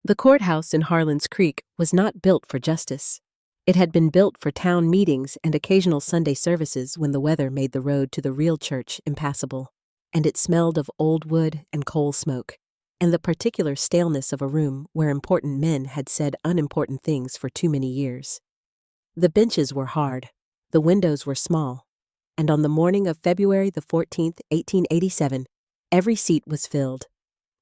The courthouse in Harlan's Creek was not built for justice. It had been built for town meetings and occasional Sunday services when the weather made the road to the real church impassable, and it smelled of old wood and coal smoke, and the particular staleness of a room where important men had said unimportant things for too many years. The benches were hard, the windows were small, and on the morning of February the 14th, 1887, every seat was filled.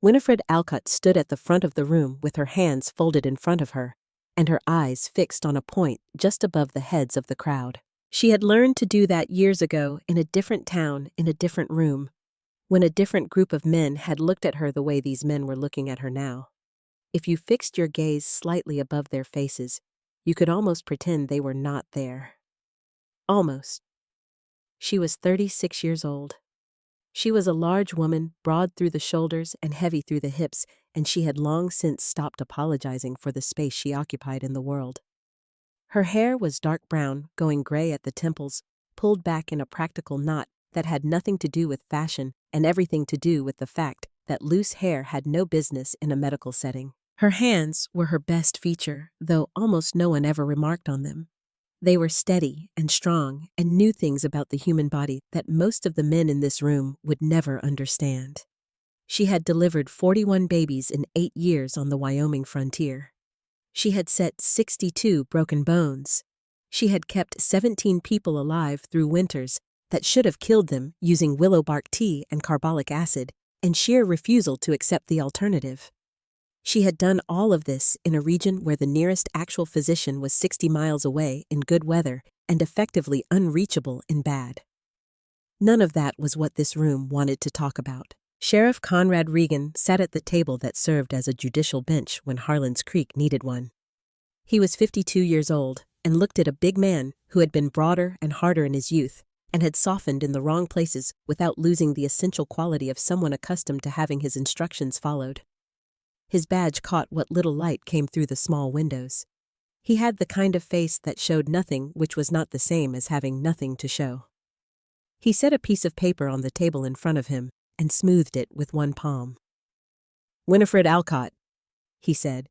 Winifred Alcott stood at the front of the room with her hands folded in front of her, and her eyes fixed on a point just above the heads of the crowd. She had learned to do that years ago in a different town, in a different room, when a different group of men had looked at her the way these men were looking at her now. If you fixed your gaze slightly above their faces, you could almost pretend they were not there. Almost. She was 36 years old. She was a large woman, broad through the shoulders and heavy through the hips, and she had long since stopped apologizing for the space she occupied in the world. Her hair was dark brown, going gray at the temples, pulled back in a practical knot that had nothing to do with fashion and everything to do with the fact that loose hair had no business in a medical setting. Her hands were her best feature, though almost no one ever remarked on them. They were steady and strong and knew things about the human body that most of the men in this room would never understand. She had delivered 41 babies in 8 years on the Wyoming frontier. She had set 62 broken bones. She had kept 17 people alive through winters that should have killed them using willow bark tea and carbolic acid and sheer refusal to accept the alternative. She had done all of this in a region where the nearest actual physician was 60 miles away in good weather and effectively unreachable in bad. None of that was what this room wanted to talk about. Sheriff Conrad Regan sat at the table that served as a judicial bench when Harlan's Creek needed one. He was 52 years old and looked at a big man who had been broader and harder in his youth and had softened in the wrong places without losing the essential quality of someone accustomed to having his instructions followed. His badge caught what little light came through the small windows. He had the kind of face that showed nothing which was not the same as having nothing to show. He set a piece of paper on the table in front of him and smoothed it with one palm. "Winifred Alcott," he said.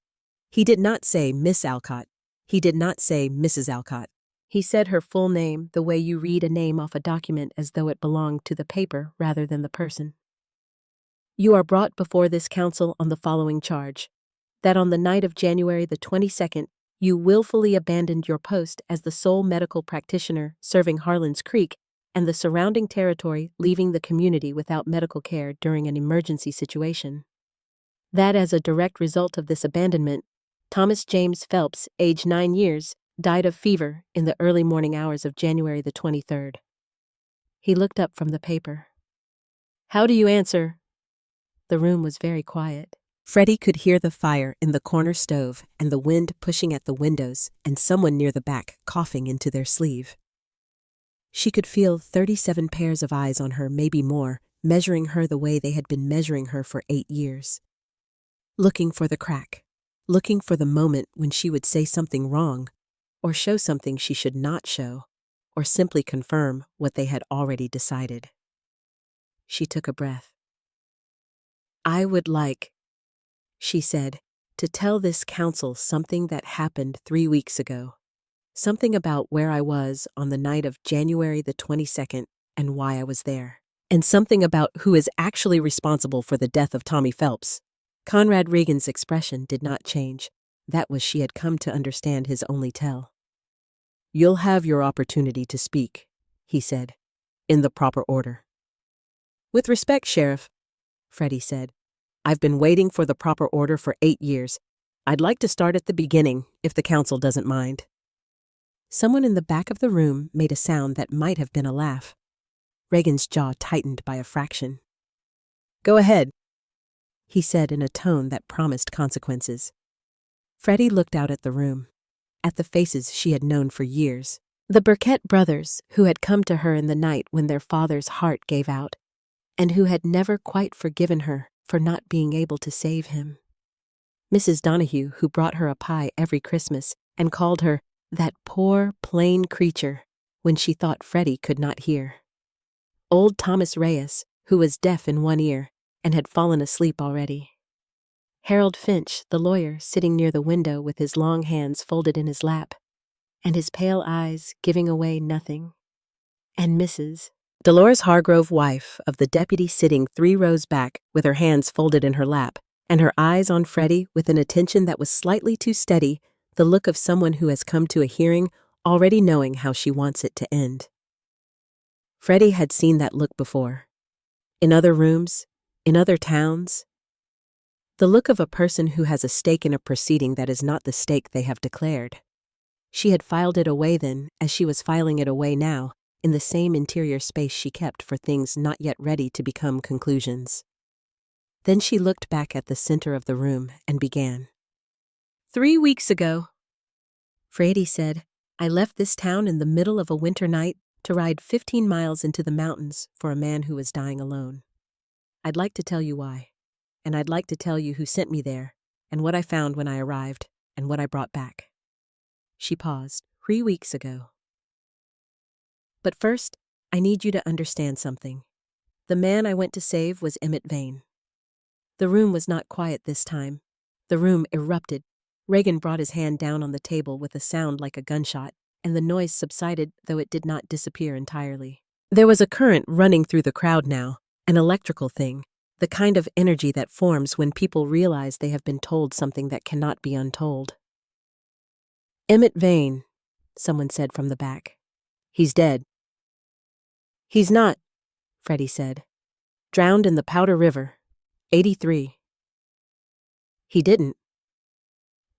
He did not say Miss Alcott. He did not say Mrs. Alcott. He said her full name the way you read a name off a document as though it belonged to the paper rather than the person. "You are brought before this council on the following charge: that on the night of January the 22nd, you willfully abandoned your post as the sole medical practitioner serving Harlan's Creek and the surrounding territory, leaving the community without medical care during an emergency situation. That as a direct result of this abandonment, Thomas James Phelps, age 9 years, died of fever in the early morning hours of January the 23rd. He looked up from the paper. "How do you answer?" The room was very quiet. Freddie could hear the fire in the corner stove and the wind pushing at the windows and someone near the back coughing into their sleeve. She could feel 37 pairs of eyes on her, maybe more, measuring her the way they had been measuring her for 8 years. Looking for the crack, looking for the moment when she would say something wrong, or show something she should not show, or simply confirm what they had already decided. She took a breath. "I would like," she said, "to tell this council something that happened 3 weeks ago. Something about where I was on the night of January the 22nd and why I was there. And something about who is actually responsible for the death of Tommy Phelps." Conrad Regan's expression did not change. That was she had come to understand his only tell. "You'll have your opportunity to speak," he said, "in the proper order." "With respect, Sheriff," Freddie said, "I've been waiting for the proper order for 8 years. I'd like to start at the beginning, if the council doesn't mind." Someone in the back of the room made a sound that might have been a laugh. Regan's jaw tightened by a fraction. "Go ahead," he said in a tone that promised consequences. Freddie looked out at the room, at the faces she had known for years. The Burkett brothers, who had come to her in the night when their father's heart gave out, and who had never quite forgiven her for not being able to save him. Mrs. Donahue, who brought her a pie every Christmas and called her "that poor, plain creature" when she thought Freddie could not hear. Old Thomas Reyes, who was deaf in one ear and had fallen asleep already. Harold Finch, the lawyer, sitting near the window with his long hands folded in his lap, and his pale eyes giving away nothing. And Mrs. Dolores Hargrove, wife of the deputy, sitting 3 rows back with her hands folded in her lap, and her eyes on Freddie with an attention that was slightly too steady, the look of someone who has come to a hearing already knowing how she wants it to end. Freddie had seen that look before. In other rooms, in other towns. The look of a person who has a stake in a proceeding that is not the stake they have declared. She had filed it away then, as she was filing it away now, in the same interior space she kept for things not yet ready to become conclusions. Then she looked back at the center of the room and began. 3 weeks ago, Freddie said, I left this town in the middle of a winter night to ride 15 miles into the mountains for a man who was dying alone. I'd like to tell you why, and I'd like to tell you who sent me there, and what I found when I arrived, and what I brought back. She paused. 3 weeks ago. But first, I need you to understand something. The man I went to save was Emmett Vane. The room was not quiet this time. The room erupted. Reagan brought his hand down on the table with a sound like a gunshot, and the noise subsided, though it did not disappear entirely. There was a current running through the crowd now, an electrical thing, the kind of energy that forms when people realize they have been told something that cannot be untold. Emmett Vane, someone said from the back. He's dead. He's not, Freddie said. Drowned in the Powder River. 83. He didn't.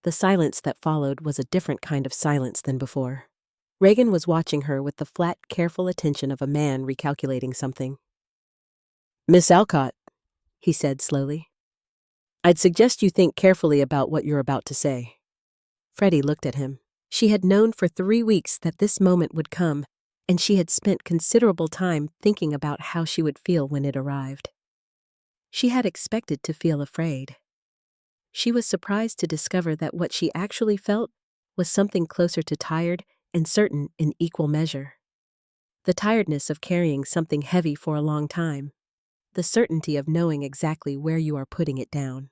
The silence that followed was a different kind of silence than before. Reagan was watching her with the flat, careful attention of a man recalculating something. Miss Alcott, he said slowly, I'd suggest you think carefully about what you're about to say. Freddie looked at him. She had known for 3 weeks that this moment would come, and she had spent considerable time thinking about how she would feel when it arrived. She had expected to feel afraid. She was surprised to discover that what she actually felt was something closer to tired and certain in equal measure. The tiredness of carrying something heavy for a long time. The certainty of knowing exactly where you are putting it down.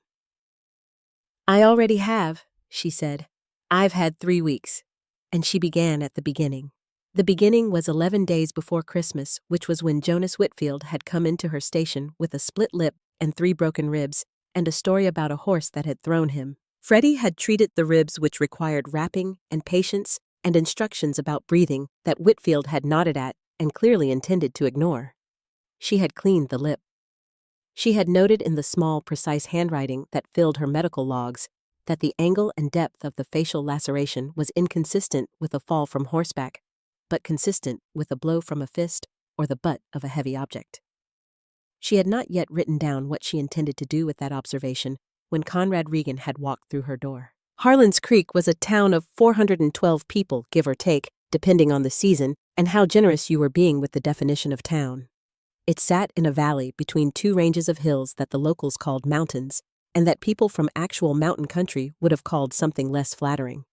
I already have, she said. I've had 3 weeks. And she began at the beginning. The beginning was 11 days before Christmas, which was when Jonas Whitfield had come into her station with a split lip and 3 broken ribs, and a story about a horse that had thrown him. Freddie had treated the ribs, which required wrapping and patience and instructions about breathing that Whitfield had nodded at and clearly intended to ignore. She had cleaned the lip. She had noted in the small, precise handwriting that filled her medical logs that the angle and depth of the facial laceration was inconsistent with a fall from horseback, but consistent with a blow from a fist or the butt of a heavy object. She had not yet written down what she intended to do with that observation when Conrad Regan had walked through her door. Harlan's Creek was a town of 412 people, give or take, depending on the season and how generous you were being with the definition of town. It sat in a valley between 2 ranges of hills that the locals called mountains, and that people from actual mountain country would have called something less flattering.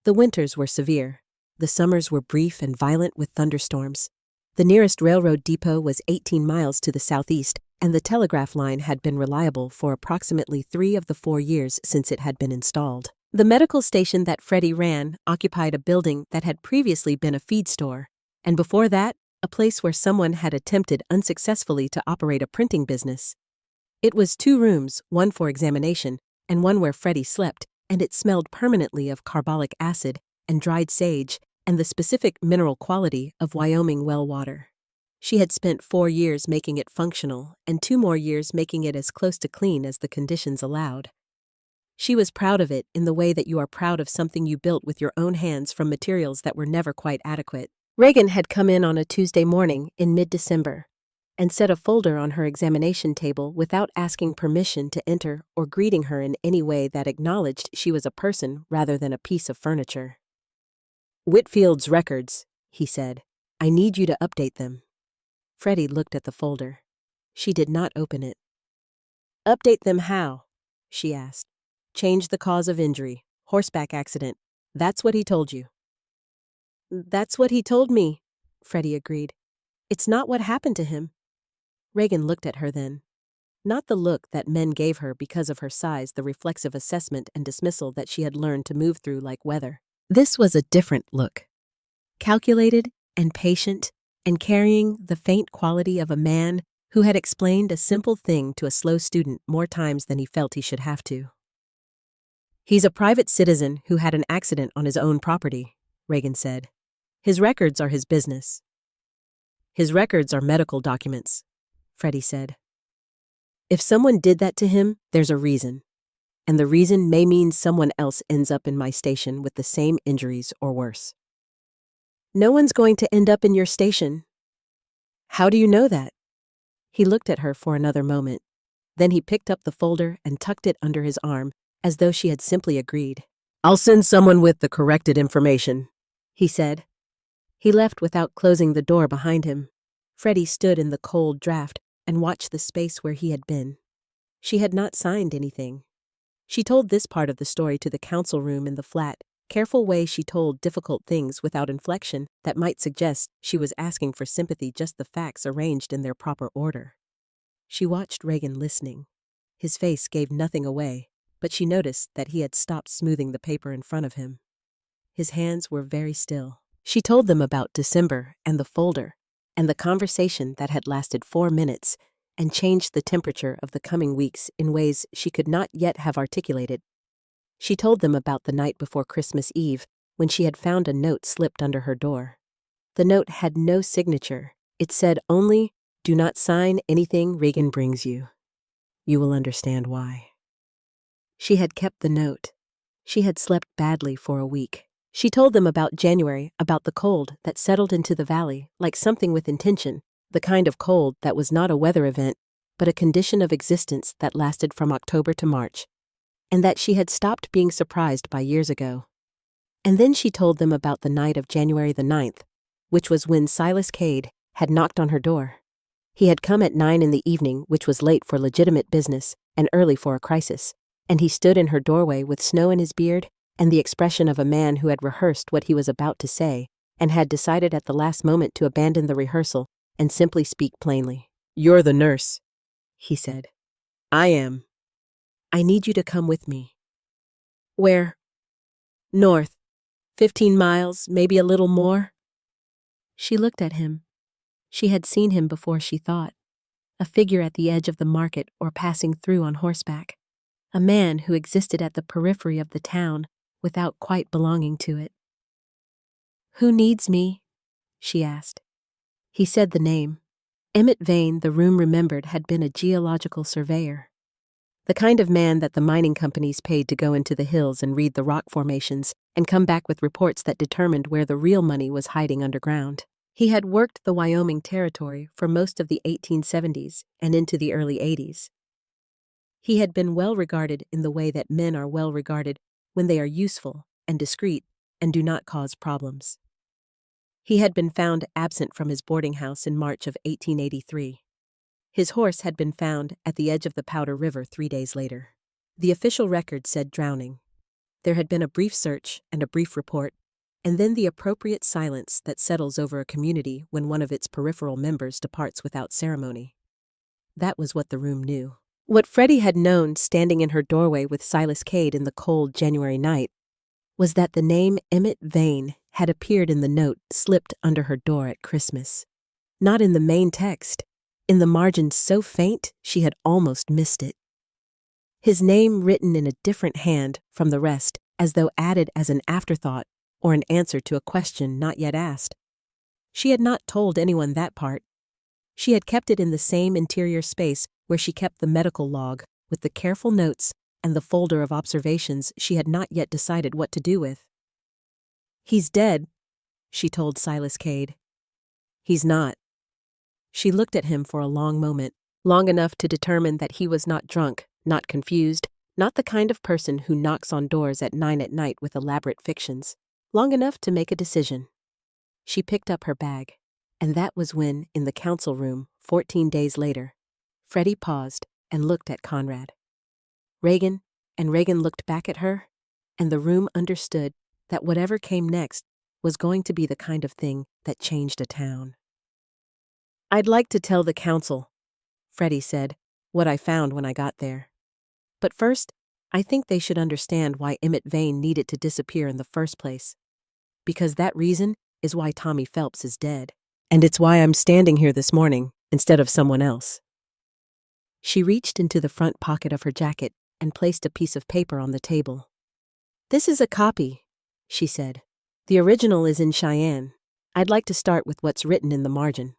The winters were severe. The summers were brief and violent with thunderstorms. The nearest railroad depot was 18 miles to the southeast, and the telegraph line had been reliable for approximately 3 of the 4 years since it had been installed. The medical station that Freddie ran occupied a building that had previously been a feed store, and before that, a place where someone had attempted unsuccessfully to operate a printing business. It was 2 rooms, one for examination, and one where Freddie slept, and it smelled permanently of carbolic acid and dried sage and the specific mineral quality of Wyoming well water. She had spent 4 years making it functional and 2 more years making it as close to clean as the conditions allowed. She was proud of it in the way that you are proud of something you built with your own hands from materials that were never quite adequate. Reagan had come in on a Tuesday morning in mid-December and set a folder on her examination table without asking permission to enter or greeting her in any way that acknowledged she was a person rather than a piece of furniture. Whitfield's records, he said. I need you to update them. Freddie looked at the folder. She did not open it. Update them how? She asked. Change the cause of injury. Horseback accident. That's what he told you. That's what he told me, Freddie agreed. It's not what happened to him. Reagan looked at her then. Not the look that men gave her because of her size, the reflexive assessment and dismissal that she had learned to move through like weather. This was a different look. Calculated and patient, and carrying the faint quality of a man who had explained a simple thing to a slow student more times than he felt he should have to. "He's a private citizen who had an accident on his own property," Reagan said. "His records are his business." "His records are medical documents," Freddie said. "If someone did that to him, there's a reason. And the reason may mean someone else ends up in my station with the same injuries or worse." "No one's going to end up in your station." "How do you know that?" He looked at her for another moment. Then he picked up the folder and tucked it under his arm, as though she had simply agreed. "I'll send someone with the corrected information," he said. He left without closing the door behind him. Freddie stood in the cold draft and watched the space where he had been. She had not signed anything. She told this part of the story to the council room in the flat, careful way she told difficult things without inflection that might suggest she was asking for sympathy, just the facts arranged in their proper order. She watched Reagan listening. His face gave nothing away, but she noticed that he had stopped smoothing the paper in front of him. His hands were very still. She told them about December and the folder, and the conversation that had lasted 4 minutes and changed the temperature of the coming weeks in ways she could not yet have articulated. She told them about the night before Christmas Eve, when she had found a note slipped under her door. The note had no signature. It said only, "Do not sign anything Reagan brings you. You will understand why." She had kept the note. She had slept badly for a week. She told them about January, about the cold that settled into the valley like something with intention, the kind of cold that was not a weather event, but a condition of existence that lasted from October to March, and that she had stopped being surprised by years ago. And then she told them about the night of January the 9th, which was when Silas Cade had knocked on her door. He had come at 9 in the evening, which was late for legitimate business and early for a crisis, and he stood in her doorway with snow in his beard and the expression of a man who had rehearsed what he was about to say and had decided at the last moment to abandon the rehearsal and simply speak plainly. "You're the nurse," he said. "I am. I need you to come with me." "Where?" "North. 15 miles, maybe a little more." She looked at him. She had seen him before she thought. A figure at the edge of the market or passing through on horseback. A man who existed at the periphery of the town without quite belonging to it. "Who needs me?" she asked. He said the name. Emmett Vane, the room remembered, had been a geological surveyor. The kind of man that the mining companies paid to go into the hills and read the rock formations and come back with reports that determined where the real money was hiding underground. He had worked the Wyoming Territory for most of the 1870s and into the early 80s. He had been well regarded in the way that men are well regarded when they are useful and discreet and do not cause problems. He had been found absent from his boarding house in March of 1883. His horse had been found at the edge of the Powder River 3 days later. The official record said drowning. There had been a brief search and a brief report, and then the appropriate silence that settles over a community when one of its peripheral members departs without ceremony. That was what the room knew. What Freddie had known standing in her doorway with Silas Cade in the cold January night was that the name Emmett Vane had appeared in the note slipped under her door at Christmas. Not in the main text, in the margins so faint she had almost missed it. His name written in a different hand from the rest, as though added as an afterthought or an answer to a question not yet asked. She had not told anyone that part. She had kept it in the same interior space where she kept the medical log with the careful notes and the folder of observations she had not yet decided what to do with. "He's dead," she told Silas Cade. "He's not." She looked at him for a long moment, long enough to determine that he was not drunk, not confused, not the kind of person who knocks on doors at 9 at night with elaborate fictions, long enough to make a decision. She picked up her bag, and that was when, in the council room, 14 days later, Freddie paused and looked at Conrad. Reagan looked back at her, and the room understood that whatever came next was going to be the kind of thing that changed a town. "I'd like to tell the council," Freddie said, what I found when I got there. But first, I think they should understand why Emmett Vane needed to disappear in the first place. Because that reason is why Tommy Phelps is dead. And it's why I'm standing here this morning instead of someone else. She reached into the front pocket of her jacket and placed a piece of paper on the table. This is a copy, she said. The original is in Cheyenne. I'd like to start with what's written in the margin.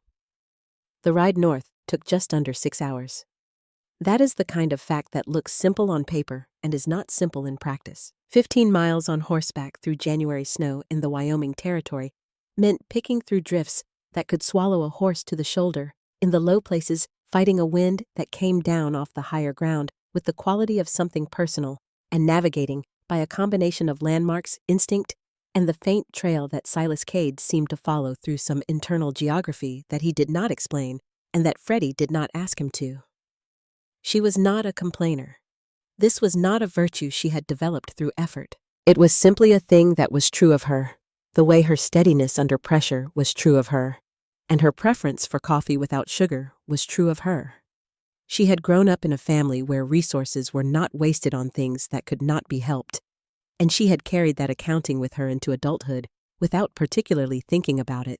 The ride north took just under 6 hours. That is the kind of fact that looks simple on paper and is not simple in practice. 15 miles on horseback through January snow in the Wyoming Territory meant picking through drifts that could swallow a horse to the shoulder, in the low places fighting a wind that came down off the higher ground with the quality of something personal, and navigating by a combination of landmarks, instinct, and the faint trail that Silas Cade seemed to follow through some internal geography that he did not explain and that Freddie did not ask him to. She was not a complainer. This was not a virtue she had developed through effort. It was simply a thing that was true of her, the way her steadiness under pressure was true of her, and her preference for coffee without sugar was true of her. She had grown up in a family where resources were not wasted on things that could not be helped, and she had carried that accounting with her into adulthood without particularly thinking about it.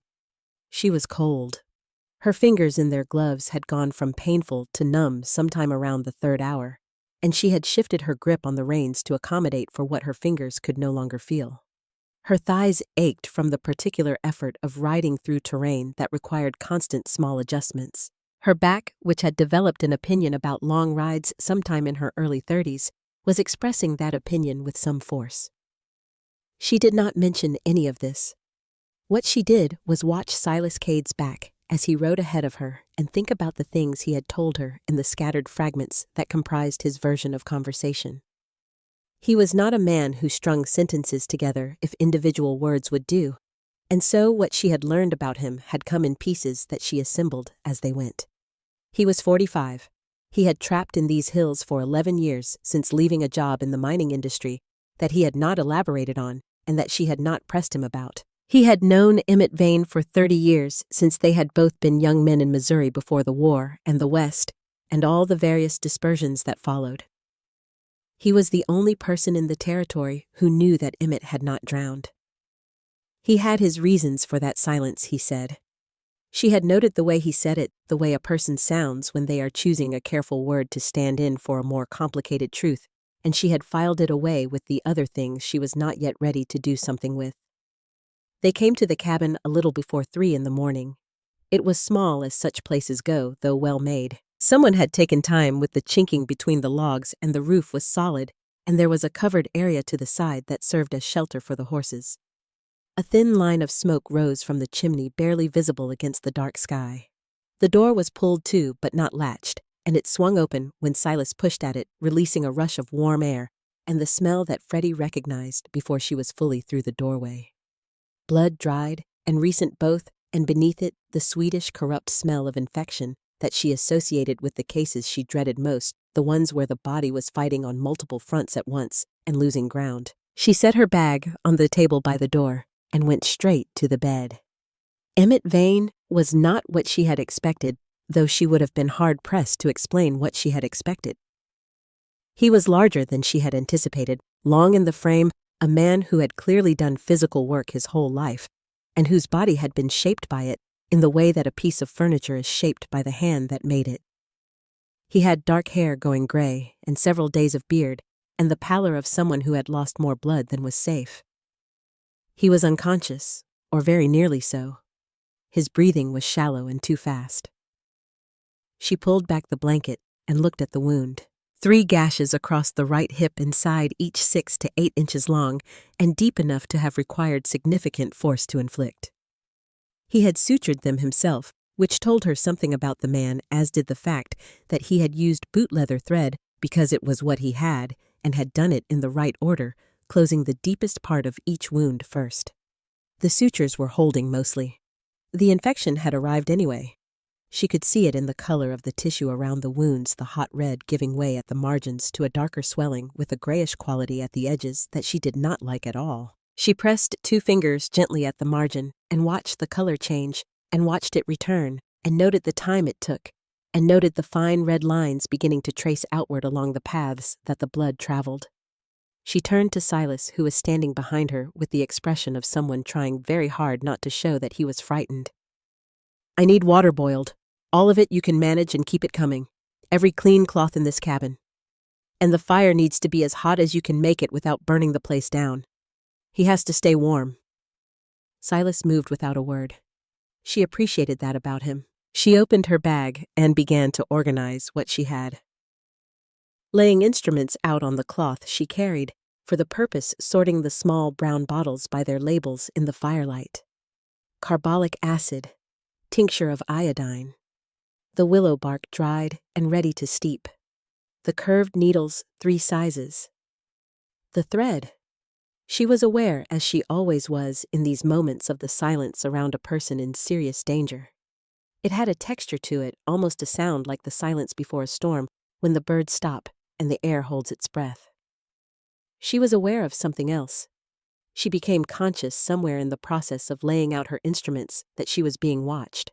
She was cold. Her fingers in their gloves had gone from painful to numb sometime around the third hour, and she had shifted her grip on the reins to accommodate for what her fingers could no longer feel. Her thighs ached from the particular effort of riding through terrain that required constant small adjustments. Her back, which had developed an opinion about long rides sometime in her early 30s, was expressing that opinion with some force. She did not mention any of this. What she did was watch Silas Cade's back as he rode ahead of her and think about the things he had told her in the scattered fragments that comprised his version of conversation. He was not a man who strung sentences together if individual words would do, and so what she had learned about him had come in pieces that she assembled as they went. He was 45. He had trapped in these hills for 11 years since leaving a job in the mining industry that he had not elaborated on and that she had not pressed him about. He had known Emmett Vane for 30 years since they had both been young men in Missouri before the war and the West and all the various dispersions that followed. He was the only person in the territory who knew that Emmett had not drowned. He had his reasons for that silence, he said. She had noted the way he said it, the way a person sounds when they are choosing a careful word to stand in for a more complicated truth, and she had filed it away with the other things she was not yet ready to do something with. They came to the cabin a little before 3 in the morning. It was small as such places go, though well made. Someone had taken time with the chinking between the logs, and the roof was solid, and there was a covered area to the side that served as shelter for the horses. A thin line of smoke rose from the chimney, barely visible against the dark sky. The door was pulled to, but not latched, and it swung open when Silas pushed at it, releasing a rush of warm air and the smell that Freddie recognized before she was fully through the doorway. Blood dried, and recent both, and beneath it the sweetish, corrupt smell of infection that she associated with the cases she dreaded most, the ones where the body was fighting on multiple fronts at once and losing ground. She set her bag on the table by the door and went straight to the bed. Emmett Vane was not what she had expected, though she would have been hard-pressed to explain what she had expected. He was larger than she had anticipated, long in the frame, a man who had clearly done physical work his whole life, and whose body had been shaped by it in the way that a piece of furniture is shaped by the hand that made it. He had dark hair going gray and several days of beard, and the pallor of someone who had lost more blood than was safe. He was unconscious, or very nearly so. His breathing was shallow and too fast. She pulled back the blanket and looked at the wound. 3 gashes across the right hip and side, each 6 to 8 inches long, and deep enough to have required significant force to inflict. He had sutured them himself, which told her something about the man, as did the fact that he had used boot leather thread because it was what he had, and had done it in the right order, closing the deepest part of each wound first. The sutures were holding mostly. The infection had arrived anyway. She could see it in the color of the tissue around the wounds, the hot red giving way at the margins to a darker swelling with a grayish quality at the edges that she did not like at all. She pressed 2 fingers gently at the margin and watched the color change and watched it return and noted the time it took and noted the fine red lines beginning to trace outward along the paths that the blood traveled. She turned to Silas, who was standing behind her with the expression of someone trying very hard not to show that he was frightened. "I need water boiled. All of it you can manage and keep it coming. Every clean cloth in this cabin. And the fire needs to be as hot as you can make it without burning the place down. He has to stay warm." Silas moved without a word. She appreciated that about him. She opened her bag and began to organize what she had. Laying instruments out on the cloth she carried, for the purpose sorting the small brown bottles by their labels in the firelight. Carbolic acid, tincture of iodine, the willow bark dried and ready to steep, the curved needles 3 sizes. The thread. She was aware, as she always was in these moments of the silence around a person in serious danger. It had a texture to it, almost a sound like the silence before a storm, when the birds stop and the air holds its breath. She was aware of something else. She became conscious somewhere in the process of laying out her instruments that she was being watched.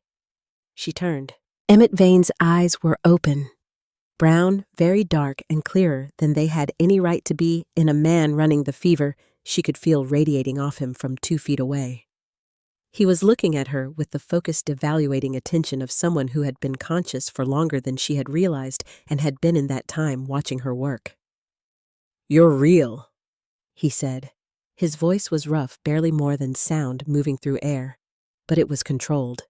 She turned. Emmett Vane's eyes were open. Brown, very dark and clearer than they had any right to be in a man running the fever she could feel radiating off him from 2 feet away. He was looking at her with the focused, evaluating attention of someone who had been conscious for longer than she had realized and had been in that time watching her work. "You're real," he said. His voice was rough, barely more than sound moving through air, but it was controlled.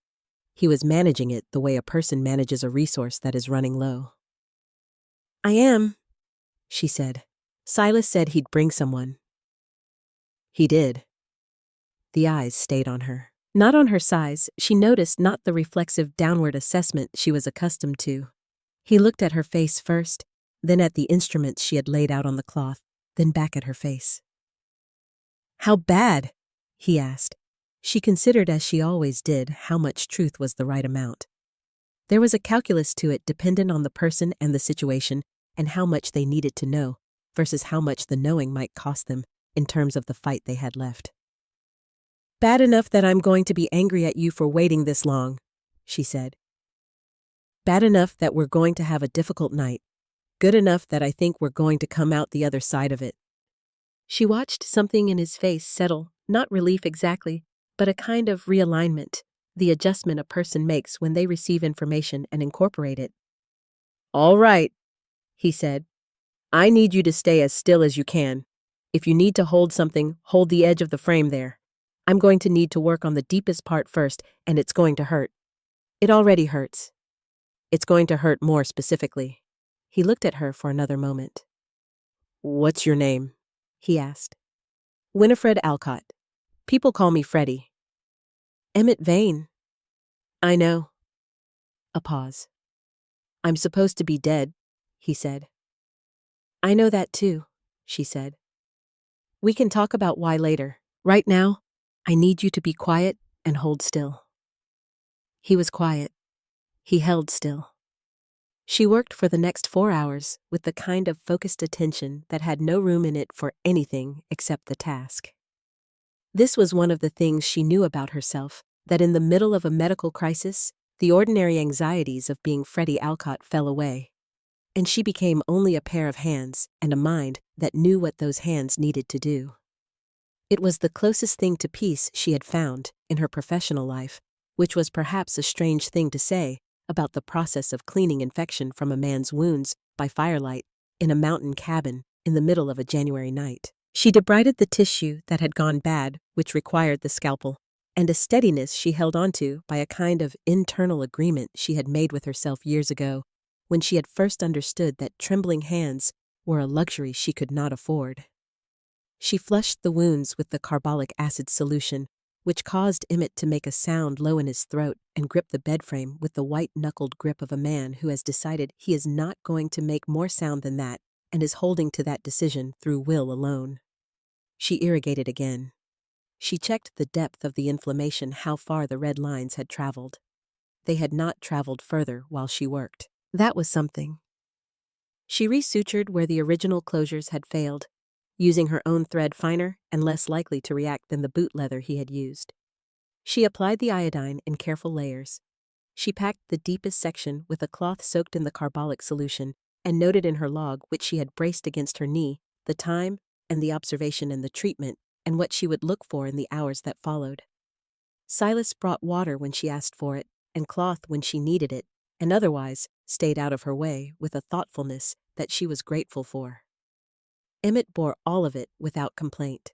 He was managing it the way a person manages a resource that is running low. "I am," she said. "Silas said he'd bring someone." "He did." The eyes stayed on her. Not on her size, she noticed, not the reflexive downward assessment she was accustomed to. He looked at her face first, then at the instruments she had laid out on the cloth, then back at her face. "How bad?" he asked. She considered, as she always did, how much truth was the right amount. There was a calculus to it dependent on the person and the situation and how much they needed to know versus how much the knowing might cost them in terms of the fight they had left. "Bad enough that I'm going to be angry at you for waiting this long," she said. "Bad enough that we're going to have a difficult night. Good enough that I think we're going to come out the other side of it." She watched something in his face settle, not relief exactly, but a kind of realignment, the adjustment a person makes when they receive information and incorporate it. "All right," he said. "I need you to stay as still as you can. If you need to hold something, hold the edge of the frame there. I'm going to need to work on the deepest part first, and it's going to hurt. It already hurts. It's going to hurt more specifically." He looked at her for another moment. "What's your name?" he asked. "Winifred Alcott. People call me Freddie." "Emmett Vane." "I know." A pause. "I'm supposed to be dead," he said. "I know that too," she said. "We can talk about why later. Right now, I need you to be quiet and hold still." He was quiet. He held still. She worked for the next 4 hours with the kind of focused attention that had no room in it for anything except the task. This was one of the things she knew about herself, that in the middle of a medical crisis, the ordinary anxieties of being Freddie Alcott fell away, and she became only a pair of hands and a mind that knew what those hands needed to do. It was the closest thing to peace she had found in her professional life, which was perhaps a strange thing to say about the process of cleaning infection from a man's wounds by firelight in a mountain cabin in the middle of a January night. She debrided the tissue that had gone bad, which required the scalpel, and a steadiness she held onto by a kind of internal agreement she had made with herself years ago, when she had first understood that trembling hands were a luxury she could not afford. She flushed the wounds with the carbolic acid solution, which caused Emmett to make a sound low in his throat and grip the bedframe with the white-knuckled grip of a man who has decided he is not going to make more sound than that and is holding to that decision through will alone. She irrigated again. She checked the depth of the inflammation, how far the red lines had traveled. They had not traveled further while she worked. That was something. She resutured where the original closures had failed, using her own thread finer and less likely to react than the boot leather he had used. She applied the iodine in careful layers. She packed the deepest section with a cloth soaked in the carbolic solution and noted in her log, which she had braced against her knee, the time and the observation and the treatment and what she would look for in the hours that followed. Silas brought water when she asked for it and cloth when she needed it, and otherwise stayed out of her way with a thoughtfulness that she was grateful for. Emmett bore all of it without complaint.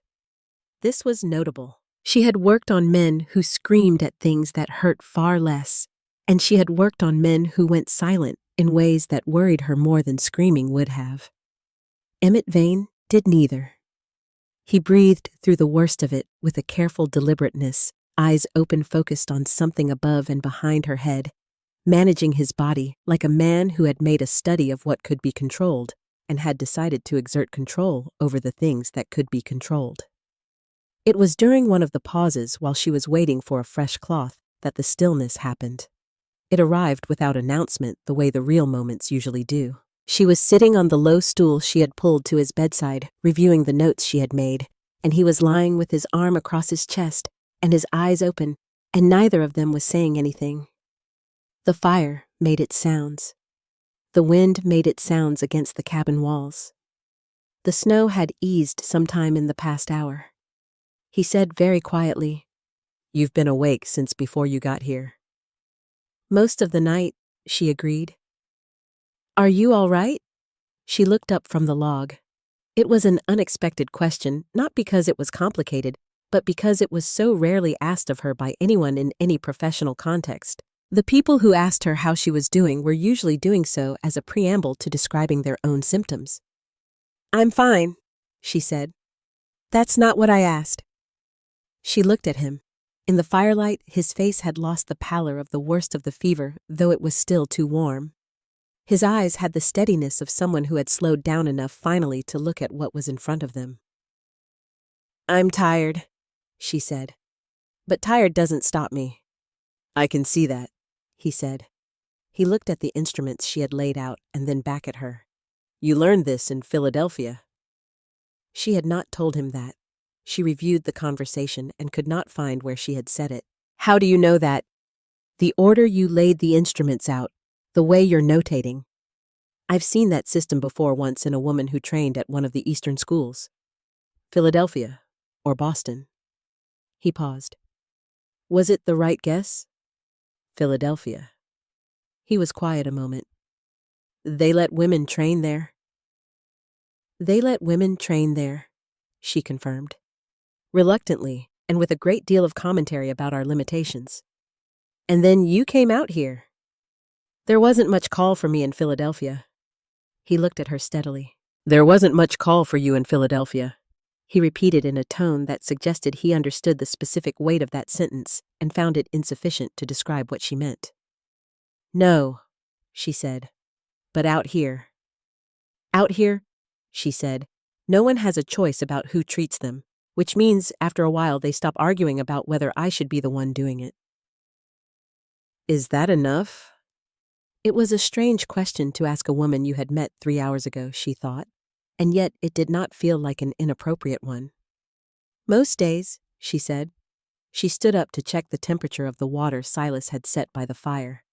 This was notable. She had worked on men who screamed at things that hurt far less, and she had worked on men who went silent in ways that worried her more than screaming would have. Emmett Vane did neither. He breathed through the worst of it with a careful deliberateness, eyes open, focused on something above and behind her head, managing his body like a man who had made a study of what could be controlled and had decided to exert control over the things that could be controlled. It was during one of the pauses while she was waiting for a fresh cloth that the stillness happened. It arrived without announcement the way the real moments usually do. She was sitting on the low stool she had pulled to his bedside, reviewing the notes she had made, and he was lying with his arm across his chest and his eyes open, and neither of them was saying anything. The fire made its sounds. The wind made its sounds against the cabin walls. The snow had eased sometime in the past hour. He said very quietly, "You've been awake since before you got here." "Most of the night," she agreed. "Are you all right?" She looked up from the log. It was an unexpected question, not because it was complicated, but because it was so rarely asked of her by anyone in any professional context. The people who asked her how she was doing were usually doing so as a preamble to describing their own symptoms. "I'm fine," she said. "That's not what I asked." She looked at him. In the firelight, his face had lost the pallor of the worst of the fever, though it was still too warm. His eyes had the steadiness of someone who had slowed down enough finally to look at what was in front of them. "I'm tired," she said. "But tired doesn't stop me." "I can see that," he said. He looked at the instruments she had laid out and then back at her. "You learned this in Philadelphia." She had not told him that. She reviewed the conversation and could not find where she had said it. "How do you know that?" "The order you laid the instruments out, the way you're notating. I've seen that system before once in a woman who trained at one of the Eastern schools. Philadelphia, or Boston." He paused. "Was it the right guess?" "Philadelphia." He was quiet a moment. "They let women train there." "They let women train there," she confirmed. Reluctantly, and with a great deal of commentary about our limitations. "And then you came out here." "There wasn't much call for me in Philadelphia." He looked at her steadily. "There wasn't much call for you in Philadelphia," he repeated in a tone that suggested he understood the specific weight of that sentence and found it insufficient to describe what she meant. "No," she said, "but out here." "Out here," she said, "no one has a choice about who treats them, which means after a while they stop arguing about whether I should be the one doing it." "Is that enough?" It was a strange question to ask a woman you had met 3 hours ago, she thought, and yet it did not feel like an inappropriate one. "Most days," she said. She stood up to check the temperature of the water Silas had set by the fire.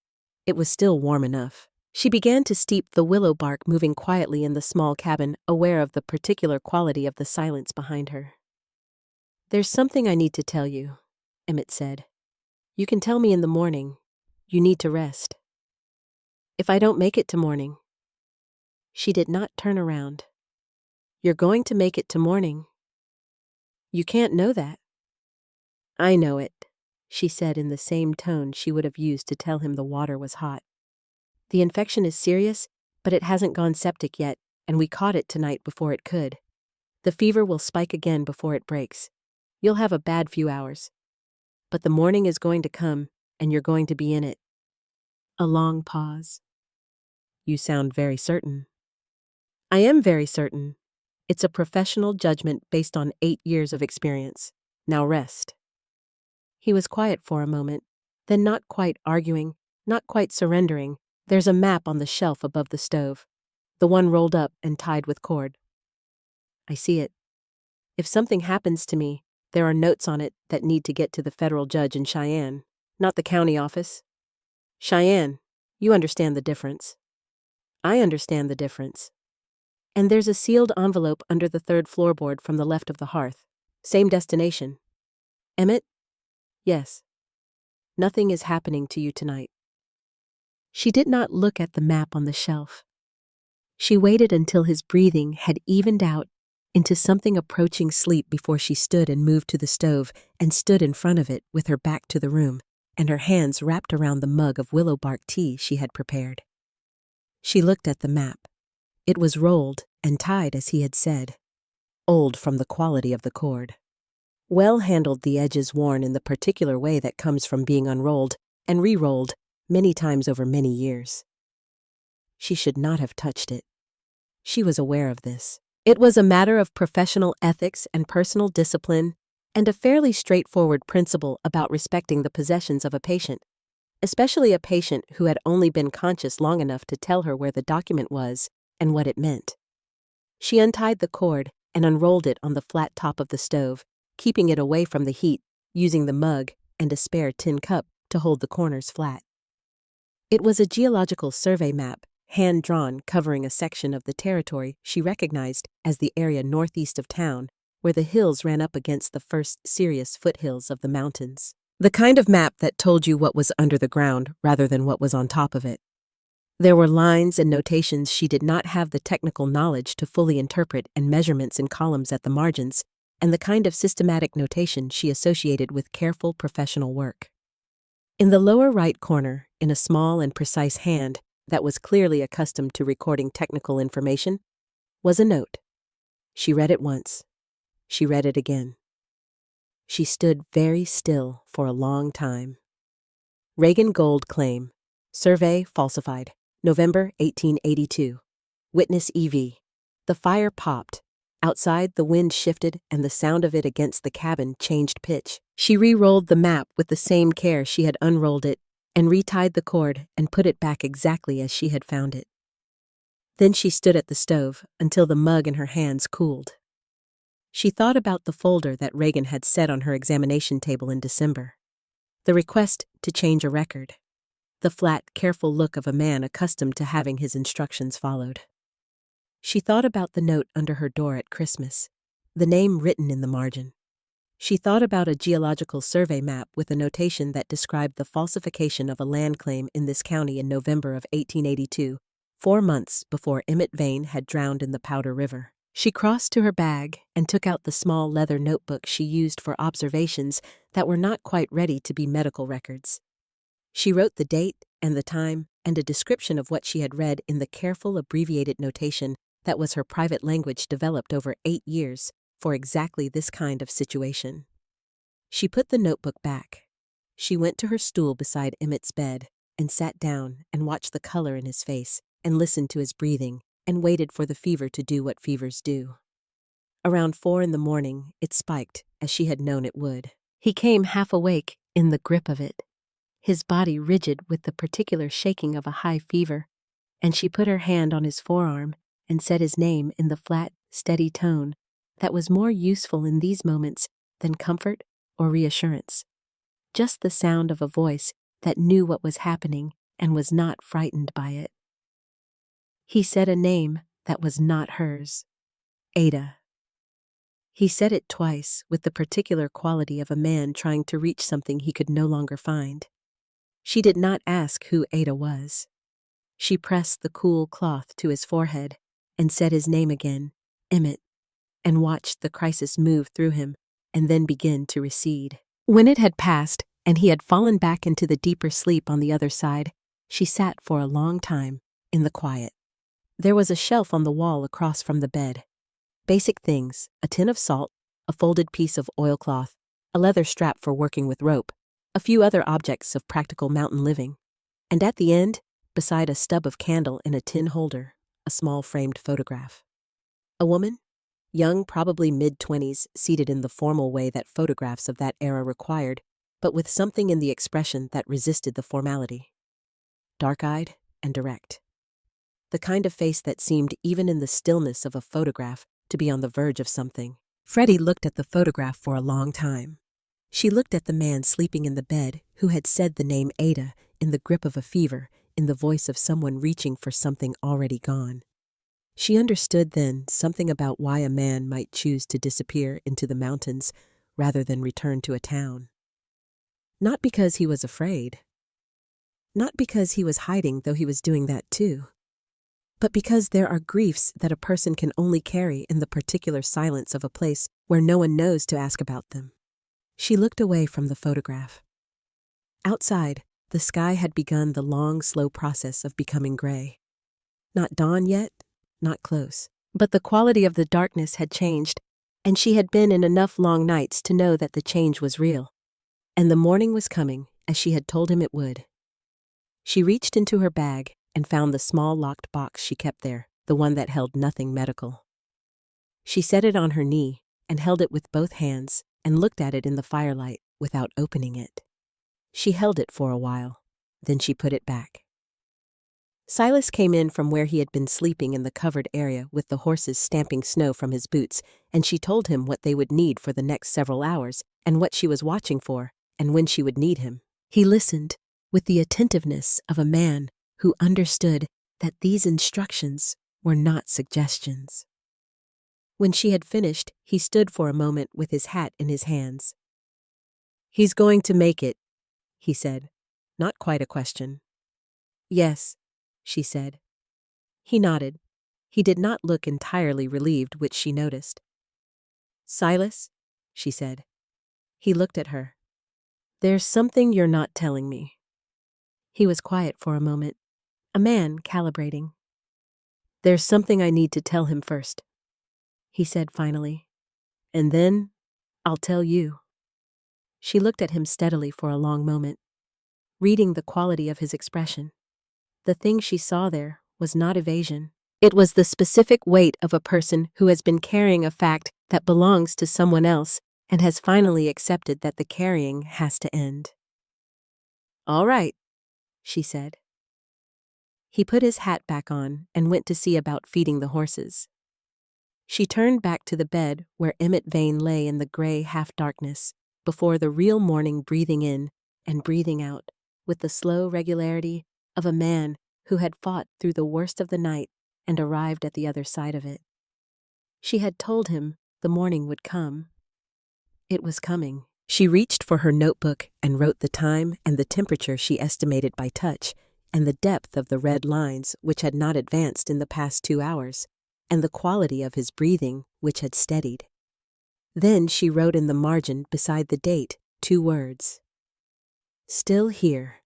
It was still warm enough. She began to steep the willow bark, moving quietly in the small cabin, aware of the particular quality of the silence behind her. "There's something I need to tell you," Emmett said. "You can tell me in the morning. You need to rest." "If I don't make it to morning?" She did not turn around. "You're going to make it to morning." "You can't know that." "I know it," she said in the same tone she would have used to tell him the water was hot. "The infection is serious, but it hasn't gone septic yet, and we caught it tonight before it could. The fever will spike again before it breaks. You'll have a bad few hours. But the morning is going to come, and you're going to be in it." A long pause. "You sound very certain." "I am very certain. It's a professional judgment based on 8 years of experience. Now rest." He was quiet for a moment, then not quite arguing, not quite surrendering. "There's a map on the shelf above the stove, the one rolled up and tied with cord. I see it. If something happens to me, there are notes on it that need to get to the federal judge in Cheyenne, not the county office." Cheyenne, you understand the difference. I understand the difference. And there's a sealed envelope under the third floorboard from the left of the hearth. Same destination. Emmett? Yes. Nothing is happening to you tonight. She did not look at the map on the shelf. She waited until his breathing had evened out into something approaching sleep before she stood and moved to the stove and stood in front of it with her back to the room and her hands wrapped around the mug of willow bark tea she had prepared. She looked at the map. It was rolled and tied as he had said, old from the quality of the cord. Well handled, the edges worn in the particular way that comes from being unrolled and re-rolled many times over many years. She should not have touched it. She was aware of this. It was a matter of professional ethics and personal discipline and a fairly straightforward principle about respecting the possessions of a patient, especially a patient who had only been conscious long enough to tell her where the document was and what it meant. She untied the cord and unrolled it on the flat top of the stove, keeping it away from the heat, using the mug and a spare tin cup to hold the corners flat. It was a geological survey map, hand-drawn, covering a section of the territory she recognized as the area northeast of town, where the hills ran up against the first serious foothills of the mountains. The kind of map that told you what was under the ground rather than what was on top of it. There were lines and notations she did not have the technical knowledge to fully interpret and measurements in columns at the margins, and the kind of systematic notation she associated with careful professional work. In the lower right corner, in a small and precise hand that was clearly accustomed to recording technical information, was a note. She read it once. She read it again. She stood very still for a long time. Reagan Gold claim. Survey falsified. November 1882. Witness E.V. The fire popped. Outside, the wind shifted and the sound of it against the cabin changed pitch. She re-rolled the map with the same care she had unrolled it and retied the cord and put it back exactly as she had found it. Then she stood at the stove until the mug in her hands cooled. She thought about the folder that Reagan had set on her examination table in December. The request to change a record. The flat, careful look of a man accustomed to having his instructions followed. She thought about the note under her door at Christmas, the name written in the margin. She thought about a geological survey map with a notation that described the falsification of a land claim in this county in November of 1882, 4 months before Emmett Vane had drowned in the Powder River. She crossed to her bag and took out the small leather notebook she used for observations that were not quite ready to be medical records. She wrote the date and the time and a description of what she had read in the careful abbreviated notation that was her private language developed over 8 years for exactly this kind of situation. She put the notebook back. She went to her stool beside Emmett's bed and sat down and watched the color in his face and listened to his breathing and waited for the fever to do what fevers do. Around 4 a.m, it spiked, as she had known it would. He came half awake in the grip of it, his body rigid with the particular shaking of a high fever, and she put her hand on his forearm and said his name in the flat, steady tone that was more useful in these moments than comfort or reassurance. Just the sound of a voice that knew what was happening and was not frightened by it. He said a name that was not hers. Ada. He said it twice with the particular quality of a man trying to reach something he could no longer find. She did not ask who Ada was. She pressed the cool cloth to his forehead and said his name again, Emmett, and watched the crisis move through him and then begin to recede. When it had passed and he had fallen back into the deeper sleep on the other side, she sat for a long time in the quiet. There was a shelf on the wall across from the bed. Basic things, a tin of salt, a folded piece of oilcloth, a leather strap for working with rope, a few other objects of practical mountain living. And at the end, beside a stub of candle in a tin holder, a small framed photograph. A woman, young, probably mid-20s, seated in the formal way that photographs of that era required, but with something in the expression that resisted the formality. Dark-eyed and direct. The kind of face that seemed, even in the stillness of a photograph, to be on the verge of something. Freddie looked at the photograph for a long time. She looked at the man sleeping in the bed who had said the name Ada in the grip of a fever, in the voice of someone reaching for something already gone. She understood then something about why a man might choose to disappear into the mountains rather than return to a town. Not because he was afraid. Not because he was hiding, though he was doing that too. But because there are griefs that a person can only carry in the particular silence of a place where no one knows to ask about them. She looked away from the photograph. Outside, the sky had begun the long, slow process of becoming gray. Not dawn yet, not close. But the quality of the darkness had changed, and she had been in enough long nights to know that the change was real. And the morning was coming, as she had told him it would. She reached into her bag and found the small locked box she kept there, the one that held nothing medical. She set it on her knee and held it with both hands and looked at it in the firelight without opening it. She held it for a while, then she put it back. Silas came in from where he had been sleeping in the covered area with the horses stamping snow from his boots, and she told him what they would need for the next several hours and what she was watching for and when she would need him. He listened with the attentiveness of a man who understood that these instructions were not suggestions. When she had finished, he stood for a moment with his hat in his hands. "He's going to make it," he said, not quite a question. "Yes," she said. He nodded. He did not look entirely relieved, which she noticed. "Silas," she said. He looked at her. "There's something you're not telling me." He was quiet for a moment, a man calibrating. "There's something I need to tell him first," he said finally. "And then I'll tell you." She looked at him steadily for a long moment, reading the quality of his expression. The thing she saw there was not evasion. It was the specific weight of a person who has been carrying a fact that belongs to someone else and has finally accepted that the carrying has to end. "All right," she said. He put his hat back on and went to see about feeding the horses. She turned back to the bed where Emmett Vane lay in the gray half-darkness, before the real morning breathing in and breathing out with the slow regularity of a man who had fought through the worst of the night and arrived at the other side of it. She had told him the morning would come. It was coming. She reached for her notebook and wrote the time and the temperature she estimated by touch, and the depth of the red lines which had not advanced in the past 2 hours, and the quality of his breathing which had steadied. Then she wrote in the margin beside the date 2 words. "Still here."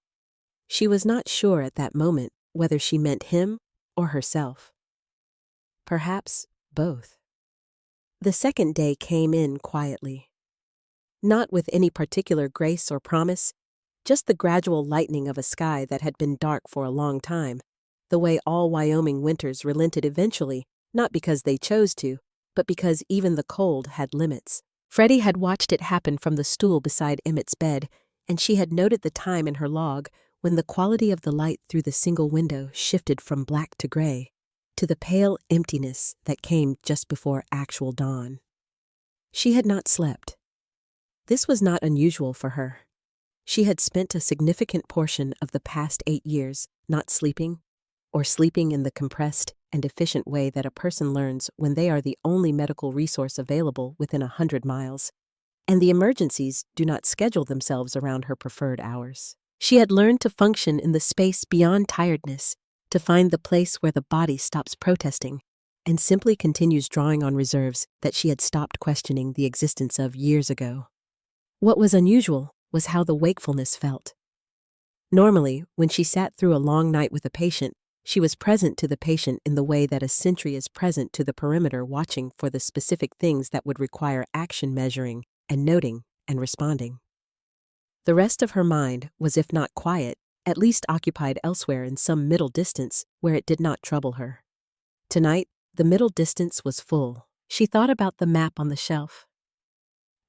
She was not sure at that moment whether she meant him or herself. Perhaps both. The second day came in quietly. Not with any particular grace or promise, just the gradual lightening of a sky that had been dark for a long time, the way all Wyoming winters relented eventually, not because they chose to, but because even the cold had limits. Freddie had watched it happen from the stool beside Emmett's bed, and she had noted the time in her log when the quality of the light through the single window shifted from black to gray, to the pale emptiness that came just before actual dawn. She had not slept. This was not unusual for her. She had spent a significant portion of the past 8 years not sleeping, or sleeping in the compressed and efficient way that a person learns when they are the only medical resource available within 100 miles, and the emergencies do not schedule themselves around her preferred hours. She had learned to function in the space beyond tiredness, to find the place where the body stops protesting and simply continues drawing on reserves that she had stopped questioning the existence of years ago. What was unusual was how the wakefulness felt. Normally, when she sat through a long night with a patient, she was present to the patient in the way that a sentry is present to the perimeter, watching for the specific things that would require action, measuring and noting and responding. The rest of her mind was, if not quiet, at least occupied elsewhere in some middle distance where it did not trouble her. Tonight, the middle distance was full. She thought about the map on the shelf.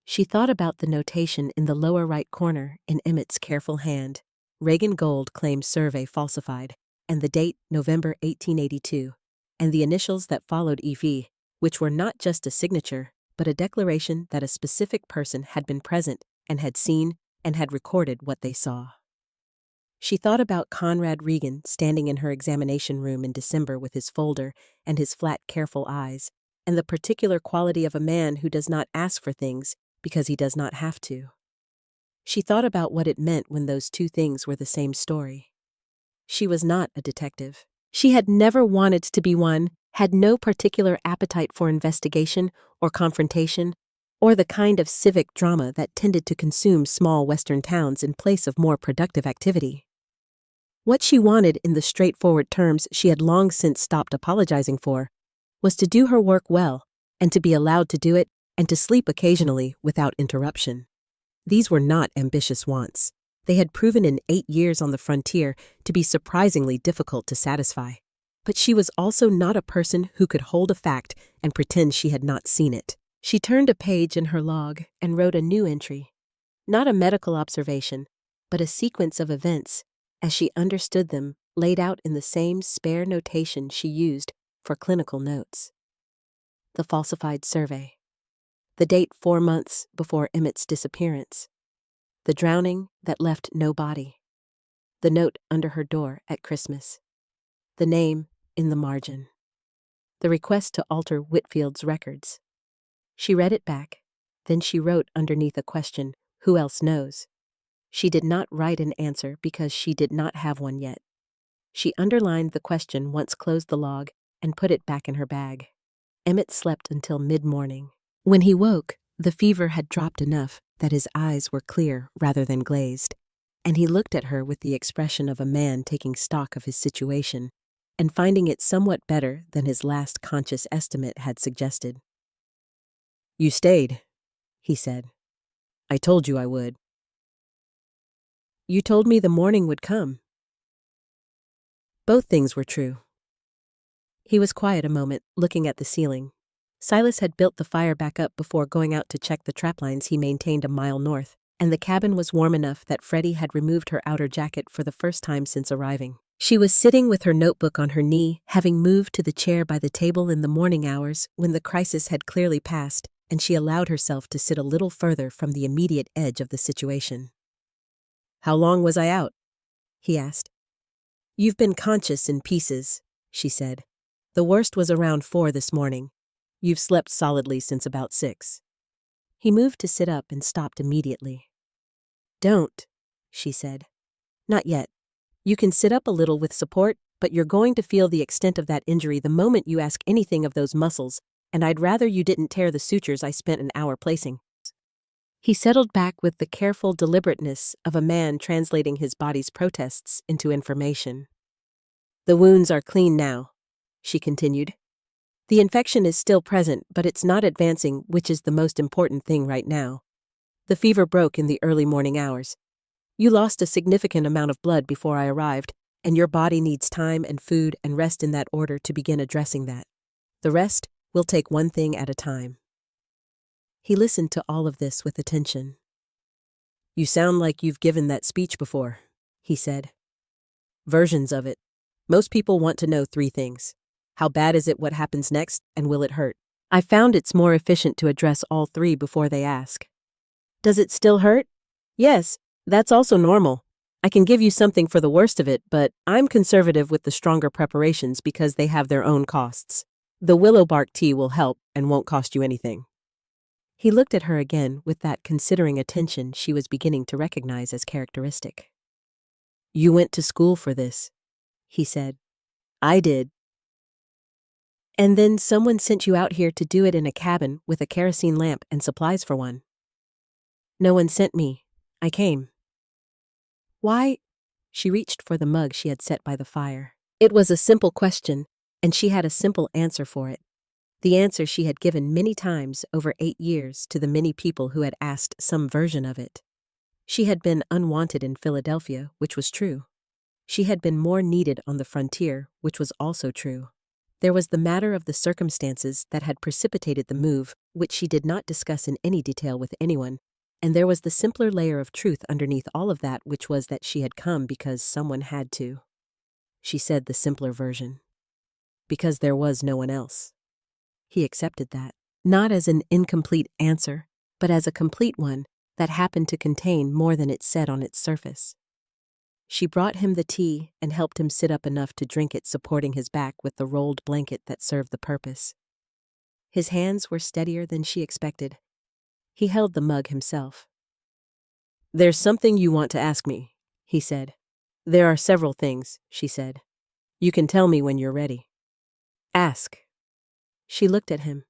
She thought about the notation in the lower right corner in Emmett's careful hand, Reagan Gold claim survey falsified, and the date November 1882, and the initials that followed EV, which were not just a signature, but a declaration that a specific person had been present and had seen and had recorded what they saw. She thought about Conrad Regan standing in her examination room in December with his folder and his flat, careful eyes, and the particular quality of a man who does not ask for things because he does not have to. She thought about what it meant when those two things were the same story. She was not a detective. She had never wanted to be one, had no particular appetite for investigation or confrontation, or the kind of civic drama that tended to consume small Western towns in place of more productive activity. What she wanted, in the straightforward terms she had long since stopped apologizing for, was to do her work well, and to be allowed to do it, and to sleep occasionally without interruption. These were not ambitious wants. They had proven in 8 years on the frontier to be surprisingly difficult to satisfy. But she was also not a person who could hold a fact and pretend she had not seen it. She turned a page in her log and wrote a new entry. Not a medical observation, but a sequence of events, as she understood them, laid out in the same spare notation she used for clinical notes. The falsified survey. The date 4 months before Emmett's disappearance. The drowning that left no body. The note under her door at Christmas. The name in the margin. The request to alter Whitfield's records. She read it back, then she wrote underneath a question, "Who else knows?" She did not write an answer because she did not have one yet. She underlined the question, once closed the log, and put it back in her bag. Emmett slept until mid-morning. When he woke, the fever had dropped enough that his eyes were clear rather than glazed, and he looked at her with the expression of a man taking stock of his situation and finding it somewhat better than his last conscious estimate had suggested. "You stayed," he said. "I told you I would." "You told me the morning would come." Both things were true. He was quiet a moment, looking at the ceiling. Silas had built the fire back up before going out to check the traplines he maintained a mile north, and the cabin was warm enough that Freddie had removed her outer jacket for the first time since arriving. She was sitting with her notebook on her knee, having moved to the chair by the table in the morning hours when the crisis had clearly passed, and she allowed herself to sit a little further from the immediate edge of the situation. "How long was I out?" he asked. "You've been conscious in pieces," she said. "The worst was around 4 this morning. You've slept solidly since about 6. He moved to sit up and stopped immediately. "Don't," she said. "Not yet. You can sit up a little with support, but you're going to feel the extent of that injury the moment you ask anything of those muscles, and I'd rather you didn't tear the sutures I spent an hour placing." He settled back with the careful deliberateness of a man translating his body's protests into information. "The wounds are clean now," she continued. "The infection is still present, but it's not advancing, which is the most important thing right now. The fever broke in the early morning hours. You lost a significant amount of blood before I arrived, and your body needs time and food and rest in that order to begin addressing that. The rest will take one thing at a time." He listened to all of this with attention. "You sound like you've given that speech before," he said. "Versions of it. Most people want to know 3 things. How bad is it, what happens next, and will it hurt? I found it's more efficient to address all 3 before they ask. Does it still hurt? Yes, that's also normal. I can give you something for the worst of it, but I'm conservative with the stronger preparations because they have their own costs. The willow bark tea will help and won't cost you anything." He looked at her again with that considering attention she was beginning to recognize as characteristic. "You went to school for this," he said. "I did. And then someone sent you out here to do it in a cabin with a kerosene lamp and supplies for one." "No one sent me. I came." "Why?" She reached for the mug she had set by the fire. It was a simple question, and she had a simple answer for it. The answer she had given many times over 8 years to the many people who had asked some version of it. She had been unwanted in Philadelphia, which was true. She had been more needed on the frontier, which was also true. There was the matter of the circumstances that had precipitated the move, which she did not discuss in any detail with anyone, and there was the simpler layer of truth underneath all of that, which was that she had come because someone had to. She said the simpler version. Because there was no one else. He accepted that, not as an incomplete answer, but as a complete one that happened to contain more than it said on its surface. She brought him the tea and helped him sit up enough to drink it, supporting his back with the rolled blanket that served the purpose. His hands were steadier than she expected. He held the mug himself. "There's something you want to ask me," he said. "There are several things," she said. "You can tell me when you're ready." "Ask." She looked at him.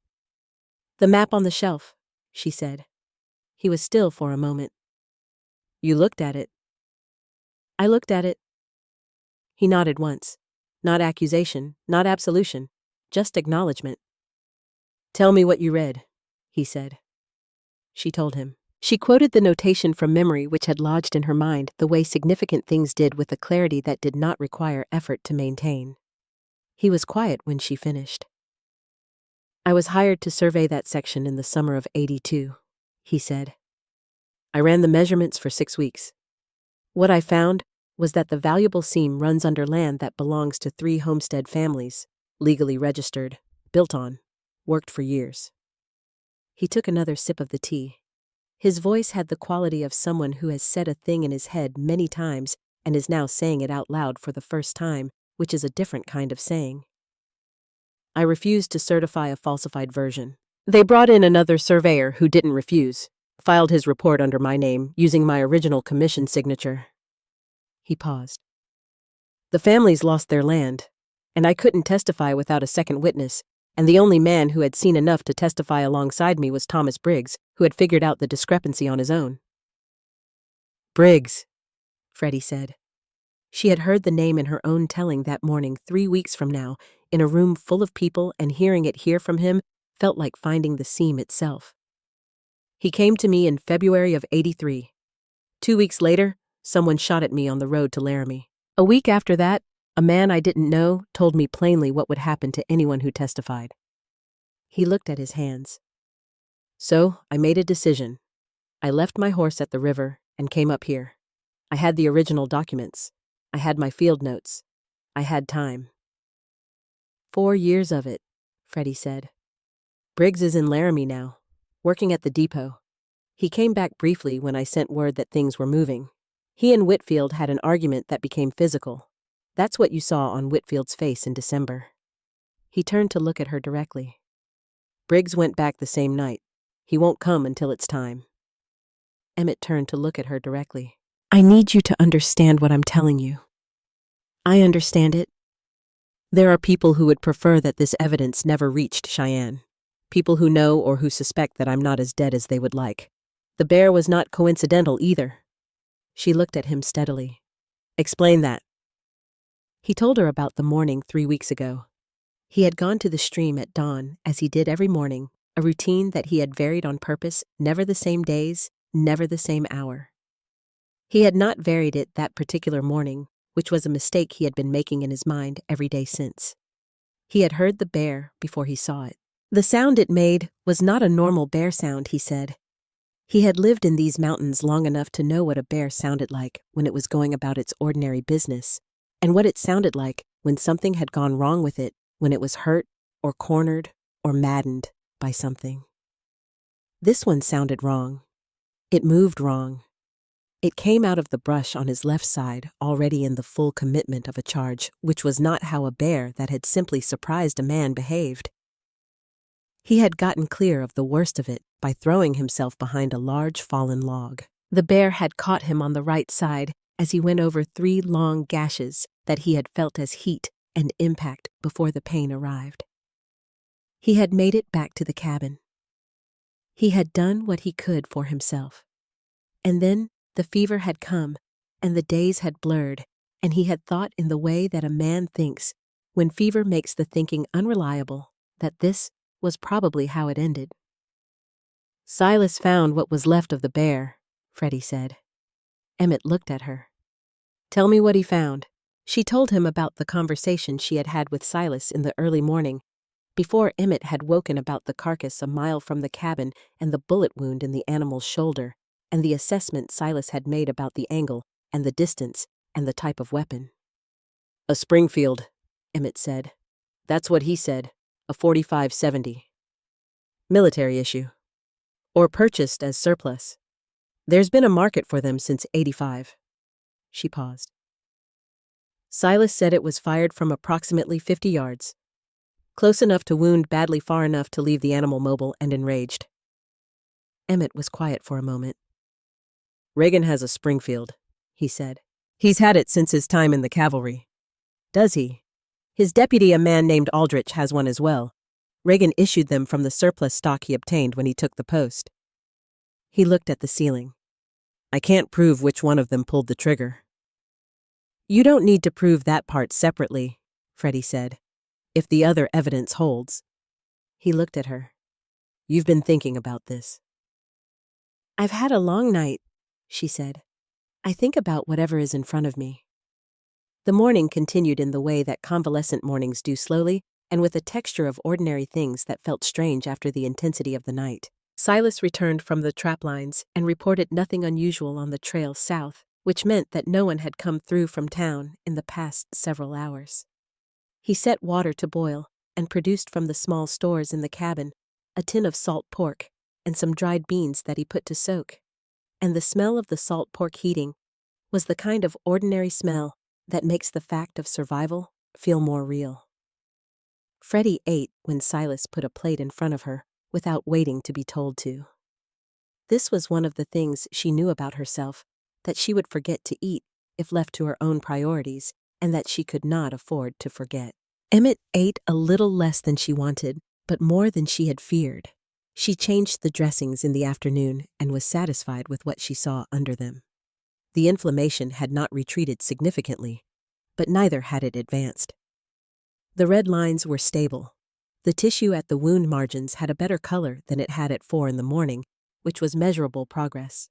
"The map on the shelf," she said. He was still for a moment. "You looked at it?" "I looked at it." He nodded once. Not accusation, not absolution, just acknowledgement. "Tell me what you read," he said. She told him. She quoted the notation from memory which had lodged in her mind, the way significant things did, with a clarity that did not require effort to maintain. He was quiet when she finished. "I was hired to survey that section in the summer of '82, he said. "I ran the measurements for 6 weeks. What I found was that the valuable seam runs under land that belongs to 3 homestead families, legally registered, built on, worked for years." He took another sip of the tea. His voice had the quality of someone who has said a thing in his head many times and is now saying it out loud for the first time, which is a different kind of saying. "I refused to certify a falsified version. They brought in another surveyor who didn't refuse, filed his report under my name, using my original commission signature." He paused. "The families lost their land, and I couldn't testify without a second witness, and the only man who had seen enough to testify alongside me was Thomas Briggs, who had figured out the discrepancy on his own." "Briggs," Freddie said. She had heard the name in her own telling that morning 3 weeks from now, in a room full of people, and hearing it here from him felt like finding the seam itself. "He came to me in February of '83. 2 weeks later, someone shot at me on the road to Laramie. A week after that, a man I didn't know told me plainly what would happen to anyone who testified." He looked at his hands. "So I made a decision. I left my horse at the river and came up here. I had the original documents. I had my field notes. I had time." 4 years of it, Freddie said. "Briggs is in Laramie now, working at the depot. He came back briefly when I sent word that things were moving. He and Whitfield had an argument that became physical. That's what you saw on Whitfield's face in December." He turned to look at her directly. "Briggs went back the same night. He won't come until it's time." Emmett turned to look at her directly. "I need you to understand what I'm telling you." "I understand it." "There are people who would prefer that this evidence never reached Cheyenne. People who know or who suspect that I'm not as dead as they would like. The bear was not coincidental either." She looked at him steadily. "Explain that." He told her about the morning 3 weeks ago. He had gone to the stream at dawn, as he did every morning, a routine that he had varied on purpose, never the same days, never the same hour. He had not varied it that particular morning, which was a mistake he had been making in his mind every day since. He had heard the bear before he saw it. The sound it made was not a normal bear sound, he said. He had lived in these mountains long enough to know what a bear sounded like when it was going about its ordinary business, and what it sounded like when something had gone wrong with it, when it was hurt or cornered or maddened by something. This one sounded wrong. It moved wrong. It came out of the brush on his left side, already in the full commitment of a charge, which was not how a bear that had simply surprised a man behaved. He had gotten clear of the worst of it by throwing himself behind a large fallen log. The bear had caught him on the right side as he went over 3 long gashes that he had felt as heat and impact before the pain arrived. He had made it back to the cabin. He had done what he could for himself. And then the fever had come, and the days had blurred, and he had thought in the way that a man thinks, when fever makes the thinking unreliable, that this was probably how it ended. "Silas found what was left of the bear," Freddie said. Emmett looked at her. "Tell me what he found." She told him about the conversation she had had with Silas in the early morning, before Emmett had woken, about the carcass a mile from the cabin and the bullet wound in the animal's shoulder, and the assessment Silas had made about the angle and the distance and the type of weapon. "A Springfield," Emmett said. "That's what he said, a 45-70. Military issue. Or purchased as surplus. There's been a market for them since '85. She paused. Silas said it was fired from approximately 50 yards. Close enough to wound badly, far enough to leave the animal mobile and enraged. Emmett was quiet for a moment. Reagan has a Springfield, he said. He's had it since his time in the cavalry. Does he? His deputy, a man named Aldrich, has one as well. Reagan issued them from the surplus stock he obtained when he took the post. He looked at the ceiling. I can't prove which one of them pulled the trigger. You don't need to prove that part separately, Freddie said, if the other evidence holds. He looked at her. You've been thinking about this. I've had a long night, she said. I think about whatever is in front of me. The morning continued in the way that convalescent mornings do, slowly and with a texture of ordinary things that felt strange after the intensity of the night. Silas returned from the trap lines and reported nothing unusual on the trail south, which meant that no one had come through from town in the past several hours. He set water to boil and produced from the small stores in the cabin a tin of salt pork and some dried beans that he put to soak. And the smell of the salt pork heating was the kind of ordinary smell that makes the fact of survival feel more real. Freddie ate when Silas put a plate in front of her without waiting to be told to. This was one of the things she knew about herself, that she would forget to eat if left to her own priorities, and that she could not afford to forget. Emmett ate a little less than she wanted, but more than she had feared. She changed the dressings in the afternoon and was satisfied with what she saw under them. The inflammation had not retreated significantly, but neither had it advanced. The red lines were stable. The tissue at the wound margins had a better color than it had at 4 in the morning, which was measurable progress.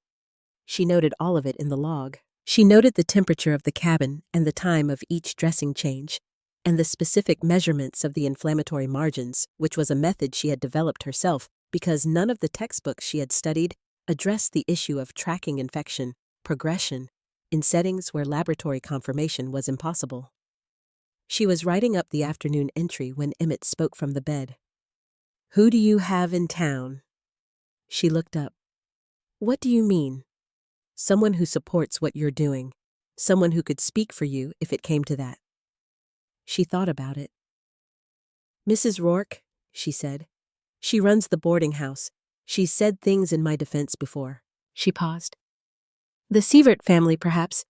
She noted all of it in the log. She noted the temperature of the cabin and the time of each dressing change, and the specific measurements of the inflammatory margins, which was a method she had developed herself because none of the textbooks she had studied addressed the issue of tracking infection progression in settings where laboratory confirmation was impossible. She was writing up the afternoon entry when Emmett spoke from the bed. Who do you have in town? She looked up. What do you mean? Someone who supports what you're doing. Someone who could speak for you if it came to that. She thought about it. Mrs. Rourke, she said. She runs the boarding house. She's said things in my defense before. She paused. The Sievert family, perhaps.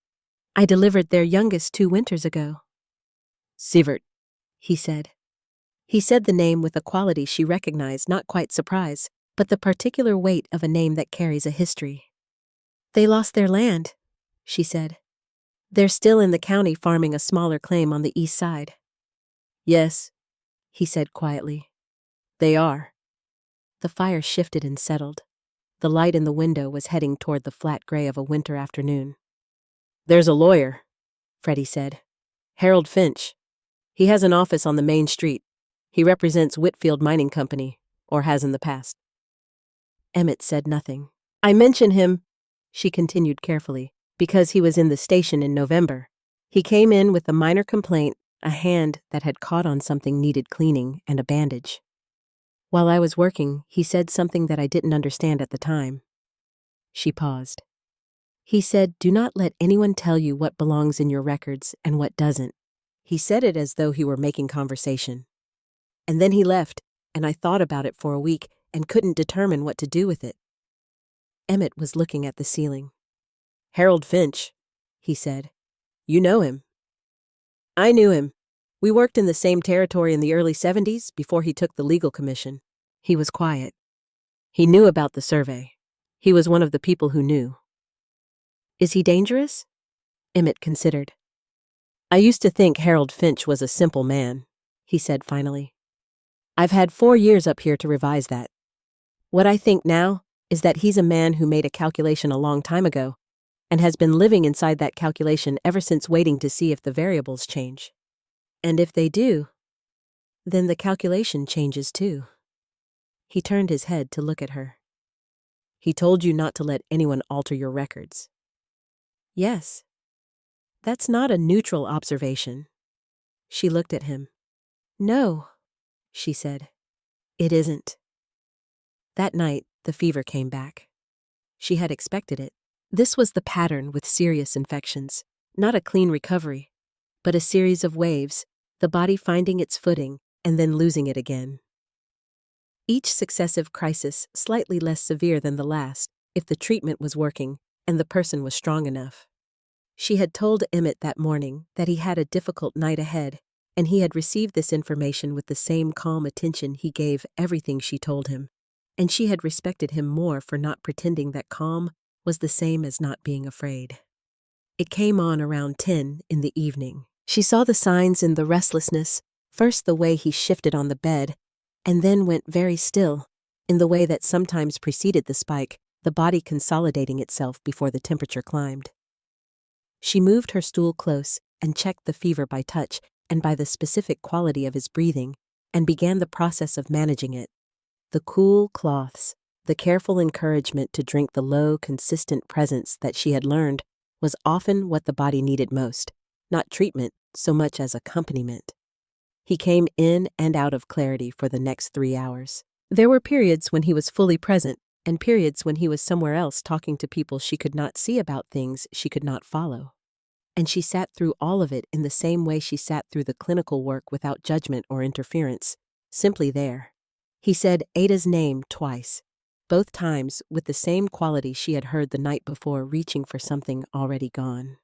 I delivered their youngest 2 winters ago. Sievert, he said. He said the name with a quality she recognized, not quite surprise, but the particular weight of a name that carries a history. They lost their land, she said. They're still in the county farming a smaller claim on the east side. Yes, he said quietly. They are. The fire shifted and settled. The light in the window was heading toward the flat gray of a winter afternoon. There's a lawyer, Freddie said. Harold Finch. He has an office on the main street. He represents Whitfield Mining Company, or has in the past. Emmett said nothing. I mention him, she continued carefully, because he was in the station in November. He came in with a minor complaint, a hand that had caught on something needed cleaning, and a bandage. While I was working, he said something that I didn't understand at the time. She paused. He said, do not let anyone tell you what belongs in your records and what doesn't. He said it as though he were making conversation. And then he left, and I thought about it for a week and couldn't determine what to do with it. Emmett was looking at the ceiling. Harold Finch, he said. You know him. I knew him. We worked in the same territory in the early 70s before he took the legal commission. He was quiet. He knew about the survey. He was one of the people who knew. Is he dangerous? Emmett considered. I used to think Harold Finch was a simple man, he said finally. I've had 4 years up here to revise that. What I think now is that he's a man who made a calculation a long time ago and has been living inside that calculation ever since, waiting to see if the variables change. And if they do, then the calculation changes too. He turned his head to look at her. He told you not to let anyone alter your records. Yes. That's not a neutral observation. She looked at him. No, she said. It isn't. That night, the fever came back. She had expected it. This was the pattern with serious infections, not a clean recovery, but a series of waves, the body finding its footing and then losing it again. Each successive crisis slightly less severe than the last, if the treatment was working and the person was strong enough. She had told Emmett that morning that he had a difficult night ahead, and he had received this information with the same calm attention he gave everything she told him, and she had respected him more for not pretending that calm was the same as not being afraid. It came on around 10 in the evening. She saw the signs in the restlessness, first the way he shifted on the bed, and then went very still, in the way that sometimes preceded the spike, the body consolidating itself before the temperature climbed. She moved her stool close and checked the fever by touch and by the specific quality of his breathing, and began the process of managing it. The cool cloths, the careful encouragement to drink the low, consistent presence that she had learned was often what the body needed most, not treatment so much as accompaniment. He came in and out of clarity for the next 3 hours. There were periods when he was fully present, and periods when he was somewhere else talking to people she could not see about things she could not follow. And she sat through all of it in the same way she sat through the clinical work without judgment or interference, simply there. He said Ada's name twice, both times with the same quality she had heard the night before, reaching for something already gone.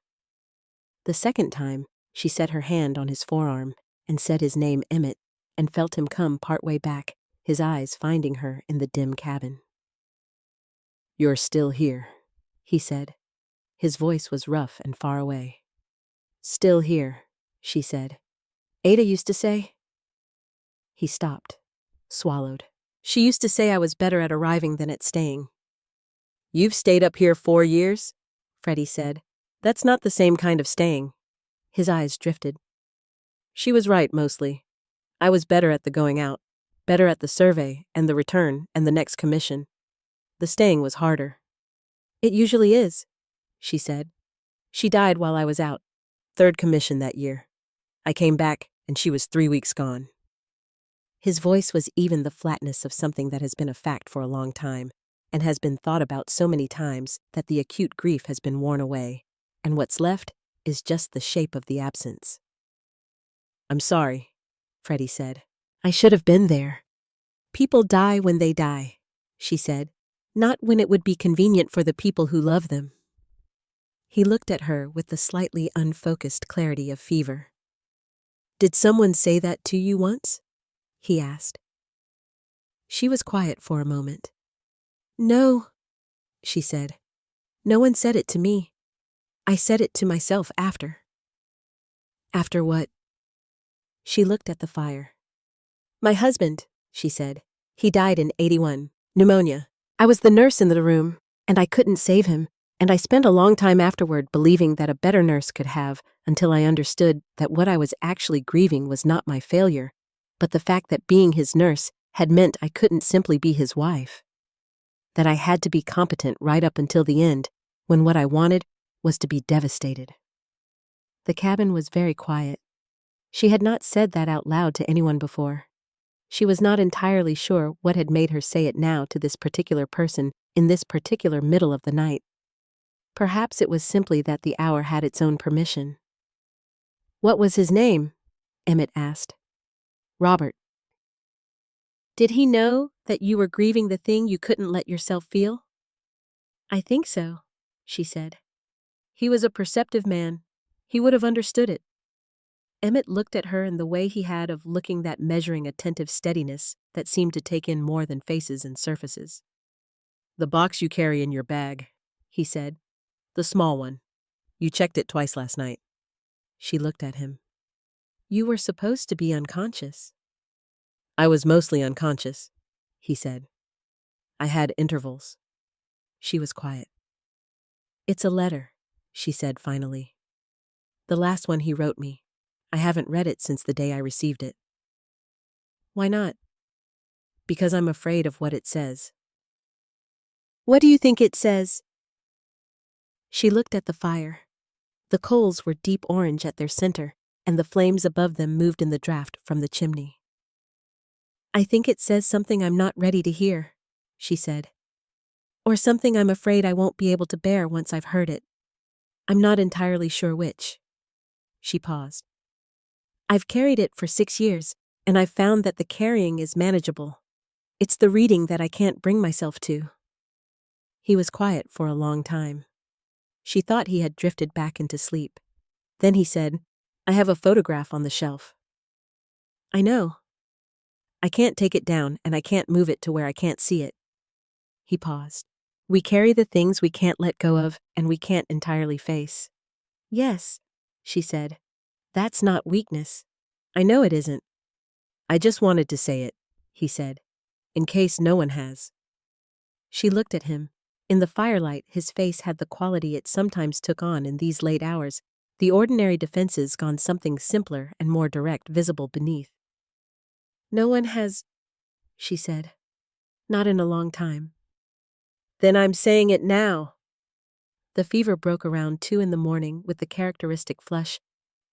The second time, she set her hand on his forearm and said his name Emmett, and felt him come partway back, his eyes finding her in the dim cabin. "You're still here," he said. His voice was rough and far away. "Still here," she said. "Ada used to say—" He stopped, swallowed. "She used to say I was better at arriving than at staying." "You've stayed up here 4 years?" Freddie said. "That's not the same kind of staying." His eyes drifted. "She was right, mostly. I was better at the going out, better at the survey and the return and the next commission. The staying was harder." "It usually is," she said. "She died while I was out, 3rd commission that year. I came back, and she was 3 weeks gone." His voice was even the flatness of something that has been a fact for a long time, and has been thought about so many times that the acute grief has been worn away, and what's left is just the shape of the absence. "I'm sorry," Freddie said. "I should have been there." "People die when they die," she said, "not when it would be convenient for the people who love them." He looked at her with the slightly unfocused clarity of fever. "Did someone say that to you once?" he asked. She was quiet for a moment. "No," she said. "No one said it to me. I said it to myself after." "After what?" She looked at the fire. "My husband," she said. "He died in 81, pneumonia. I was the nurse in the room, and I couldn't save him, and I spent a long time afterward believing that a better nurse could have, until I understood that what I was actually grieving was not my failure, but the fact that being his nurse had meant I couldn't simply be his wife. That I had to be competent right up until the end, when what I wanted was to be devastated." The cabin was very quiet. She had not said that out loud to anyone before. She was not entirely sure what had made her say it now to this particular person in this particular middle of the night. Perhaps it was simply that the hour had its own permission. "What was his name?" Emmett asked. "Robert." "Did he know that you were grieving the thing you couldn't let yourself feel?" "I think so," she said. "He was a perceptive man. He would have understood it." Emmett looked at her in the way he had of looking, that measuring, attentive steadiness that seemed to take in more than faces and surfaces. "The box you carry in your bag," he said. "The small one. You checked it twice last night." She looked at him. "You were supposed to be unconscious." "I was mostly unconscious," he said. "I had intervals." She was quiet. "It's a letter," she said finally. "The last one he wrote me. I haven't read it since the day I received it." "Why not?" "Because I'm afraid of what it says." "What do you think it says?" She looked at the fire. The coals were deep orange at their center, and the flames above them moved in the draft from the chimney. "I think it says something I'm not ready to hear," she said. "Or something I'm afraid I won't be able to bear once I've heard it. I'm not entirely sure which." She paused. I've carried it for 6 years, and I've found that the carrying is manageable. It's the reading that I can't bring myself to. He was quiet for a long time. She thought he had drifted back into sleep. Then he said, I have a photograph on the shelf. I know. I can't take it down, and I can't move it to where I can't see it. He paused. We carry the things we can't let go of, and we can't entirely face. Yes, she said. That's not weakness. I know it isn't. I just wanted to say it, he said, in case no one has. She looked at him. In the firelight, his face had the quality it sometimes took on in these late hours, the ordinary defenses gone something simpler and more direct visible beneath. No one has, she said. Not in a long time. Then I'm saying it now. The fever broke around 2 a.m. with the characteristic flush,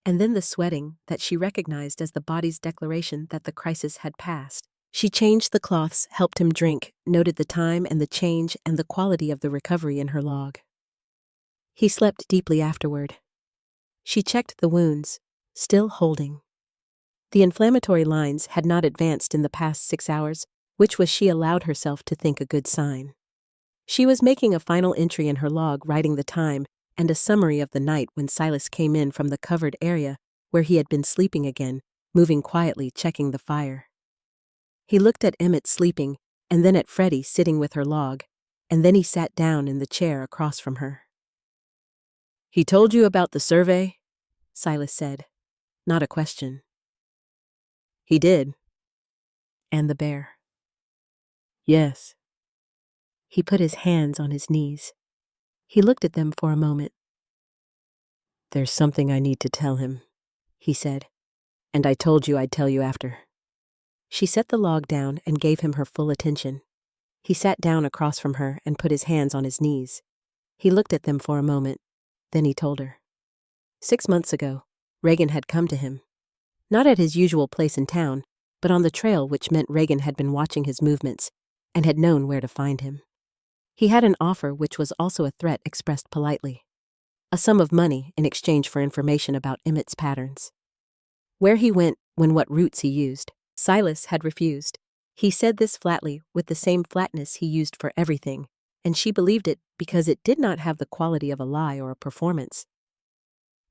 and then the sweating that she recognized as the body's declaration that the crisis had passed. She changed the cloths, helped him drink, noted the time and the change and the quality of the recovery in her log. He slept deeply afterward. She checked the wounds, still holding. The inflammatory lines had not advanced in the past 6 hours, which was she allowed herself to think a good sign. She was making a final entry in her log, writing the time and a summary of the night when Silas came in from the covered area where he had been sleeping again, moving quietly, checking the fire. He looked at Emmett sleeping, and then at Freddie sitting with her log, and then he sat down in the chair across from her. He told you about the survey? Silas said. Not a question. He did. And the bear. Yes. He put his hands on his knees. He looked at them for a moment. There's something I need to tell him, he said, and I told you I'd tell you after. She set the log down and gave him her full attention. He sat down across from her and put his hands on his knees. He looked at them for a moment. Then he told her. 6 months ago, Reagan had come to him. Not at his usual place in town, but on the trail, which meant Reagan had been watching his movements and had known where to find him. He had an offer which was also a threat expressed politely. A sum of money in exchange for information about Emmett's patterns. Where he went, what routes he used. Silas had refused. He said this flatly, with the same flatness he used for everything, and she believed it because it did not have the quality of a lie or a performance.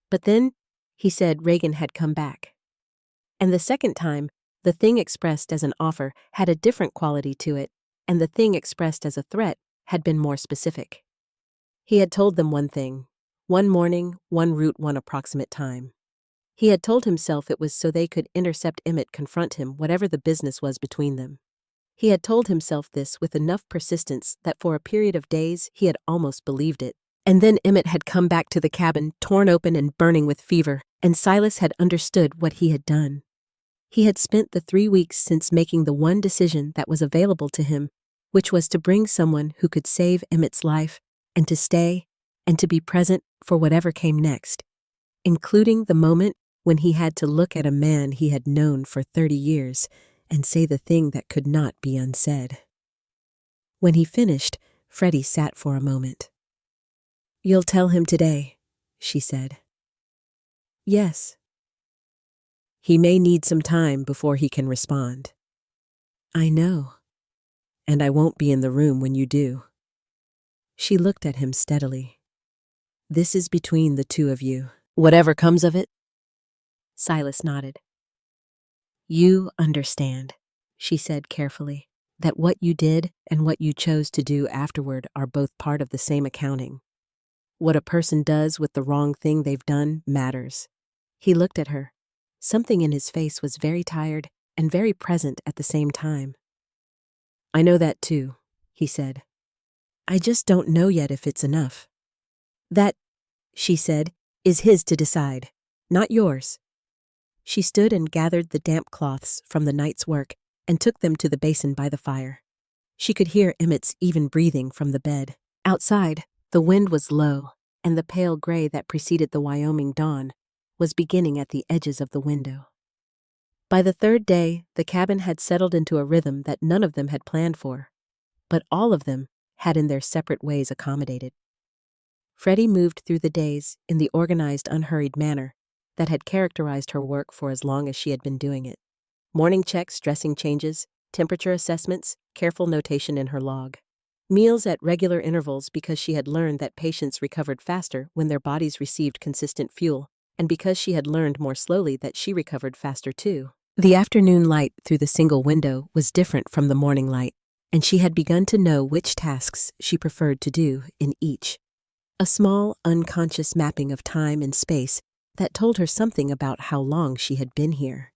But then, he said Reagan had come back. And the second time, the thing expressed as an offer had a different quality to it, and the thing expressed as a threat had been more specific. He had told them one thing, one morning, one route, one approximate time. He had told himself it was so they could intercept Emmett, confront him, whatever the business was between them. He had told himself this with enough persistence that for a period of days he had almost believed it. And then Emmett had come back to the cabin, torn open and burning with fever, and Silas had understood what he had done. He had spent the 3 weeks since making the one decision that was available to him, which was to bring someone who could save Emmett's life, and to stay, and to be present for whatever came next, including the moment when he had to look at a man he had known for 30 years and say the thing that could not be unsaid. When he finished, Freddie sat for a moment. You'll tell him today, she said. Yes. He may need some time before he can respond. I know. And I won't be in the room when you do. She looked at him steadily. This is between the two of you. Whatever comes of it? Silas nodded. You understand, she said carefully, that what you did and what you chose to do afterward are both part of the same accounting. What a person does with the wrong thing they've done matters. He looked at her. Something in his face was very tired and very present at the same time. I know that too, he said. I just don't know yet if it's enough. That, she said, is his to decide, not yours. She stood and gathered the damp cloths from the night's work and took them to the basin by the fire. She could hear Emmett's even breathing from the bed. Outside, the wind was low, and the pale gray that preceded the Wyoming dawn was beginning at the edges of the window. By the 3rd day, the cabin had settled into a rhythm that none of them had planned for, but all of them had in their separate ways accommodated. Freddie moved through the days in the organized, unhurried manner, that had characterized her work for as long as she had been doing it. Morning checks, dressing changes, temperature assessments, careful notation in her log. Meals at regular intervals because she had learned that patients recovered faster when their bodies received consistent fuel, and because she had learned more slowly that she recovered faster too. The afternoon light through the single window was different from the morning light, and she had begun to know which tasks she preferred to do in each. A small, unconscious mapping of time and space that told her something about how long she had been here.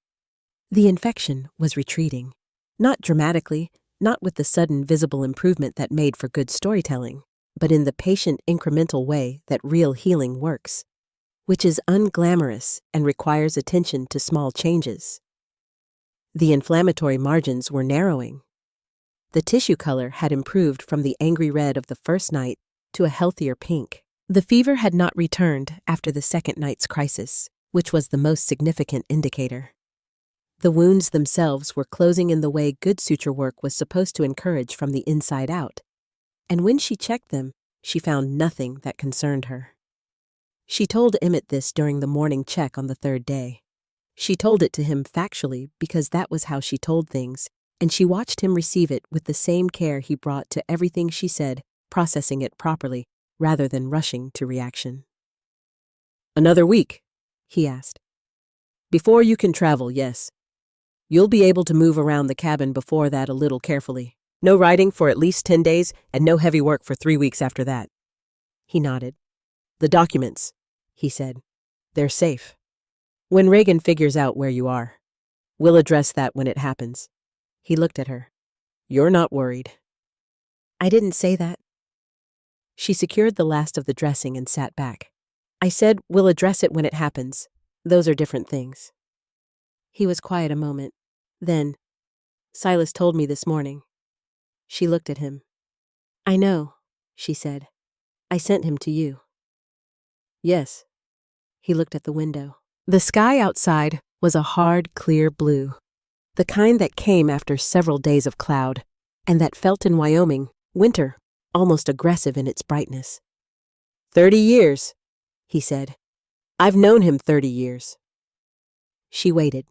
The infection was retreating. Not dramatically, not with the sudden visible improvement that made for good storytelling, but in the patient incremental way that real healing works, which is unglamorous and requires attention to small changes. The inflammatory margins were narrowing. The tissue color had improved from the angry red of the first night to a healthier pink. The fever had not returned after the second night's crisis, which was the most significant indicator. The wounds themselves were closing in the way good suture work was supposed to encourage from the inside out, and when she checked them, she found nothing that concerned her. She told Emmett this during the morning check on the third day. She told it to him factually because that was how she told things, and she watched him receive it with the same care he brought to everything she said, processing it properly, rather than rushing to reaction. "Another week?" he asked. "Before you can travel, yes. You'll be able to move around the cabin before that a little carefully. No riding for at least 10 days and no heavy work for 3 weeks after that." He nodded. "The documents," he said. "They're safe. When Reagan figures out where you are, we'll address that when it happens." He looked at her. "You're not worried." "I didn't say that." She secured the last of the dressing and sat back. "I said we'll address it when it happens. Those are different things." He was quiet a moment. Then, "Silas told me this morning." She looked at him. "I know," she said. "I sent him to you." "Yes." He looked at the window. The sky outside was a hard, clear blue, the kind that came after several days of cloud, and that felt in Wyoming, winter, almost aggressive in its brightness. 30 years, he said. "I've known him 30 years. She waited.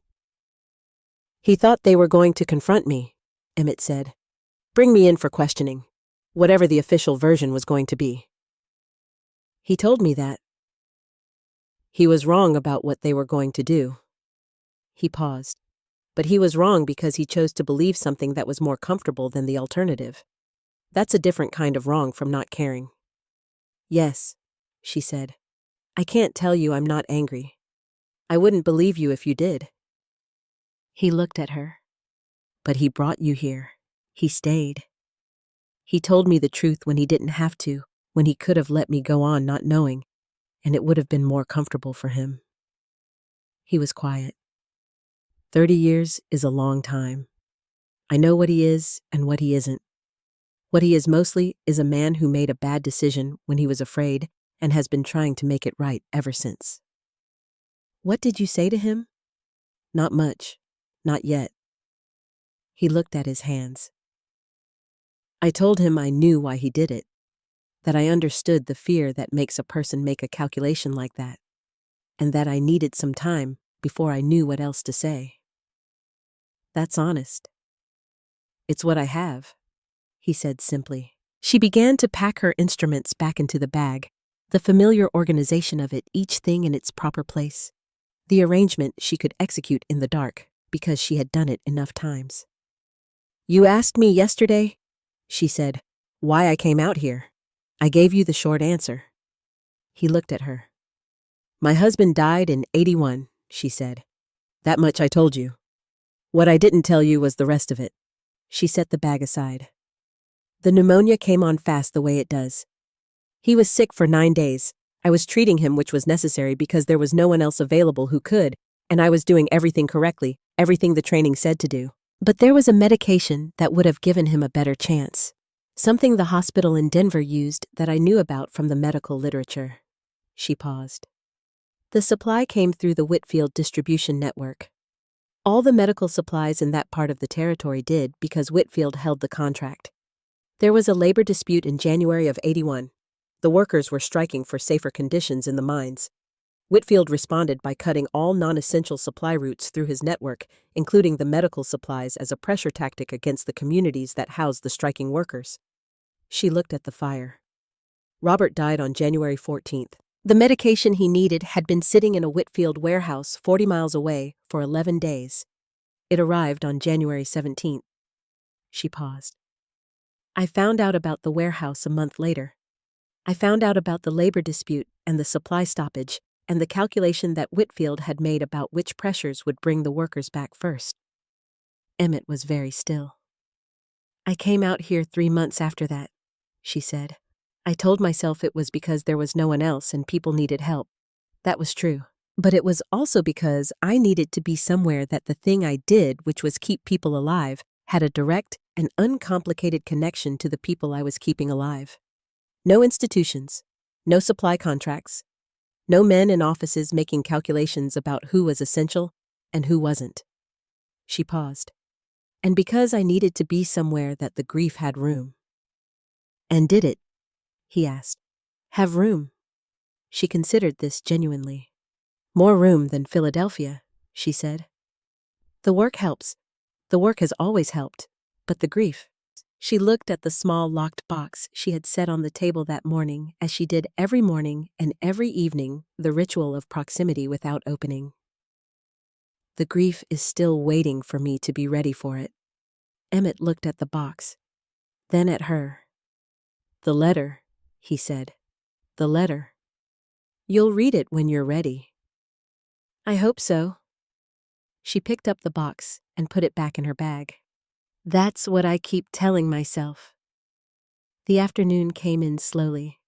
"He thought they were going to confront me," Emmett said. "Bring me in for questioning, whatever the official version was going to be." "He told me that." "He was wrong about what they were going to do." He paused. "But he was wrong because he chose to believe something that was more comfortable than the alternative. That's a different kind of wrong from not caring." "Yes," she said. "I can't tell you I'm not angry. I wouldn't believe you if you did." He looked at her. "But he brought you here. He stayed. He told me the truth when he didn't have to, when he could have let me go on not knowing, and it would have been more comfortable for him." He was quiet. 30 years is a long time. I know what he is and what he isn't. What he is mostly is a man who made a bad decision when he was afraid and has been trying to make it right ever since. "What did you say to him?" "Not much. Not yet." He looked at his hands. "I told him I knew why he did it, that I understood the fear that makes a person make a calculation like that, and that I needed some time before I knew what else to say." "That's honest." "It's what I have," he said simply. She began to pack her instruments back into the bag, the familiar organization of it, each thing in its proper place. The arrangement she could execute in the dark, because she had done it enough times. "You asked me yesterday," she said, "why I came out here. I gave you the short answer." He looked at her. "My husband died in 81, she said. "That much I told you. What I didn't tell you was the rest of it." She set the bag aside. "The pneumonia came on fast the way it does. He was sick for 9 days. I was treating him, which was necessary because there was no one else available who could, and I was doing everything correctly, everything the training said to do. But there was a medication that would have given him a better chance. Something the hospital in Denver used that I knew about from the medical literature." She paused. "The supply came through the Whitfield distribution network. All the medical supplies in that part of the territory did because Whitfield held the contract. There was a labor dispute in January of 81. The workers were striking for safer conditions in the mines. Whitfield responded by cutting all non-essential supply routes through his network, including the medical supplies, as a pressure tactic against the communities that housed the striking workers. She looked at the fire. Robert died on January 14th. The medication he needed had been sitting in a Whitfield warehouse 40 miles away for 11 days. It arrived on January 17th. She paused. I found out about the warehouse a month later. I found out about the labor dispute and the supply stoppage, and the calculation that Whitfield had made about which pressures would bring the workers back first. Emmett was very still. I came out here 3 months after that, she said. I told myself it was because there was no one else and people needed help. That was true. But it was also because I needed to be somewhere that the thing I did, which was keep people alive, had a direct and uncomplicated connection to the people I was keeping alive. No institutions, no supply contracts, no men in offices making calculations about who was essential and who wasn't. She paused. And because I needed to be somewhere that the grief had room. And did it? He asked. Have room? She considered this genuinely. More room than Philadelphia, she said. The work helps. The work has always helped. But the grief. She looked at the small locked box she had set on the table that morning, as she did every morning and every evening, the ritual of proximity without opening. The grief is still waiting for me to be ready for it. Emmett looked at the box, then at her. The letter, he said. The letter. You'll read it when you're ready. I hope so. She picked up the box and put it back in her bag. That's what I keep telling myself. The afternoon came in slowly.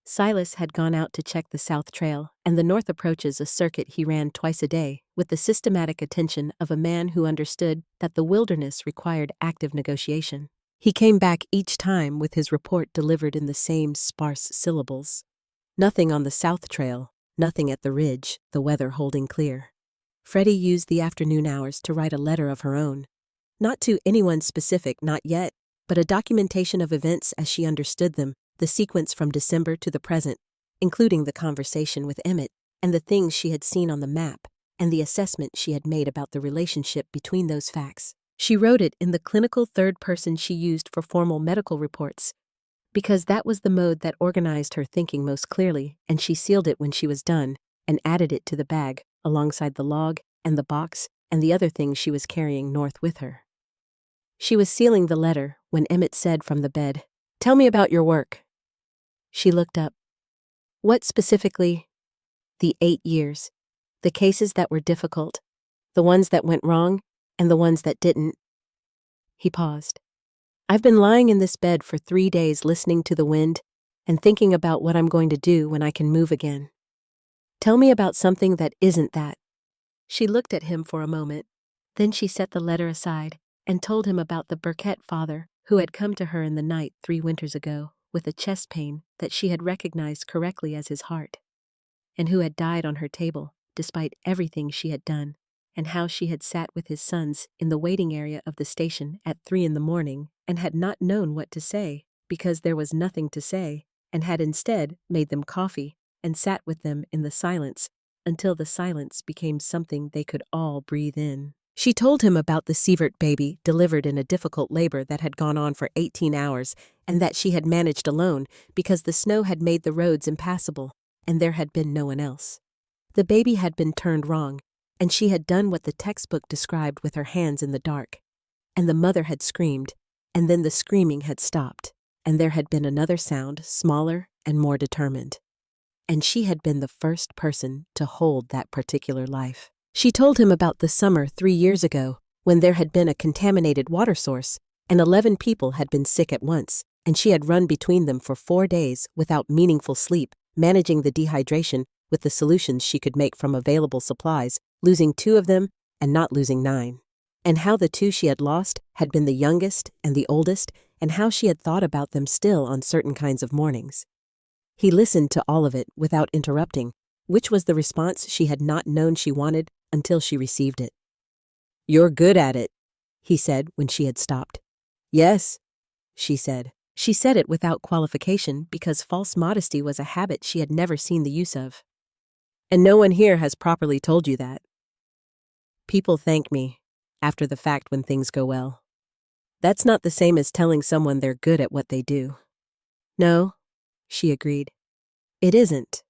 Silas had gone out to check the South Trail and the North Approaches, a circuit he ran twice a day, with the systematic attention of a man who understood that the wilderness required active negotiation. He came back each time with his report delivered in the same sparse syllables. Nothing on the South Trail, nothing at the ridge, the weather holding clear. Freddie used the afternoon hours to write a letter of her own. Not to anyone specific, not yet, but a documentation of events as she understood them, the sequence from December to the present, including the conversation with Emmett and the things she had seen on the map and the assessment she had made about the relationship between those facts. She wrote it in the clinical third person she used for formal medical reports, because that was the mode that organized her thinking most clearly, and she sealed it when she was done and added it to the bag alongside the log and the box and the other things she was carrying north with her. She was sealing the letter when Emmett said from the bed, "Tell me about your work." She looked up. What specifically? The 8 years. The cases that were difficult. The ones that went wrong and the ones that didn't. He paused. I've been lying in this bed for 3 days listening to the wind and thinking about what I'm going to do when I can move again. Tell me about something that isn't that. She looked at him for a moment. Then she set the letter aside and told him about the Burkett father who had come to her in the night 3 winters ago with a chest pain that she had recognized correctly as his heart, and who had died on her table despite everything she had done, and how she had sat with his sons in the waiting area of the station at 3 in the morning and had not known what to say because there was nothing to say, and had instead made them coffee and sat with them in the silence until the silence became something they could all breathe in. She told him about the Sievert baby delivered in a difficult labor that had gone on for 18 hours and that she had managed alone because the snow had made the roads impassable and there had been no one else. The baby had been turned wrong, and she had done what the textbook described with her hands in the dark. And the mother had screamed, and then the screaming had stopped, and there had been another sound, smaller and more determined. And she had been the first person to hold that particular life. She told him about the summer 3 years ago, when there had been a contaminated water source, and 11 people had been sick at once, and she had run between them for 4 days without meaningful sleep, managing the dehydration with the solutions she could make from available supplies, losing 2 of them and not losing 9. And how the 2 she had lost had been the youngest and the oldest, and how she had thought about them still on certain kinds of mornings. He listened to all of it without interrupting, which was the response she had not known she wanted until she received it. "You're good at it," he said when she had stopped. "Yes," she said. She said it without qualification because false modesty was a habit she had never seen the use of. And no one here has properly told you that. People thank me after the fact when things go well. That's not the same as telling someone they're good at what they do. No, she agreed. It isn't.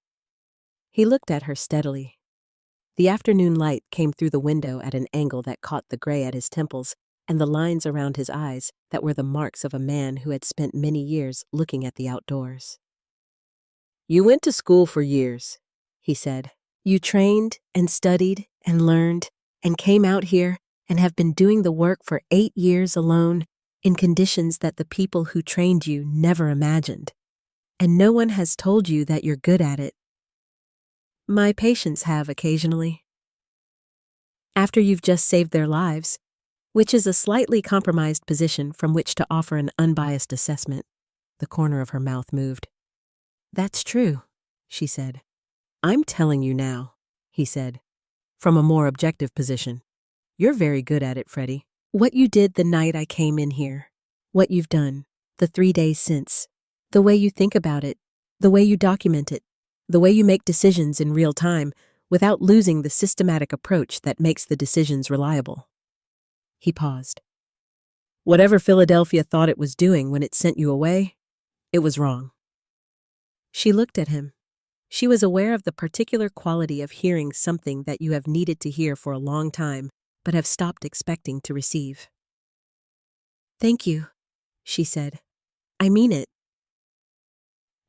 He looked at her steadily. The afternoon light came through the window at an angle that caught the gray at his temples and the lines around his eyes that were the marks of a man who had spent many years looking at the outdoors. You went to school for years, he said. You trained and studied and learned and came out here and have been doing the work for 8 years alone in conditions that the people who trained you never imagined. And no one has told you that you're good at it. My patients have occasionally. After you've just saved their lives, which is a slightly compromised position from which to offer an unbiased assessment. The corner of her mouth moved. That's true, she said. I'm telling you now, he said, from a more objective position. You're very good at it, Freddie. What you did the night I came in here, what you've done, the 3 days since, the way you think about it, the way you document it, the way you make decisions in real time without losing the systematic approach that makes the decisions reliable. He paused. Whatever Philadelphia thought it was doing when it sent you away, it was wrong. She looked at him. She was aware of the particular quality of hearing something that you have needed to hear for a long time, but have stopped expecting to receive. Thank you, she said. I mean it.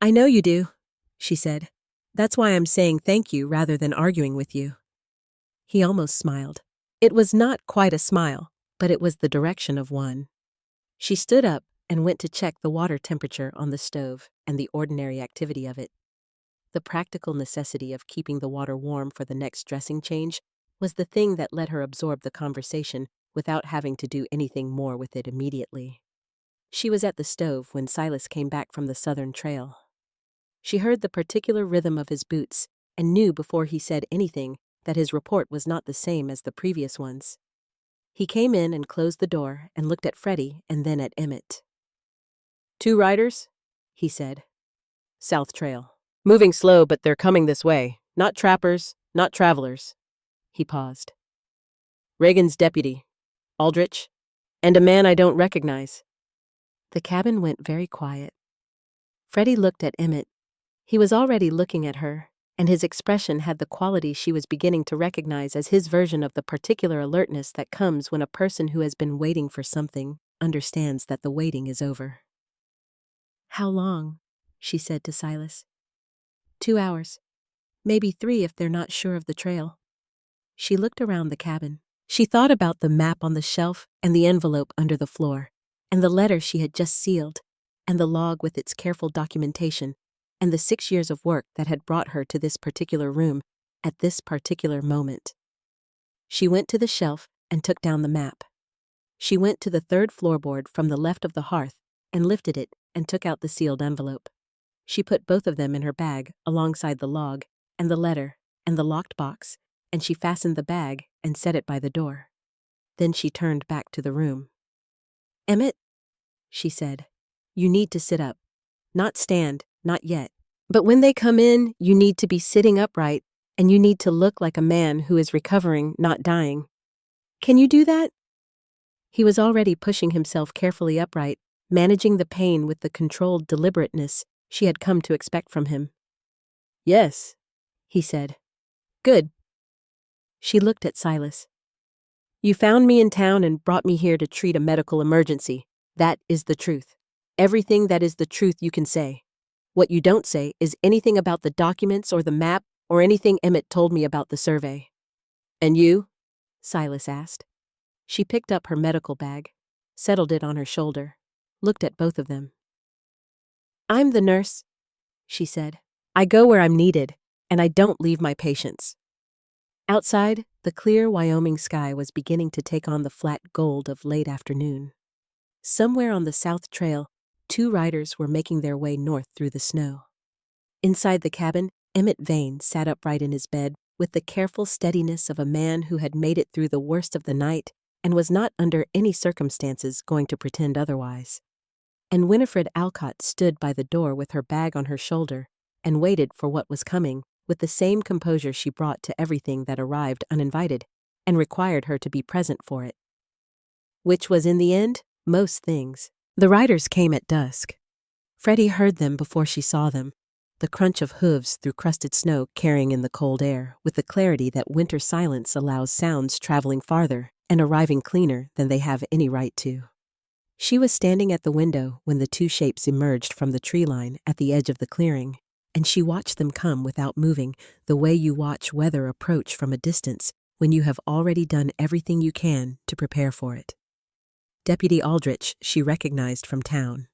I know you do, she said. That's why I'm saying thank you rather than arguing with you. He almost smiled. It was not quite a smile, but it was the direction of one. She stood up and went to check the water temperature on the stove and the ordinary activity of it. The practical necessity of keeping the water warm for the next dressing change was the thing that let her absorb the conversation without having to do anything more with it immediately. She was at the stove when Silas came back from the southern trail. She heard the particular rhythm of his boots and knew before he said anything that his report was not the same as the previous ones. He came in and closed the door and looked at Freddie and then at Emmett. 2 riders, he said. South Trail. Moving slow, but they're coming this way. Not trappers, not travelers. He paused. Reagan's deputy, Aldrich, and a man I don't recognize. The cabin went very quiet. Freddie looked at Emmett. He was already looking at her, and his expression had the quality she was beginning to recognize as his version of the particular alertness that comes when a person who has been waiting for something understands that the waiting is over. How long? She said to Silas. 2 hours. Maybe 3 if they're not sure of the trail. She looked around the cabin. She thought about the map on the shelf and the envelope under the floor, and the letter she had just sealed, and the log with its careful documentation, and the 6 years of work that had brought her to this particular room at this particular moment. She went to the shelf and took down the map. She went to the 3rd floorboard from the left of the hearth and lifted it and took out the sealed envelope. She put both of them in her bag alongside the log and the letter and the locked box, and she fastened the bag and set it by the door. Then she turned back to the room. Emmett, she said, you need to sit up. Not stand, not yet. But when they come in, you need to be sitting upright, and you need to look like a man who is recovering, not dying. Can you do that? He was already pushing himself carefully upright, managing the pain with the controlled deliberateness she had come to expect from him. Yes, he said. Good. She looked at Silas. You found me in town and brought me here to treat a medical emergency. That is the truth. Everything that is the truth you can say. What you don't say is anything about the documents or the map or anything Emmett told me about the survey. And you? Silas asked. She picked up her medical bag, settled it on her shoulder, looked at both of them. I'm the nurse, she said. I go where I'm needed, and I don't leave my patients. Outside, the clear Wyoming sky was beginning to take on the flat gold of late afternoon. Somewhere on the South Trail, 2 riders were making their way north through the snow. Inside the cabin, Emmett Vane sat upright in his bed with the careful steadiness of a man who had made it through the worst of the night and was not under any circumstances going to pretend otherwise. And Winifred Alcott stood by the door with her bag on her shoulder and waited for what was coming with the same composure she brought to everything that arrived uninvited and required her to be present for it. Which was, in the end, most things. The riders came at dusk. Freddie heard them before she saw them, the crunch of hooves through crusted snow carrying in the cold air with the clarity that winter silence allows sounds traveling farther and arriving cleaner than they have any right to. She was standing at the window when the two shapes emerged from the tree line at the edge of the clearing, and she watched them come without moving, the way you watch weather approach from a distance when you have already done everything you can to prepare for it. Deputy Aldrich she recognized from town.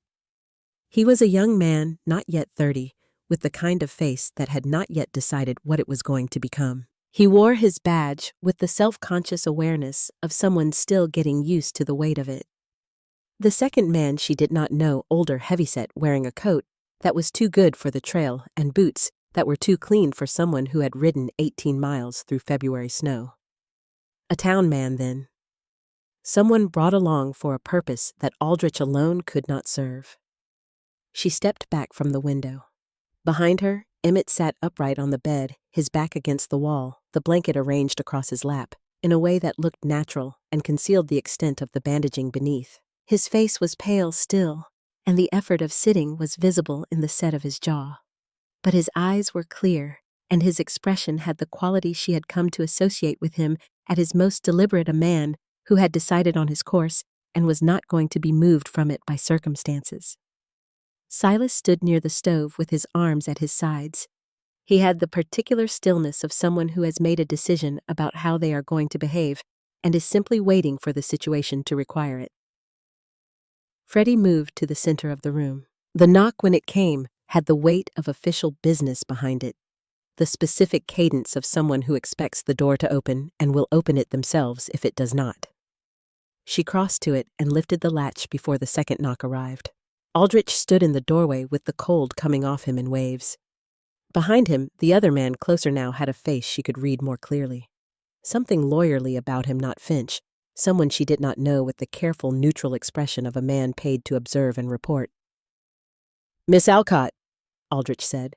He was a young man, not yet 30, with the kind of face that had not yet decided what it was going to become. He wore his badge with the self-conscious awareness of someone still getting used to the weight of it. The second man she did not know, older heavyset, wearing a coat that was too good for the trail and boots that were too clean for someone who had ridden 18 miles through February snow. A town man, then. Someone brought along for a purpose that Aldrich alone could not serve. She stepped back from the window. Behind her, Emmett sat upright on the bed, his back against the wall, the blanket arranged across his lap, in a way that looked natural and concealed the extent of the bandaging beneath. His face was pale still, and the effort of sitting was visible in the set of his jaw. But his eyes were clear, and his expression had the quality she had come to associate with him at his most deliberate, a man who had decided on his course and was not going to be moved from it by circumstances. Silas stood near the stove with his arms at his sides. He had the particular stillness of someone who has made a decision about how they are going to behave and is simply waiting for the situation to require it. Freddie moved to the center of the room. The knock, when it came, had the weight of official business behind it, the specific cadence of someone who expects the door to open and will open it themselves if it does not. She crossed to it and lifted the latch before the second knock arrived. Aldrich stood in the doorway with the cold coming off him in waves. Behind him, the other man, closer now, had a face she could read more clearly. Something lawyerly about him, not Finch, someone she did not know, with the careful, neutral expression of a man paid to observe and report. "Miss Alcott," Aldrich said.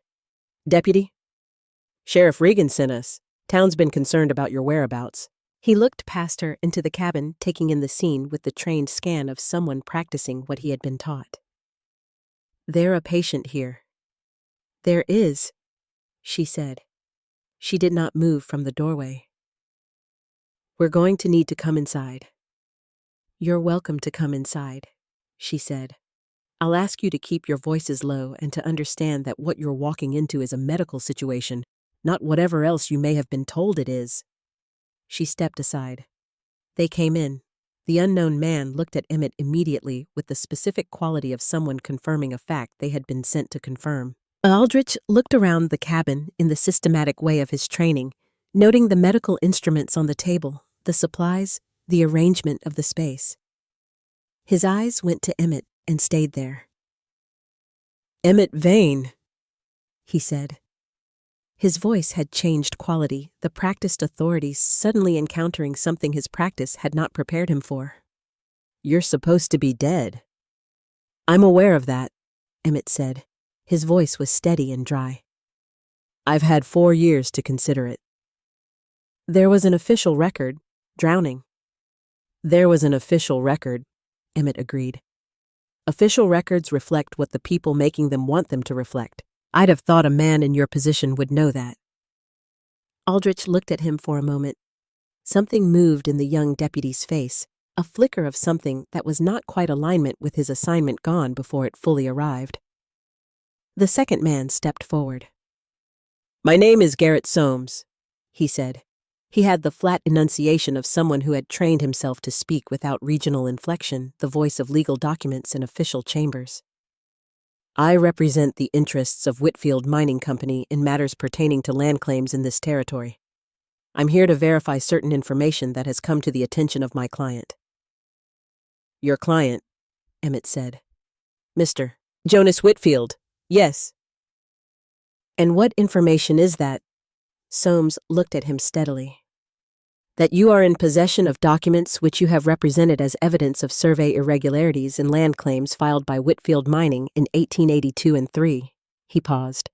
"Deputy? Sheriff Regan sent us. Town's been concerned about your whereabouts." He looked past her into the cabin, taking in the scene with the trained scan of someone practicing what he had been taught. "They're a patient here." "There is," she said. She did not move from the doorway. "We're going to need to come inside." "You're welcome to come inside," she said. "I'll ask you to keep your voices low and to understand that what you're walking into is a medical situation, not whatever else you may have been told it is." She stepped aside. They came in. The unknown man looked at Emmett immediately with the specific quality of someone confirming a fact they had been sent to confirm. Aldrich looked around the cabin in the systematic way of his training, noting the medical instruments on the table, the supplies, the arrangement of the space. His eyes went to Emmett and stayed there. "Emmett Vane," he said. His voice had changed quality, the practiced authorities suddenly encountering something his practice had not prepared him for. "You're supposed to be dead." "I'm aware of that," Emmett said. His voice was steady and dry. "I've had 4 years to consider it." "There was an official record. Drowning." "There was an official record," Emmett agreed. "Official records reflect what the people making them want them to reflect. I'd have thought a man in your position would know that." Aldrich looked at him for a moment. Something moved in the young deputy's face, a flicker of something that was not quite alignment with his assignment gone before it fully arrived. The second man stepped forward. "My name is Garrett Soames," he said. He had the flat enunciation of someone who had trained himself to speak without regional inflection, the voice of legal documents in official chambers. "I represent the interests of Whitfield Mining Company in matters pertaining to land claims in this territory. I'm here to verify certain information that has come to the attention of my client." "Your client," Emmett said. "Mr. Jonas Whitfield, yes." "And what information is that?" Soames looked at him steadily. "That you are in possession of documents which you have represented as evidence of survey irregularities in land claims filed by Whitfield Mining in 1882 and 3. He paused.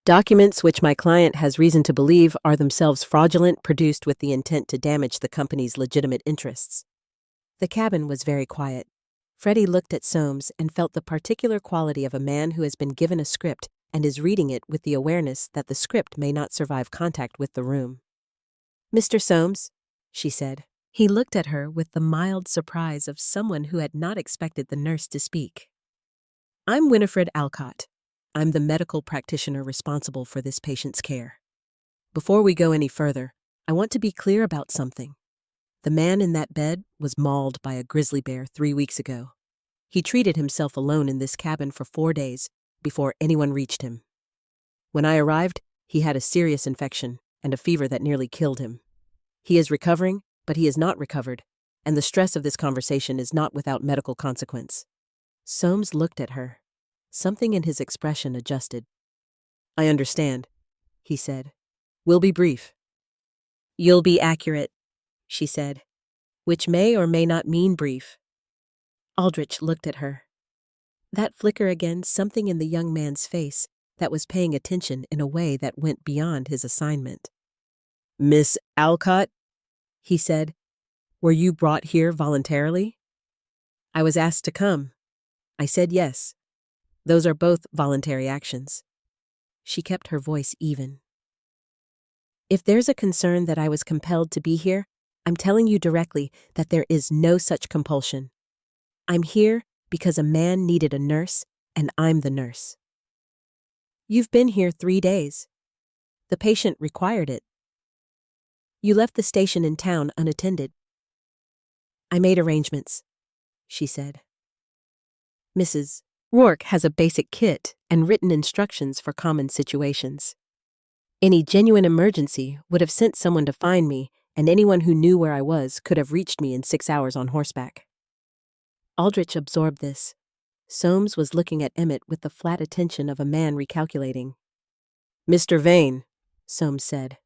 Documents which my client has reason to believe are themselves fraudulent, produced with the intent to damage the company's legitimate interests. The cabin was very quiet. Freddie looked at Soames and felt the particular quality of a man who has been given a script and is reading it with the awareness that the script may not survive contact with the room. "Mr. Soames," she said. He looked at her with the mild surprise of someone who had not expected the nurse to speak. "I'm Winifred Alcott. I'm the medical practitioner responsible for this patient's care. Before we go any further, I want to be clear about something. The man in that bed was mauled by a grizzly bear 3 weeks ago. He treated himself alone in this cabin for 4 days before anyone reached him. When I arrived, he had a serious infection and a fever that nearly killed him. He is recovering, but he is not recovered, and the stress of this conversation is not without medical consequence." Soames looked at her. Something in his expression adjusted. "I understand," he said. "We'll be brief." "You'll be accurate," she said, "which may or may not mean brief." Aldrich looked at her. That flicker again, something in the young man's face that was paying attention in a way that went beyond his assignment. "Miss Alcott," he said, "were you brought here voluntarily?" "I was asked to come. I said yes. Those are both voluntary actions." She kept her voice even. "If there's a concern that I was compelled to be here, I'm telling you directly that there is no such compulsion. I'm here because a man needed a nurse, and I'm the nurse. You've been here 3 days. The patient required it. You left the station in town unattended." "I made arrangements," she said. "Mrs. Rourke has a basic kit and written instructions for common situations. Any genuine emergency would have sent someone to find me, and anyone who knew where I was could have reached me in 6 hours on horseback." Aldrich absorbed this. Soames was looking at Emmett with the flat attention of a man recalculating. "Mr. Vane," Soames said,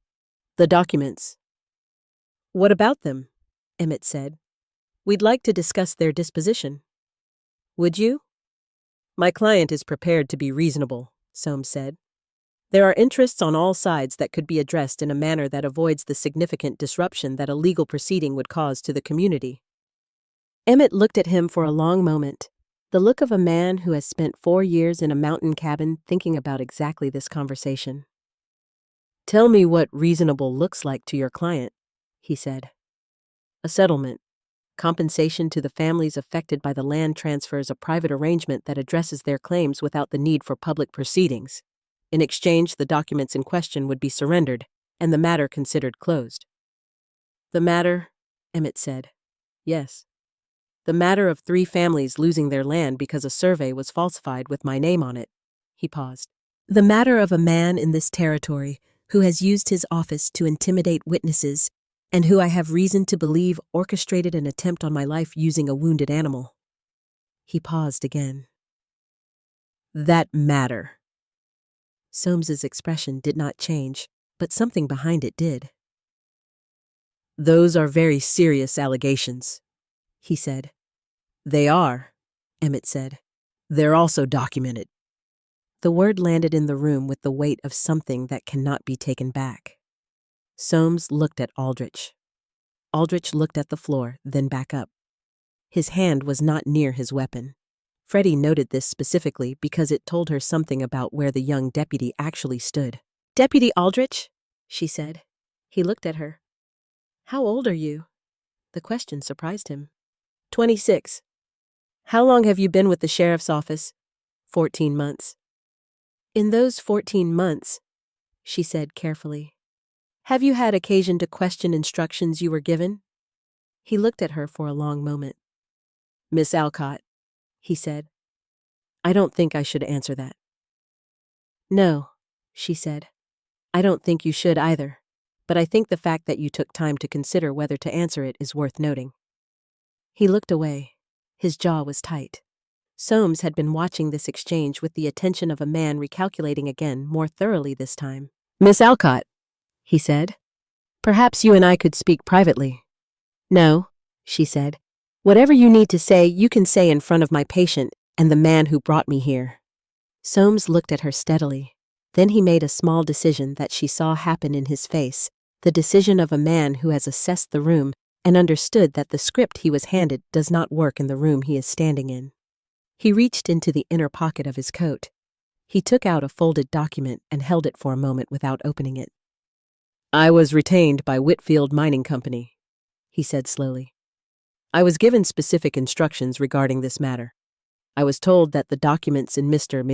"the documents." "What about them?" Emmett said. "We'd like to discuss their disposition." "Would you?" "My client is prepared to be reasonable," Soames said. "There are interests on all sides that could be addressed in a manner that avoids the significant disruption that a legal proceeding would cause to the community." Emmett looked at him for a long moment, the look of a man who has spent 4 years in a mountain cabin thinking about exactly this conversation. "Tell me what reasonable looks like to your client," he said. "A settlement. Compensation to the families affected by the land transfers, a private arrangement that addresses their claims without the need for public proceedings. In exchange, the documents in question would be surrendered, and the matter considered closed." "The matter," Emmett said. "Yes. The matter of 3 families losing their land because a survey was falsified with my name on it." He paused. "The matter of a man in this territory who has used his office to intimidate witnesses and who I have reason to believe orchestrated an attempt on my life using a wounded animal." He paused again. "That matter." Soames's expression did not change, but something behind it did. "Those are very serious allegations," he said. "They are," Emmett said. "They're also documented." The word landed in the room with the weight of something that cannot be taken back. Soames looked at Aldrich. Aldrich looked at the floor, then back up. His hand was not near his weapon. Freddie noted this specifically because it told her something about where the young deputy actually stood. "Deputy Aldrich?" she said. He looked at her. "How old are you?" The question surprised him. 26. "How long have you been with the sheriff's office?" 14 months. "In those 14 months," she said carefully, "have you had occasion to question instructions you were given?" He looked at her for a long moment. "Miss Alcott," he said, "I don't think I should answer that." "No," she said, "I don't think you should either, but I think the fact that you took time to consider whether to answer it is worth noting." He looked away. His jaw was tight. Soames had been watching this exchange with the attention of a man recalculating again, more thoroughly this time. "Miss Alcott," he said, "perhaps you and I could speak privately." "No," she said. "Whatever you need to say, you can say in front of my patient and the man who brought me here." Soames looked at her steadily. Then he made a small decision that she saw happen in his face, the decision of a man who has assessed the room and understood that the script he was handed does not work in the room he is standing in. He reached into the inner pocket of his coat. He took out a folded document and held it for a moment without opening it. "I was retained by Whitfield Mining Company," he said slowly. "I was given specific instructions regarding this matter. I was told that the documents in Mr.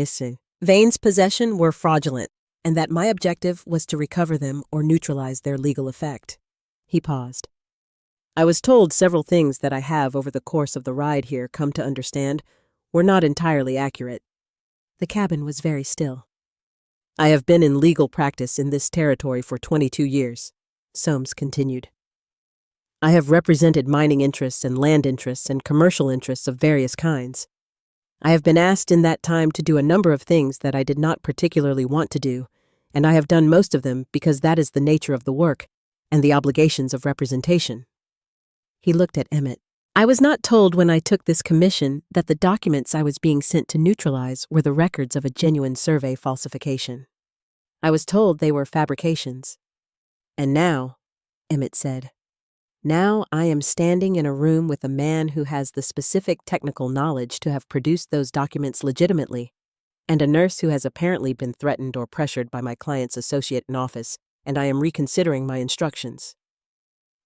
Vane's possession were fraudulent, and that my objective was to recover them or neutralize their legal effect." He paused. "I was told several things that I have, over the course of the ride here, come to understand were not entirely accurate." The cabin was very still. "I have been in legal practice in this territory for 22 years, Soames continued. "I have represented mining interests and land interests and commercial interests of various kinds. I have been asked in that time to do a number of things that I did not particularly want to do, and I have done most of them because that is the nature of the work and the obligations of representation." He looked at Emmett. "I was not told when I took this commission that the documents I was being sent to neutralize were the records of a genuine survey falsification. I was told they were fabrications. And now," Emmett said, "now I am standing in a room with a man who has the specific technical knowledge to have produced those documents legitimately, and a nurse who has apparently been threatened or pressured by my client's associate in office, and I am reconsidering my instructions."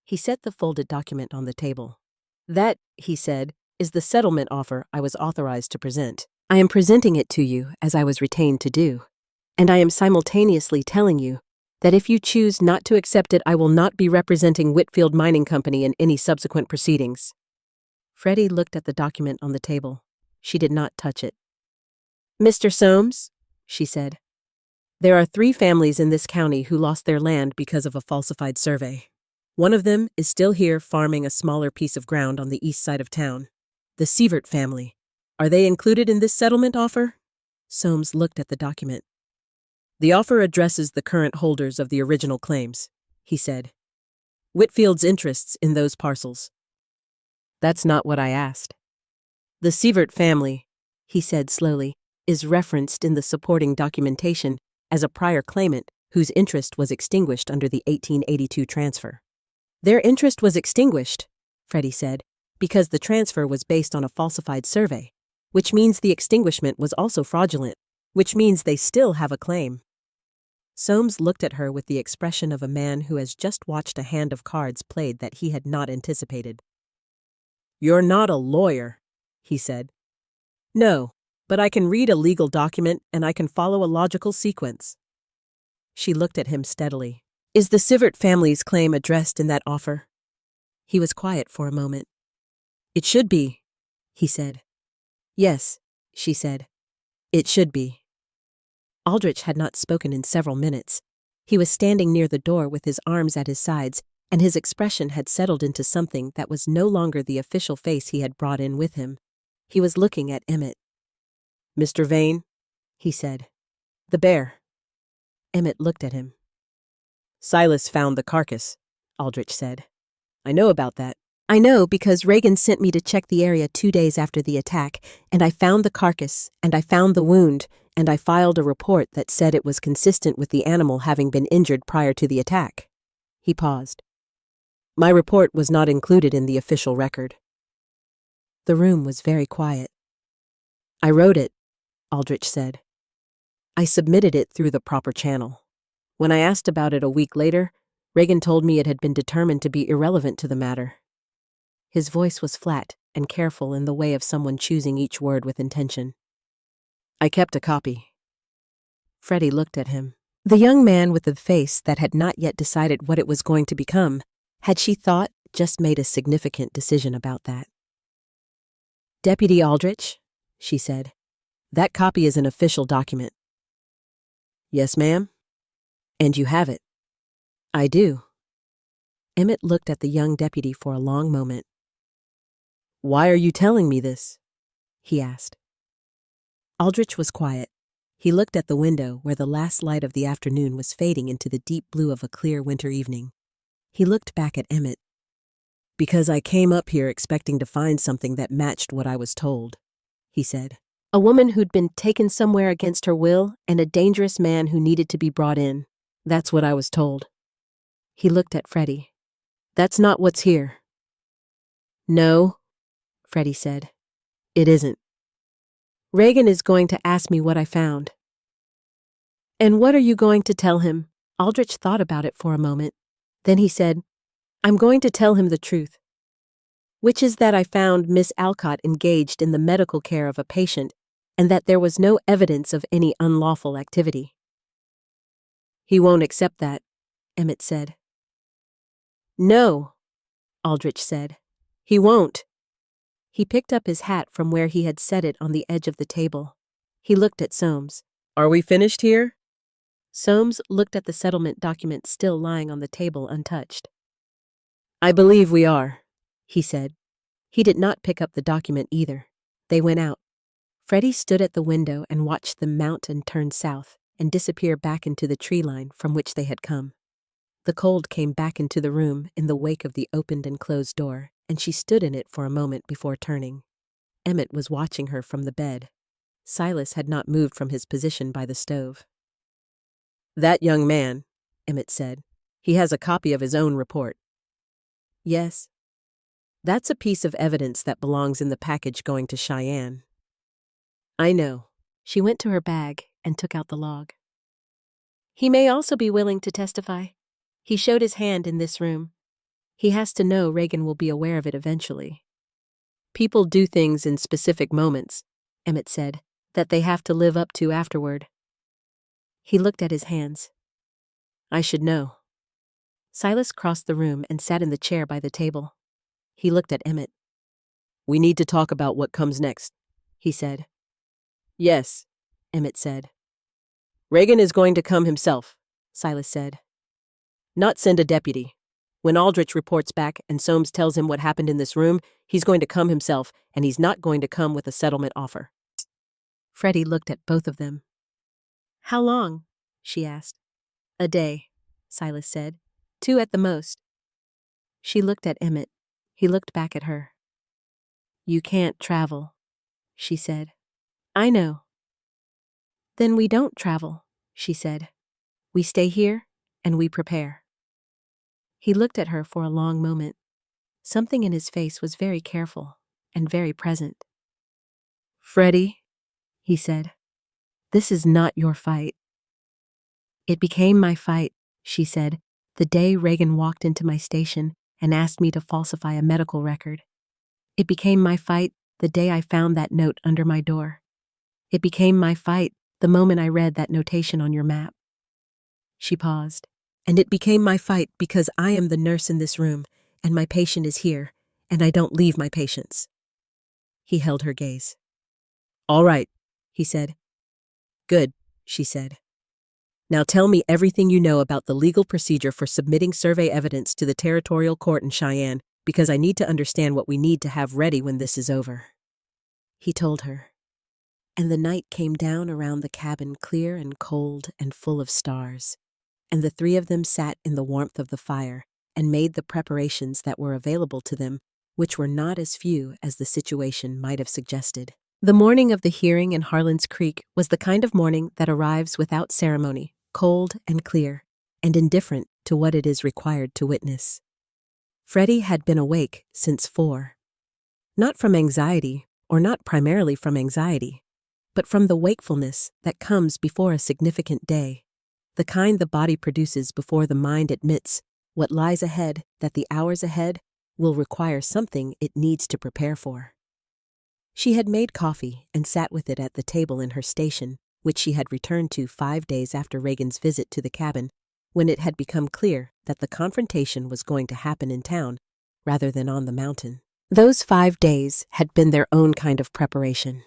He set the folded document on the table. "That," he said, "is the settlement offer I was authorized to present. I am presenting it to you as I was retained to do, and I am simultaneously telling you that if you choose not to accept it, I will not be representing Whitfield Mining Company in any subsequent proceedings." Freddie looked at the document on the table. She did not touch it. "Mr. Soames," she said, "there are 3 families in this county who lost their land because of a falsified survey. One of them is still here farming a smaller piece of ground on the east side of town. The Sievert family. Are they included in this settlement offer?" Soames looked at the document. "The offer addresses the current holders of the original claims," he said. "Whitfield's interests in those parcels." "That's not what I asked." "The Sievert family," he said slowly, "is referenced in the supporting documentation as a prior claimant whose interest was extinguished under the 1882 transfer." "Their interest was extinguished," Freddie said, "because the transfer was based on a falsified survey, which means the extinguishment was also fraudulent, which means they still have a claim." Soames looked at her with the expression of a man who has just watched a hand of cards played that he had not anticipated. "You're not a lawyer," he said. "No, but I can read a legal document and I can follow a logical sequence." She looked at him steadily. "Is the Sievert family's claim addressed in that offer?" He was quiet for a moment. "It should be," he said. "Yes," she said. "It should be." Aldrich had not spoken in several minutes. He was standing near the door with his arms at his sides, and his expression had settled into something that was no longer the official face he had brought in with him. He was looking at Emmett. "Mr. Vane," he said. "The bear." Emmett looked at him. "Silas found the carcass," Aldrich said. "I know about that." "I know because Reagan sent me to check the area 2 days after the attack, and I found the carcass, and I found the wound, and I filed a report that said it was consistent with the animal having been injured prior to the attack." He paused. "My report was not included in the official record." The room was very quiet. "I wrote it," Aldrich said. "I submitted it through the proper channel. When I asked about it a week later, Reagan told me it had been determined to be irrelevant to the matter." His voice was flat and careful in the way of someone choosing each word with intention. "I kept a copy." Freddie looked at him. The young man with the face that had not yet decided what it was going to become, had she thought, just made a significant decision about that. "Deputy Aldrich," she said, "that copy is an official document." "Yes, ma'am." "And you have it." "I do." Emmett looked at the young deputy for a long moment. "Why are you telling me this?" he asked. Aldrich was quiet. He looked at the window where the last light of the afternoon was fading into the deep blue of a clear winter evening. He looked back at Emmett. "Because I came up here expecting to find something that matched what I was told," he said. A woman who'd been taken somewhere against her will, and a dangerous man who needed to be brought in. That's what I was told. He looked at Freddie. That's not what's here. No, Freddie said. It isn't. Reagan is going to ask me what I found. And what are you going to tell him? Aldrich thought about it for a moment. Then he said, I'm going to tell him the truth, which is that I found Miss Alcott engaged in the medical care of a patient and that there was no evidence of any unlawful activity. He won't accept that, Emmett said. No, Aldrich said. He won't. He picked up his hat from where he had set it on the edge of the table. He looked at Soames. Are we finished here? Soames looked at the settlement document still lying on the table untouched. I believe we are, he said. He did not pick up the document either. They went out. Freddie stood at the window and watched them mount and turn south and disappear back into the tree line from which they had come. The cold came back into the room in the wake of the opened and closed door, and she stood in it for a moment before turning. Emmett was watching her from the bed. Silas had not moved from his position by the stove. That young man, Emmett said. He has a copy of his own report. Yes. That's a piece of evidence that belongs in the package going to Cheyenne. I know. She went to her bag and took out the log. He may also be willing to testify. He showed his hand in this room. He has to know Reagan will be aware of it eventually. People do things in specific moments, Emmett said, that they have to live up to afterward. He looked at his hands. I should know. Silas crossed the room and sat in the chair by the table. He looked at Emmett. We need to talk about what comes next, he said. Yes, Emmett said. Reagan is going to come himself, Silas said. Not send a deputy. When Aldrich reports back and Soames tells him what happened in this room, he's going to come himself, and he's not going to come with a settlement offer. Freddie looked at both of them. How long? She asked. A day, Silas said. 2 at the most. She looked at Emmett. He looked back at her. You can't travel, she said. I know. Then we don't travel, she said. We stay here and we prepare. He looked at her for a long moment. Something in his face was very careful and very present. Freddie, he said, this is not your fight. It became my fight, she said, the day Reagan walked into my station and asked me to falsify a medical record. It became my fight the day I found that note under my door. It became my fight the moment I read that notation on your map. She paused. And it became my fight because I am the nurse in this room, and my patient is here, and I don't leave my patients. He held her gaze. All right, he said. Good, she said. Now tell me everything you know about the legal procedure for submitting survey evidence to the territorial court in Cheyenne, because I need to understand what we need to have ready when this is over. He told her. And the night came down around the cabin clear and cold and full of stars. And the 3 of them sat in the warmth of the fire and made the preparations that were available to them, which were not as few as the situation might have suggested. The morning of the hearing in Harlan's Creek was the kind of morning that arrives without ceremony, cold and clear, and indifferent to what it is required to witness. Freddie had been awake since 4. Not from anxiety, or not primarily from anxiety, but from the wakefulness that comes before a significant day. The kind the body produces before the mind admits what lies ahead, that the hours ahead will require something it needs to prepare for. She had made coffee and sat with it at the table in her station, which she had returned to 5 days after Reagan's visit to the cabin, when it had become clear that the confrontation was going to happen in town rather than on the mountain. Those 5 days had been their own kind of preparation.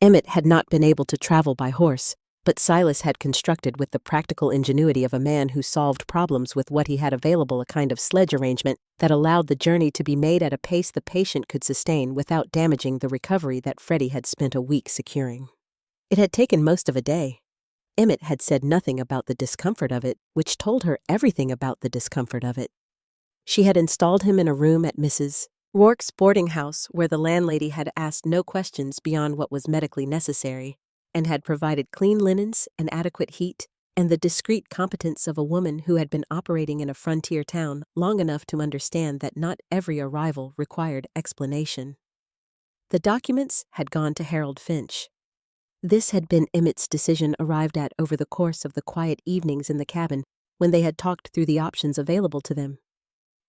Emmett had not been able to travel by horse, but Silas had constructed with the practical ingenuity of a man who solved problems with what he had available a kind of sledge arrangement that allowed the journey to be made at a pace the patient could sustain without damaging the recovery that Freddie had spent a week securing. It had taken most of a day. Emmett had said nothing about the discomfort of it, which told her everything about the discomfort of it. She had installed him in a room at Mrs. Rourke's boarding house, where the landlady had asked no questions beyond what was medically necessary, and had provided clean linens and adequate heat, and the discreet competence of a woman who had been operating in a frontier town long enough to understand that not every arrival required explanation. The documents had gone to Harold Finch. This had been Emmett's decision arrived at over the course of the quiet evenings in the cabin when they had talked through the options available to them.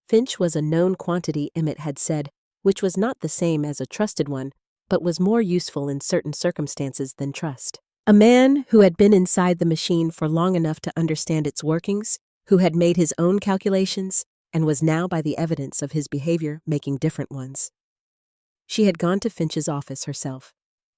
Finch was a known quantity, Emmett had said, which was not the same as a trusted one, but was more useful in certain circumstances than trust. A man who had been inside the machine for long enough to understand its workings, who had made his own calculations, and was now by the evidence of his behavior making different ones. She had gone to Finch's office herself.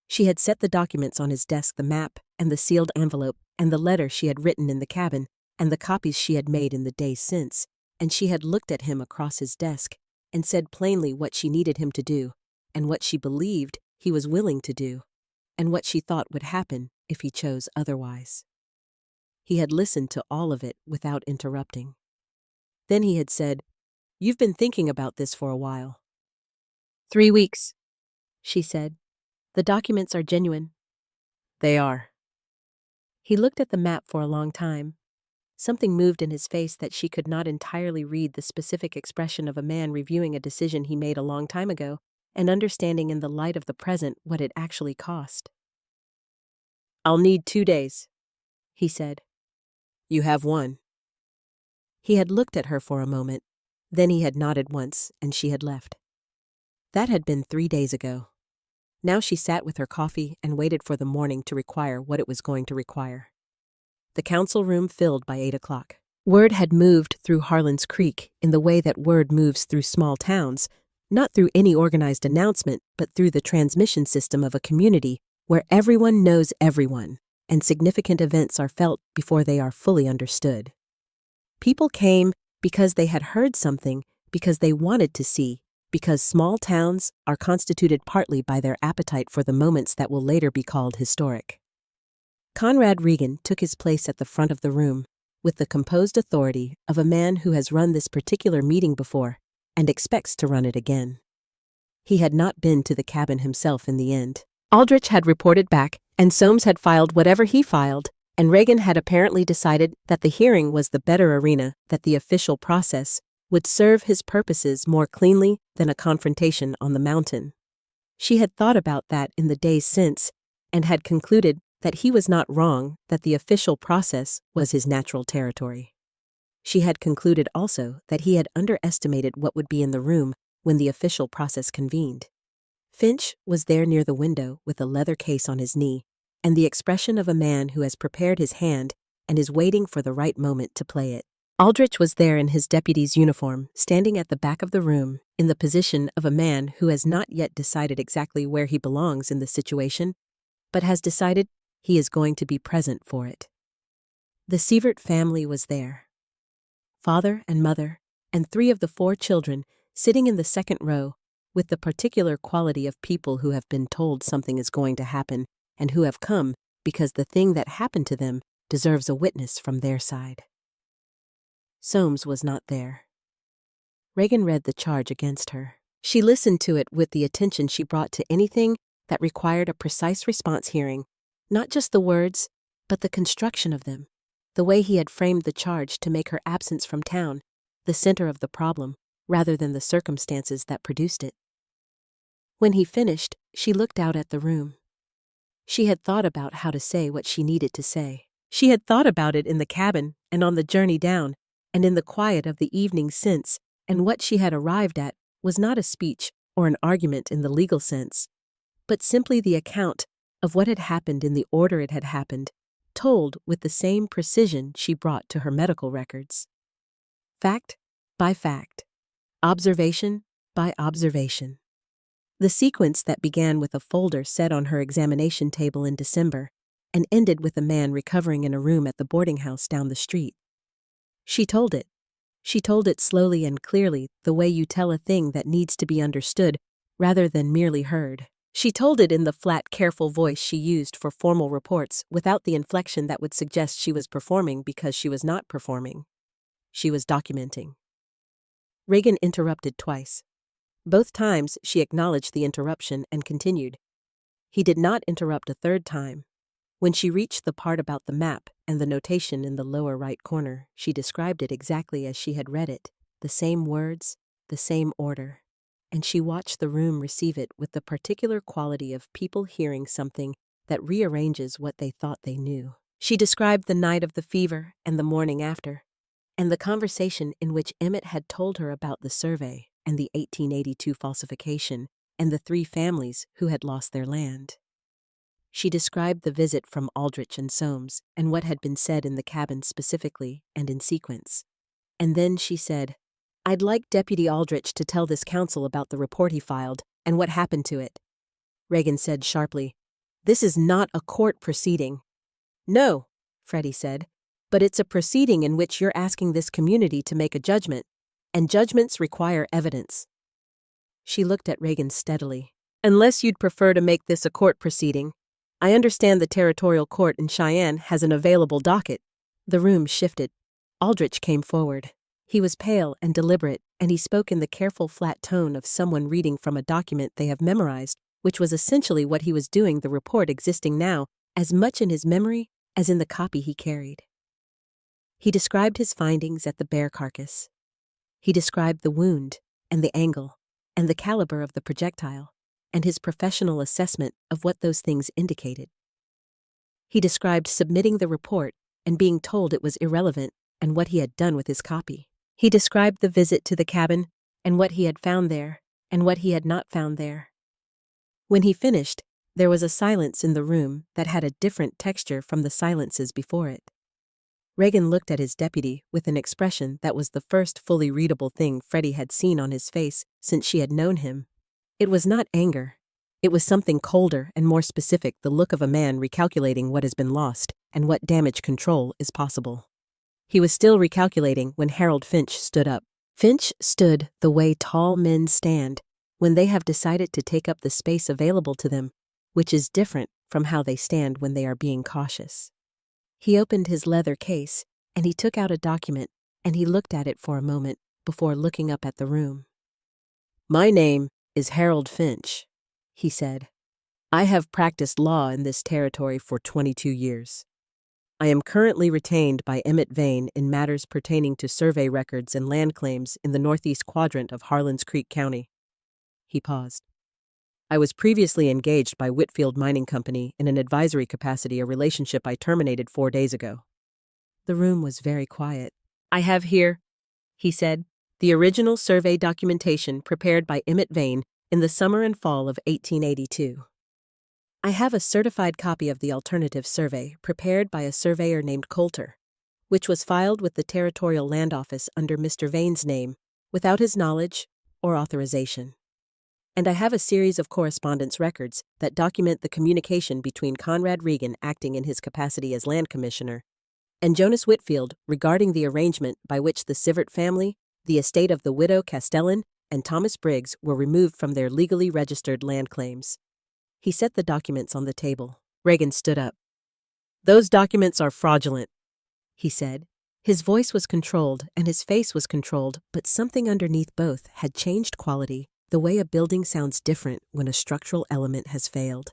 She had set the documents on his desk, the map and the sealed envelope and the letter she had written in the cabin and the copies she had made in the days since, and she had looked at him across his desk and said plainly what she needed him to do, and what she believed he was willing to do, and what she thought would happen if he chose otherwise. He had listened to all of it without interrupting. Then he had said, "You've been thinking about this for a while." 3 weeks, she said. "The documents are genuine." "They are." He looked at the map for a long time. Something moved in his face that she could not entirely read, the specific expression of a man reviewing a decision he made a long time ago and understanding in the light of the present what it actually cost. "I'll need 2 days," he said. "You have 1. He had looked at her for a moment, then he had nodded once and she had left. That had been 3 days ago. Now she sat with her coffee and waited for the morning to require what it was going to require. The council room filled by 8 o'clock. Word had moved through Heartland Creek in the way that word moves through small towns, not through any organized announcement, but through the transmission system of a community where everyone knows everyone, and significant events are felt before they are fully understood. People came because they had heard something, because they wanted to see, because small towns are constituted partly by their appetite for the moments that will later be called historic. Conrad Regan took his place at the front of the room, with the composed authority of a man who has run this particular meeting before and expects to run it again. He had not been to the cabin himself in the end. Aldrich had reported back, and Soames had filed whatever he filed, and Regan had apparently decided that the hearing was the better arena, that the official process would serve his purposes more cleanly than a confrontation on the mountain. She had thought about that in the days since, and had concluded that he was not wrong, that the official process was his natural territory. She had concluded also that he had underestimated what would be in the room when the official process convened. Finch was there near the window with a leather case on his knee, and the expression of a man who has prepared his hand and is waiting for the right moment to play it. Aldrich was there in his deputy's uniform, standing at the back of the room, in the position of a man who has not yet decided exactly where he belongs in the situation, but has decided he is going to be present for it. The Sievert family was there. Father and mother, and 3 of the 4 children sitting in the second row, with the particular quality of people who have been told something is going to happen and who have come because the thing that happened to them deserves a witness from their side. Soames was not there. Regan read the charge against her. She listened to it with the attention she brought to anything that required a precise response hearing, not just the words, but the construction of them, the way he had framed the charge to make her absence from town the center of the problem, rather than the circumstances that produced it. When he finished, she looked out at the room. She had thought about how to say what she needed to say. She had thought about it in the cabin and on the journey down, and in the quiet of the evening since, and what she had arrived at was not a speech or an argument in the legal sense, but simply the account of what had happened in the order it had happened, told with the same precision she brought to her medical records. Fact by fact, observation by observation. The sequence that began with a folder set on her examination table in December and ended with a man recovering in a room at the boarding house down the street. She told it. She told it slowly and clearly, the way you tell a thing that needs to be understood rather than merely heard. She told it in the flat, careful voice she used for formal reports, without the inflection that would suggest she was performing because she was not performing. She was documenting. Regan interrupted twice. Both times she acknowledged the interruption and continued. He did not interrupt a third time. When she reached the part about the map and the notation in the lower right corner, she described it exactly as she had read it, the same words, the same order. And she watched the room receive it with the particular quality of people hearing something that rearranges what they thought they knew. She described the night of the fever and the morning after, and the conversation in which Emmett had told her about the survey and the 1882 falsification and the 3 families who had lost their land. She described the visit from Aldrich and Soames and what had been said in the cabin specifically and in sequence. And then she said, "I'd like Deputy Aldrich to tell this council about the report he filed and what happened to it." Reagan said sharply, "This is not a court proceeding." "No," Freddie said, "but it's a proceeding in which you're asking this community to make a judgment, and judgments require evidence." She looked at Reagan steadily. "Unless you'd prefer to make this a court proceeding, I understand the Territorial Court in Cheyenne has an available docket." The room shifted. Aldrich came forward. He was pale and deliberate, and he spoke in the careful flat tone of someone reading from a document they have memorized, which was essentially what he was doing, the report existing now, as much in his memory as in the copy he carried. He described his findings at the bear carcass. He described the wound and the angle and the caliber of the projectile and his professional assessment of what those things indicated. He described submitting the report and being told it was irrelevant and what he had done with his copy. He described the visit to the cabin and what he had found there and what he had not found there. When he finished, there was a silence in the room that had a different texture from the silences before it. Reagan looked at his deputy with an expression that was the first fully readable thing Freddie had seen on his face since she had known him. It was not anger. It was something colder and more specific, the look of a man recalculating what has been lost and what damage control is possible. He was still recalculating when Harold Finch stood up. Finch stood the way tall men stand when they have decided to take up the space available to them, which is different from how they stand when they are being cautious. He opened his leather case, and he took out a document, and he looked at it for a moment before looking up at the room. "My name is Harold Finch," he said. "I have practiced law in this territory for 22 years. I am currently retained by Emmett Vane in matters pertaining to survey records and land claims in the northeast quadrant of Harlan's Creek County." He paused. "I was previously engaged by Whitfield Mining Company in an advisory capacity, a relationship I terminated 4 days ago." The room was very quiet. "I have here," he said, "the original survey documentation prepared by Emmett Vane in the summer and fall of 1882. I have a certified copy of the alternative survey prepared by a surveyor named Coulter, which was filed with the Territorial Land Office under Mr. Vane's name, without his knowledge or authorization. And I have a series of correspondence records that document the communication between Conrad Regan, acting in his capacity as land commissioner, and Jonas Whitfield regarding the arrangement by which the Sivert family, the estate of the widow Castellan, and Thomas Briggs were removed from their legally registered land claims." He set the documents on the table. Reagan stood up. "Those documents are fraudulent," he said. His voice was controlled and his face was controlled, but something underneath both had changed quality, the way a building sounds different when a structural element has failed.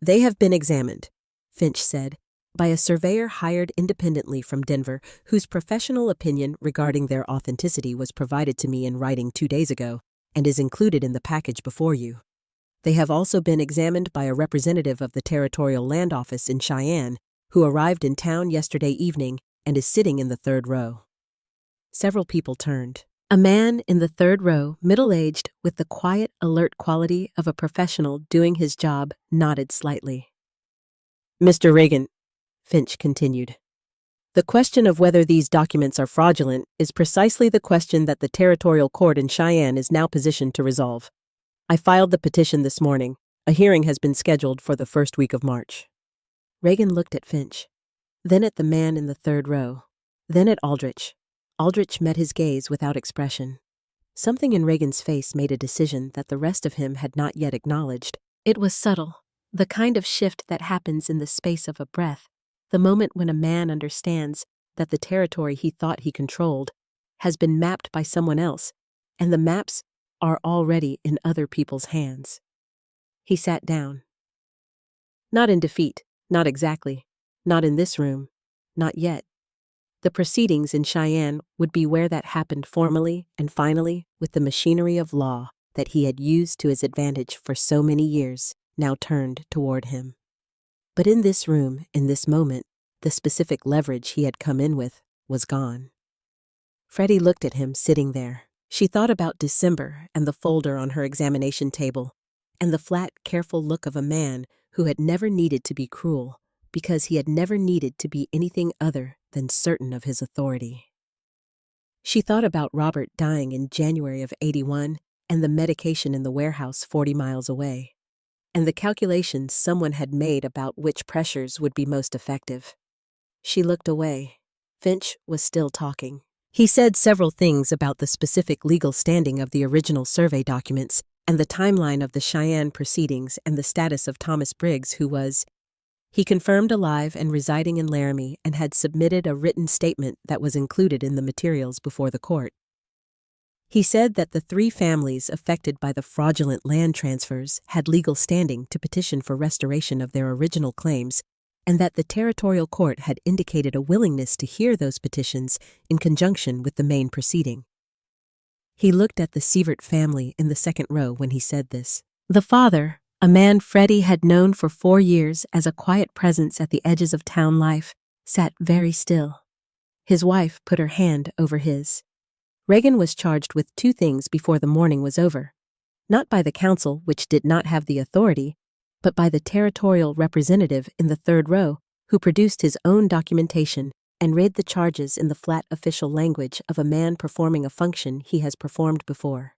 "They have been examined," Finch said, "by a surveyor hired independently from Denver, whose professional opinion regarding their authenticity was provided to me in writing 2 days ago and is included in the package before you. They have also been examined by a representative of the Territorial Land Office in Cheyenne, who arrived in town yesterday evening and is sitting in the 3rd row." Several people turned. A man in the 3rd row, middle-aged, with the quiet, alert quality of a professional doing his job, nodded slightly. "Mr. Reagan," Finch continued, "the question of whether these documents are fraudulent is precisely the question that the Territorial Court in Cheyenne is now positioned to resolve. I filed the petition this morning. A hearing has been scheduled for the 1st week of March." Reagan looked at Finch, then at the man in the 3rd row, then at Aldrich. Aldrich met his gaze without expression. Something in Reagan's face made a decision that the rest of him had not yet acknowledged. It was subtle, the kind of shift that happens in the space of a breath, the moment when a man understands that the territory he thought he controlled has been mapped by someone else, and the maps are already in other people's hands. He sat down. Not in defeat, not exactly. Not in this room. Not yet. The proceedings in Cheyenne would be where that happened formally and finally, with the machinery of law that he had used to his advantage for so many years now turned toward him. But in this room, in this moment, the specific leverage he had come in with was gone. Freddie looked at him sitting there. She thought about December and the folder on her examination table, and the flat, careful look of a man who had never needed to be cruel, because he had never needed to be anything other than certain of his authority. She thought about Robert dying in January of '81 and the medication in the warehouse 40 miles away, and the calculations someone had made about which pressures would be most effective. She looked away. Finch was still talking. He said several things about the specific legal standing of the original survey documents and the timeline of the Cheyenne proceedings and the status of Thomas Briggs, who was, he confirmed, alive and residing in Laramie and had submitted a written statement that was included in the materials before the court. He said that the 3 families affected by the fraudulent land transfers had legal standing to petition for restoration of their original claims, and that the territorial court had indicated a willingness to hear those petitions in conjunction with the main proceeding. He looked at the Sievert family in the second row when he said this. The father, a man Freddie had known for 4 years as a quiet presence at the edges of town life, sat very still. His wife put her hand over his. Reagan was charged with 2 things before the morning was over. Not by the council, which did not have the authority, but by the territorial representative in the third row, who produced his own documentation and read the charges in the flat official language of a man performing a function he has performed before.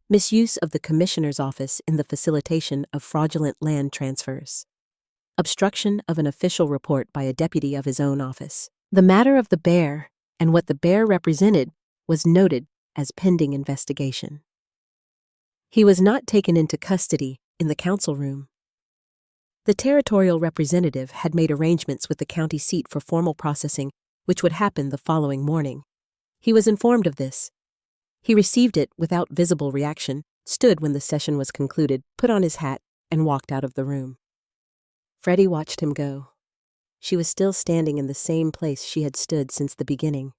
Misuse of the commissioner's office in the facilitation of fraudulent land transfers. Obstruction of an official report by a deputy of his own office. The matter of the bear and what the bear represented was noted as pending investigation. He was not taken into custody in the council room. The territorial representative had made arrangements with the county seat for formal processing, which would happen the following morning. He was informed of this. He received it without visible reaction, stood when the session was concluded, put on his hat, and walked out of the room. Freddie watched him go. She was still standing in the same place she had stood since the beginning.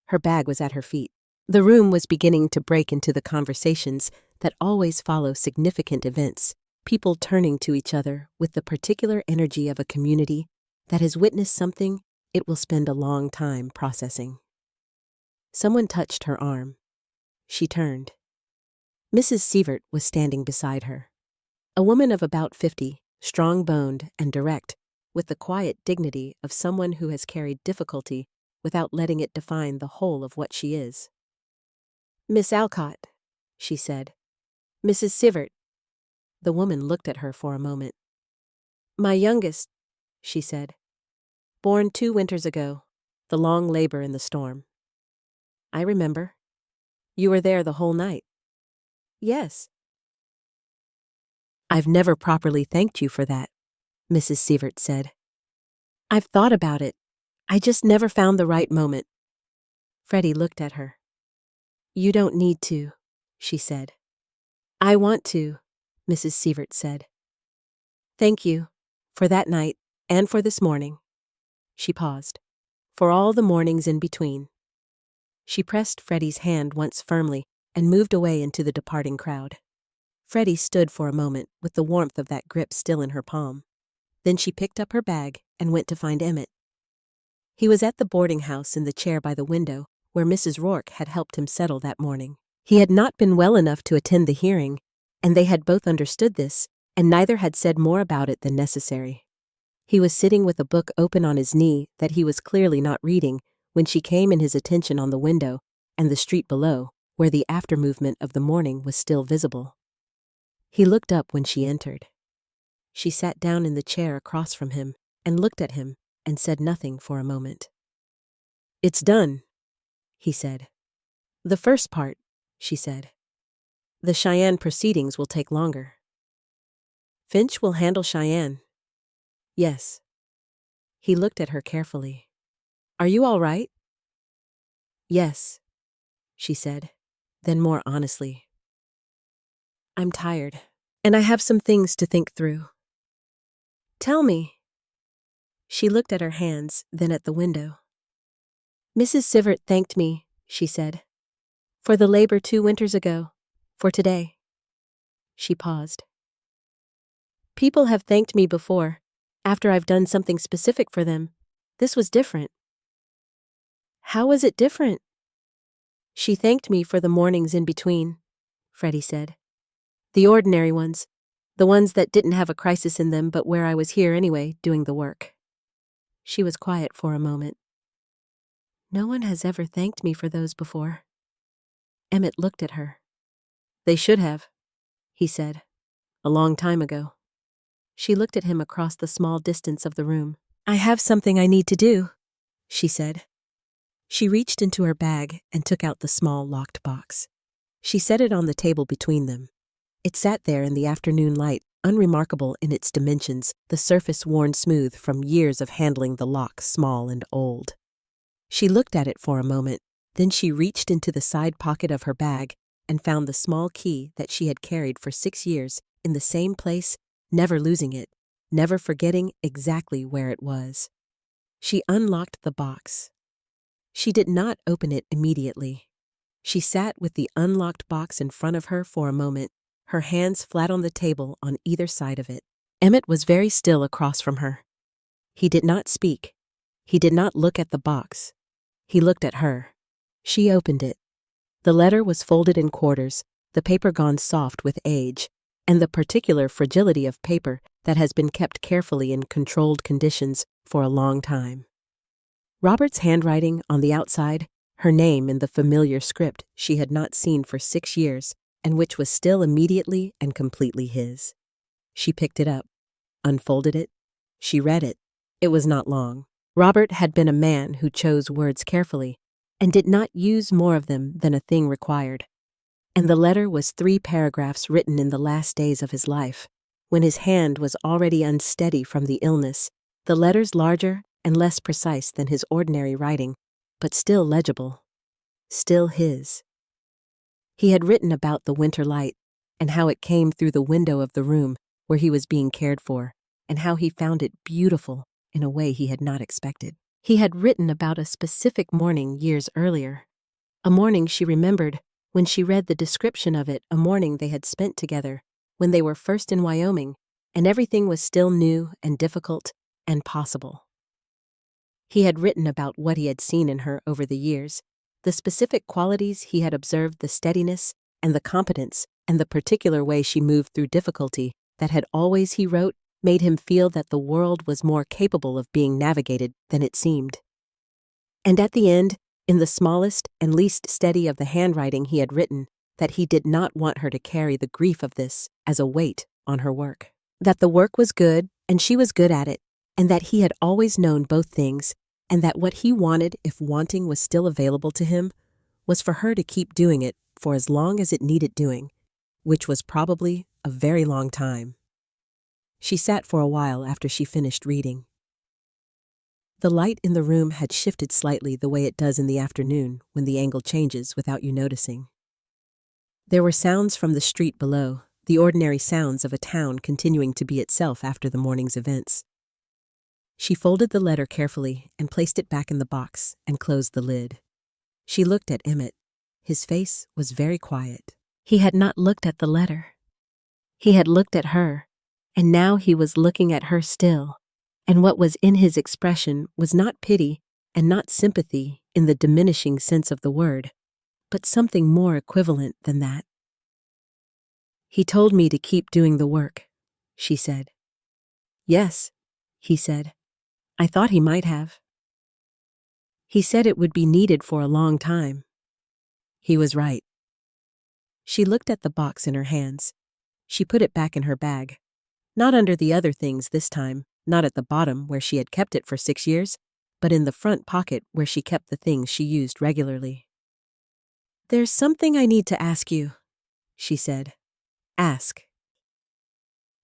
Her bag was at her feet. The room was beginning to break into the conversations that always follow significant events, people turning to each other with the particular energy of a community that has witnessed something it will spend a long time processing. Someone touched her arm. She turned. Mrs. Sievert was standing beside her. A woman of about 50, strong-boned and direct, with the quiet dignity of someone who has carried difficulty without letting it define the whole of what she is. Miss Alcott, she said. Mrs. Sievert. The woman looked at her for a moment. My youngest, she said. Born 2 winters ago, the long labor in the storm. I remember. You were there the whole night. Yes. I've never properly thanked you for that, Mrs. Sievert said. I've thought about it. I just never found the right moment. Freddie looked at her. You don't need to, she said. I want to, Mrs. Sievert said. Thank you, for that night, and for this morning. She paused. For all the mornings in between. She pressed Freddie's hand once firmly and moved away into the departing crowd. Freddie stood for a moment with the warmth of that grip still in her palm. Then she picked up her bag and went to find Emmett. He was at the boarding house in the chair by the window where Mrs. Rourke had helped him settle that morning. He had not been well enough to attend the hearing, and they had both understood this, and neither had said more about it than necessary. He was sitting with a book open on his knee that he was clearly not reading when she came in his attention on the window and the street below, where the after-movement of the morning was still visible. He looked up when she entered. She sat down in the chair across from him and looked at him and said nothing for a moment. It's done, he said. The first part, she said. The Cheyenne proceedings will take longer. Finch will handle Cheyenne. Yes. He looked at her carefully. Are you all right? Yes, she said, then more honestly. I'm tired, and I have some things to think through. Tell me. She looked at her hands, then at the window. Mrs. Sivert thanked me, she said, for the labor 2 winters ago, for today. She paused. People have thanked me before, after I've done something specific for them. This was different. How was it different? She thanked me for the mornings in between, Freddie said. The ordinary ones, the ones that didn't have a crisis in them but where I was here anyway, doing the work. She was quiet for a moment. No one has ever thanked me for those before. Emmett looked at her. They should have, he said, a long time ago. She looked at him across the small distance of the room. I have something I need to do, she said. She reached into her bag and took out the small locked box. She set it on the table between them. It sat there in the afternoon light, unremarkable in its dimensions, the surface worn smooth from years of handling the lock small and old. She looked at it for a moment, then she reached into the side pocket of her bag and found the small key that she had carried for 6 years in the same place, never losing it, never forgetting exactly where it was. She unlocked the box. She did not open it immediately. She sat with the unlocked box in front of her for a moment, her hands flat on the table on either side of it. Emmett was very still across from her. He did not speak. He did not look at the box. He looked at her. She opened it. The letter was folded in quarters, the paper gone soft with age, and the particular fragility of paper that has been kept carefully in controlled conditions for a long time. Robert's handwriting on the outside, her name in the familiar script she had not seen for 6 years, and which was still immediately and completely his. She picked it up, unfolded it. She read it. It was not long. Robert had been a man who chose words carefully and did not use more of them than a thing required. And the letter was 3 paragraphs written in the last days of his life, when his hand was already unsteady from the illness, the letters larger and less precise than his ordinary writing, but still legible, still his. He had written about the winter light and how it came through the window of the room where he was being cared for, and how he found it beautiful in a way he had not expected. He had written about a specific morning years earlier, a morning she remembered when she read the description of it, a morning they had spent together when they were first in Wyoming and everything was still new and difficult and possible. He had written about what he had seen in her over the years, the specific qualities he had observed, the steadiness and the competence and the particular way she moved through difficulty that had always, he wrote, made him feel that the world was more capable of being navigated than it seemed. And at the end, in the smallest and least steady of the handwriting he had written, that he did not want her to carry the grief of this as a weight on her work. That the work was good and she was good at it, and that he had always known both things, and that what he wanted, if wanting was still available to him, was for her to keep doing it for as long as it needed doing, which was probably a very long time. She sat for a while after she finished reading. The light in the room had shifted slightly the way it does in the afternoon when the angle changes without you noticing. There were sounds from the street below, the ordinary sounds of a town continuing to be itself after the morning's events. She folded the letter carefully and placed it back in the box and closed the lid. She looked at Emmett. His face was very quiet. He had not looked at the letter. He had looked at her, and now he was looking at her still, and what was in his expression was not pity and not sympathy in the diminishing sense of the word, but something more equivalent than that. He told me to keep doing the work, she said. Yes, he said. I thought he might have. He said it would be needed for a long time. He was right. She looked at the box in her hands. She put it back in her bag. Not under the other things this time, not at the bottom where she had kept it for 6 years, but in the front pocket where she kept the things she used regularly. There's something I need to ask you, she said. Ask.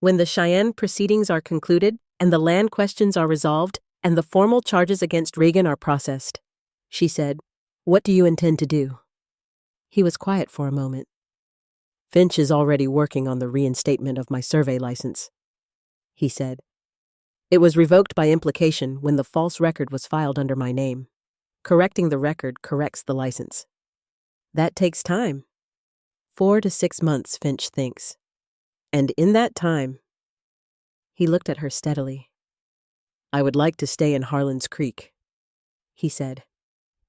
When the Cheyenne proceedings are concluded and the land questions are resolved and the formal charges against Reagan are processed, she said, what do you intend to do? He was quiet for a moment. Finch is already working on the reinstatement of my survey license, he said. It was revoked by implication when the false record was filed under my name. Correcting the record corrects the license. That takes time. 4 to 6 months, Finch thinks. And in that time, he looked at her steadily. I would like to stay in Heartland Creek, he said,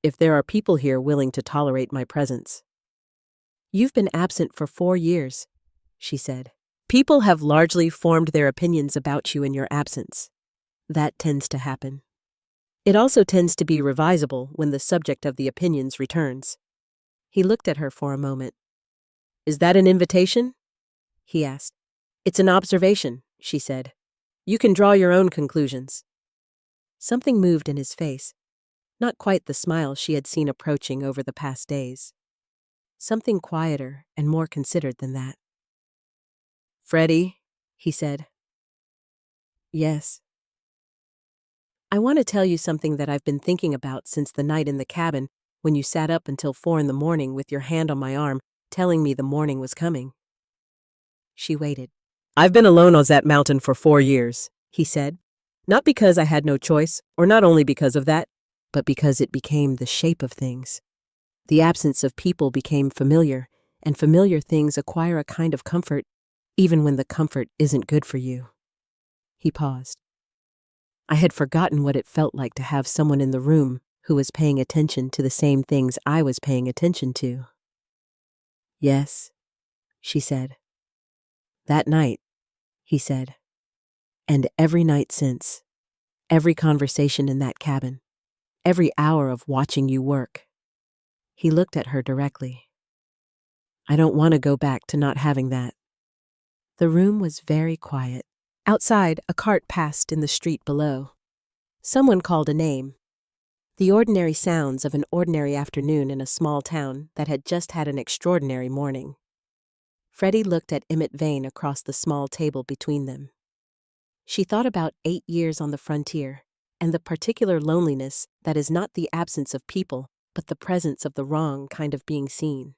if there are people here willing to tolerate my presence. You've been absent for 4 years, she said. People have largely formed their opinions about you in your absence. That tends to happen. It also tends to be revisable when the subject of the opinions returns. He looked at her for a moment. Is that an invitation? He asked. It's an observation, she said. You can draw your own conclusions. Something moved in his face, not quite the smile she had seen approaching over the past days. Something quieter and more considered than that. Freddie, he said. Yes. I want to tell you something that I've been thinking about since the night in the cabin when you sat up until 4 a.m. with your hand on my arm, telling me the morning was coming. She waited. I've been alone on that mountain for 4 years, he said. Not because I had no choice, or not only because of that, but because it became the shape of things. The absence of people became familiar, and familiar things acquire a kind of comfort, even when the comfort isn't good for you. He paused. I had forgotten what it felt like to have someone in the room who was paying attention to the same things I was paying attention to. Yes, she said. That night, he said. And every night since, every conversation in that cabin, every hour of watching you work. He looked at her directly. I don't want to go back to not having that. The room was very quiet. Outside, a cart passed in the street below. Someone called a name. The ordinary sounds of an ordinary afternoon in a small town that had just had an extraordinary morning. Freddie looked at Emmett Vane across the small table between them. She thought about 8 years on the frontier and the particular loneliness that is not the absence of people, but the presence of the wrong kind of being seen.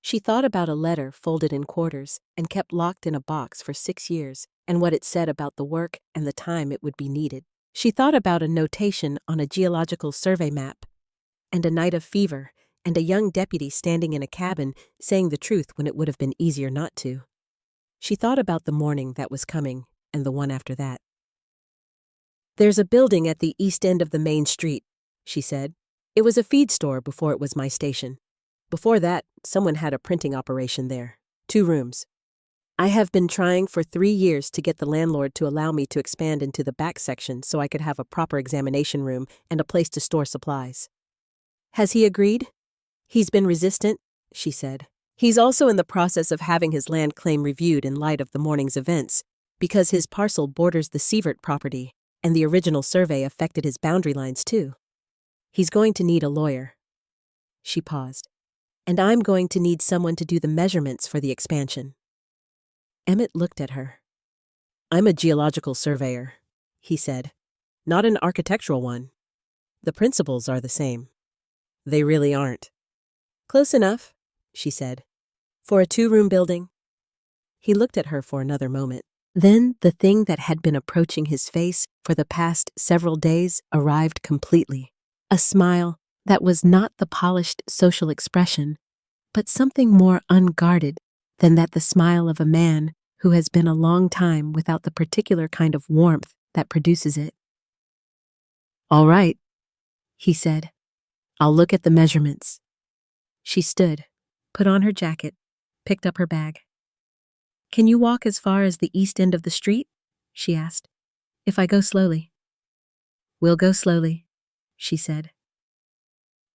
She thought about a letter folded in quarters and kept locked in a box for 6 years and what it said about the work and the time it would be needed. She thought about a notation on a geological survey map and a night of fever and a young deputy standing in a cabin saying the truth when it would have been easier not to. She thought about the morning that was coming and the one after that. There's a building at the east end of the main street, she said. It was a feed store before it was my station. Before that, someone had a printing operation there. 2 rooms. I have been trying for 3 years to get the landlord to allow me to expand into the back section so I could have a proper examination room and a place to store supplies. Has he agreed? He's been resistant, she said. He's also in the process of having his land claim reviewed in light of the morning's events, because his parcel borders the Sievert property, and the original survey affected his boundary lines too. He's going to need a lawyer. She paused. And I'm going to need someone to do the measurements for the expansion. Emmett looked at her. I'm a geological surveyor, he said. Not an architectural one. The principles are the same. They really aren't. Close enough, she said. For a 2-room building. He looked at her for another moment. Then the thing that had been approaching his face for the past several days arrived completely. A smile that was not the polished social expression, but something more unguarded than that the smile of a man who has been a long time without the particular kind of warmth that produces it. All right, he said. I'll look at the measurements. She stood, put on her jacket, picked up her bag. Can you walk as far as the east end of the street? She asked. If I go slowly. We'll go slowly, she said.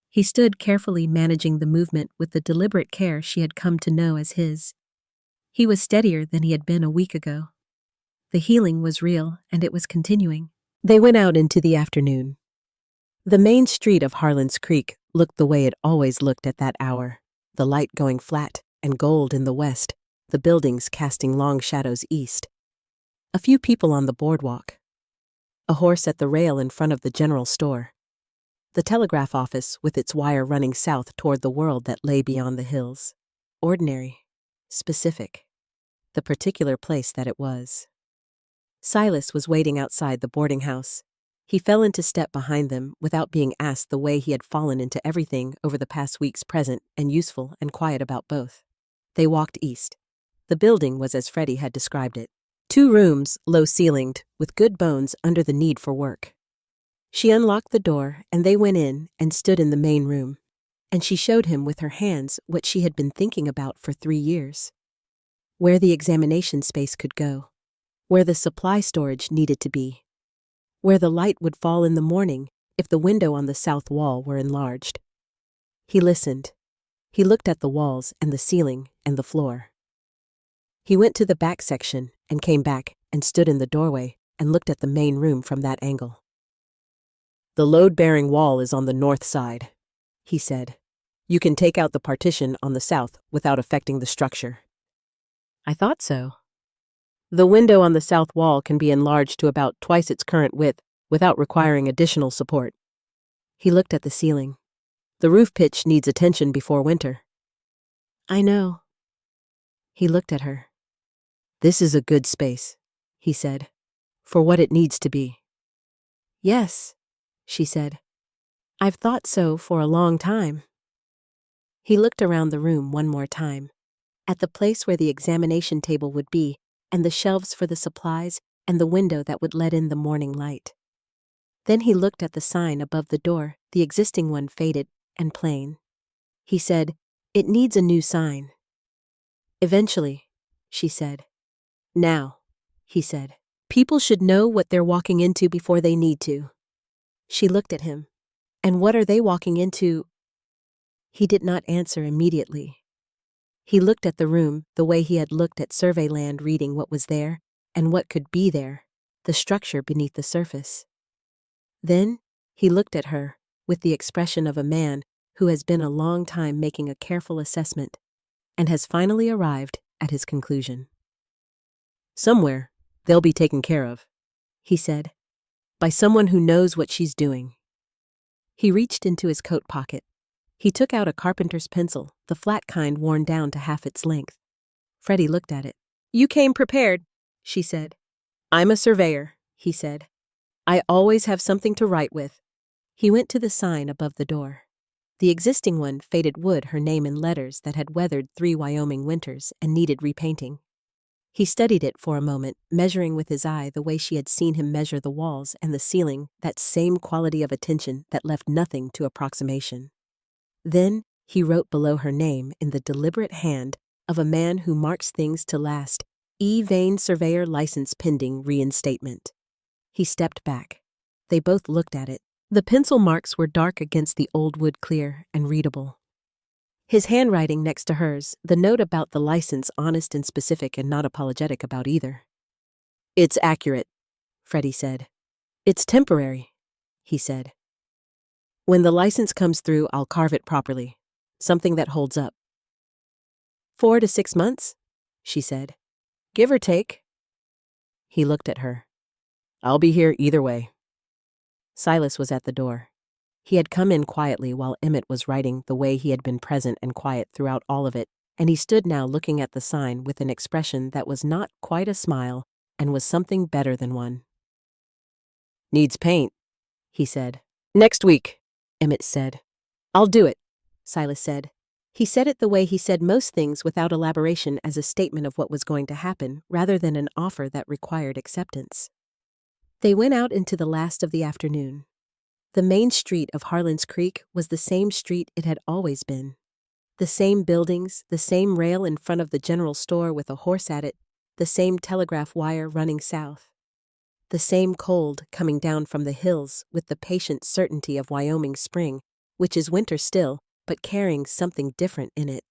He stood carefully managing the movement with the deliberate care she had come to know as his. He was steadier than he had been a week ago. The healing was real, and it was continuing. They went out into the afternoon. The main street of Heartland Creek looked the way it always looked at that hour, the light going flat and gold in the west, the buildings casting long shadows east. A few people on the boardwalk. A horse at the rail in front of the general store. The telegraph office with its wire running south toward the world that lay beyond the hills. Ordinary. specific, the particular place that it was. Silas was waiting outside the boarding house. He fell into step behind them without being asked the way he had fallen into everything over the past weeks, present and useful and quiet about both. They walked east. The building was as Freddie had described it. 2 rooms, low-ceilinged, with good bones under the need for work. She unlocked the door, and they went in and stood in the main room. And she showed him with her hands what she had been thinking about for 3 years. Where the examination space could go. Where the supply storage needed to be. Where the light would fall in the morning if the window on the south wall were enlarged. He listened. He looked at the walls and the ceiling and the floor. He went to the back section and came back and stood in the doorway and looked at the main room from that angle. "The load-bearing wall is on the north side," he said. "You can take out the partition on the south without affecting the structure." "I thought so." "The window on the south wall can be enlarged to about twice its current width without requiring additional support." He looked at the ceiling. "The roof pitch needs attention before winter." "I know." He looked at her. "This is a good space," he said, "for what it needs to be." "Yes," she said. "I've thought so for a long time." He looked around the room one more time, at the place where the examination table would be, and the shelves for the supplies, and the window that would let in the morning light. Then he looked at the sign above the door, the existing one faded and plain. He said, "It needs a new sign." "Eventually," she said. "Now," he said. "People should know what they're walking into before they need to." She looked at him. "And what are they walking into?" He did not answer immediately. He looked at the room the way he had looked at survey land, reading what was there and what could be there, the structure beneath the surface. Then he looked at her with the expression of a man who has been a long time making a careful assessment and has finally arrived at his conclusion. "Somewhere, they'll be taken care of," he said, "by someone who knows what she's doing." He reached into his coat pocket. He took out a carpenter's pencil, the flat kind worn down to half its length. Freddie looked at it. "You came prepared," she said. "I'm a surveyor," he said. "I always have something to write with." He went to the sign above the door. The existing one faded wood, her name in letters that had weathered 3 Wyoming winters and needed repainting. He studied it for a moment, measuring with his eye the way she had seen him measure the walls and the ceiling, that same quality of attention that left nothing to approximation. Then he wrote below her name in the deliberate hand of a man who marks things to last, E. Vane Surveyor License Pending Reinstatement. He stepped back. They both looked at it. The pencil marks were dark against the old wood, clear and readable. His handwriting next to hers, the note about the license honest and specific and not apologetic about either. "It's accurate," Freddie said. "It's temporary," he said. "When the license comes through, I'll carve it properly. Something that holds up." 4 to 6 months, she said. "Give or take." He looked at her. "I'll be here either way." Silas was at the door. He had come in quietly while Emmett was writing the way he had been present and quiet throughout all of it, and he stood now looking at the sign with an expression that was not quite a smile and was something better than one. "Needs paint," he said. "Next week," Emmett said. "I'll do it," Silas said. He said it the way he said most things, without elaboration, as a statement of what was going to happen, rather than an offer that required acceptance. They went out into the last of the afternoon. The main street of Harlan's Creek was the same street it had always been. The same buildings, the same rail in front of the general store with a horse at it, the same telegraph wire running south. The same cold coming down from the hills with the patient certainty of Wyoming spring, which is winter still, but carrying something different in it.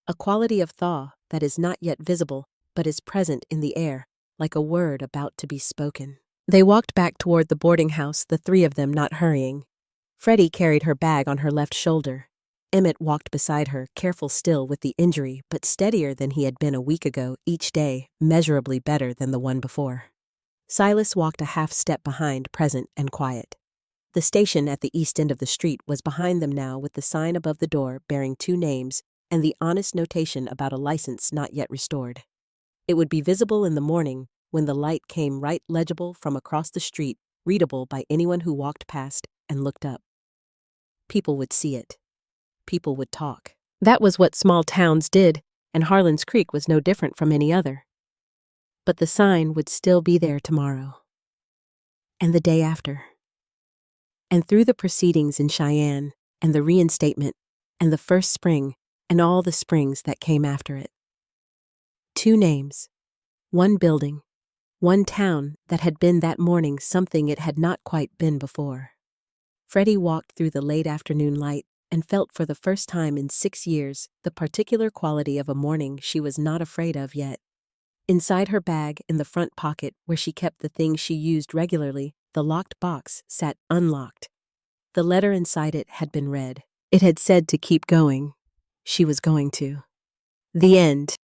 A quality of thaw that is not yet visible, but is present in the air, like a word about to be spoken. They walked back toward the boarding house, the 3 of them not hurrying. Freddie carried her bag on her left shoulder. Emmett walked beside her, careful still with the injury, but steadier than he had been a week ago, each day measurably better than the one before. Silas walked a half step behind, present and quiet. The station at the east end of the street was behind them now, with the sign above the door bearing 2 names, and the honest notation about a license not yet restored. It would be visible in the morning when the light came right legible from across the street, readable by anyone who walked past and looked up. People would see it. People would talk. That was what small towns did, and Harlan's Creek was no different from any other. But the sign would still be there tomorrow. And the day after. And through the proceedings in Cheyenne, and the reinstatement, and the first spring, and all the springs that came after it. 2 names, 1 building, 1 town that had been that morning something it had not quite been before. Freddie walked through the late afternoon light and felt for the first time in 6 years the particular quality of a morning she was not afraid of yet. Inside her bag, in the front pocket where she kept the things she used regularly, the locked box sat unlocked. The letter inside it had been read. It had said to keep going. She was going to. The end.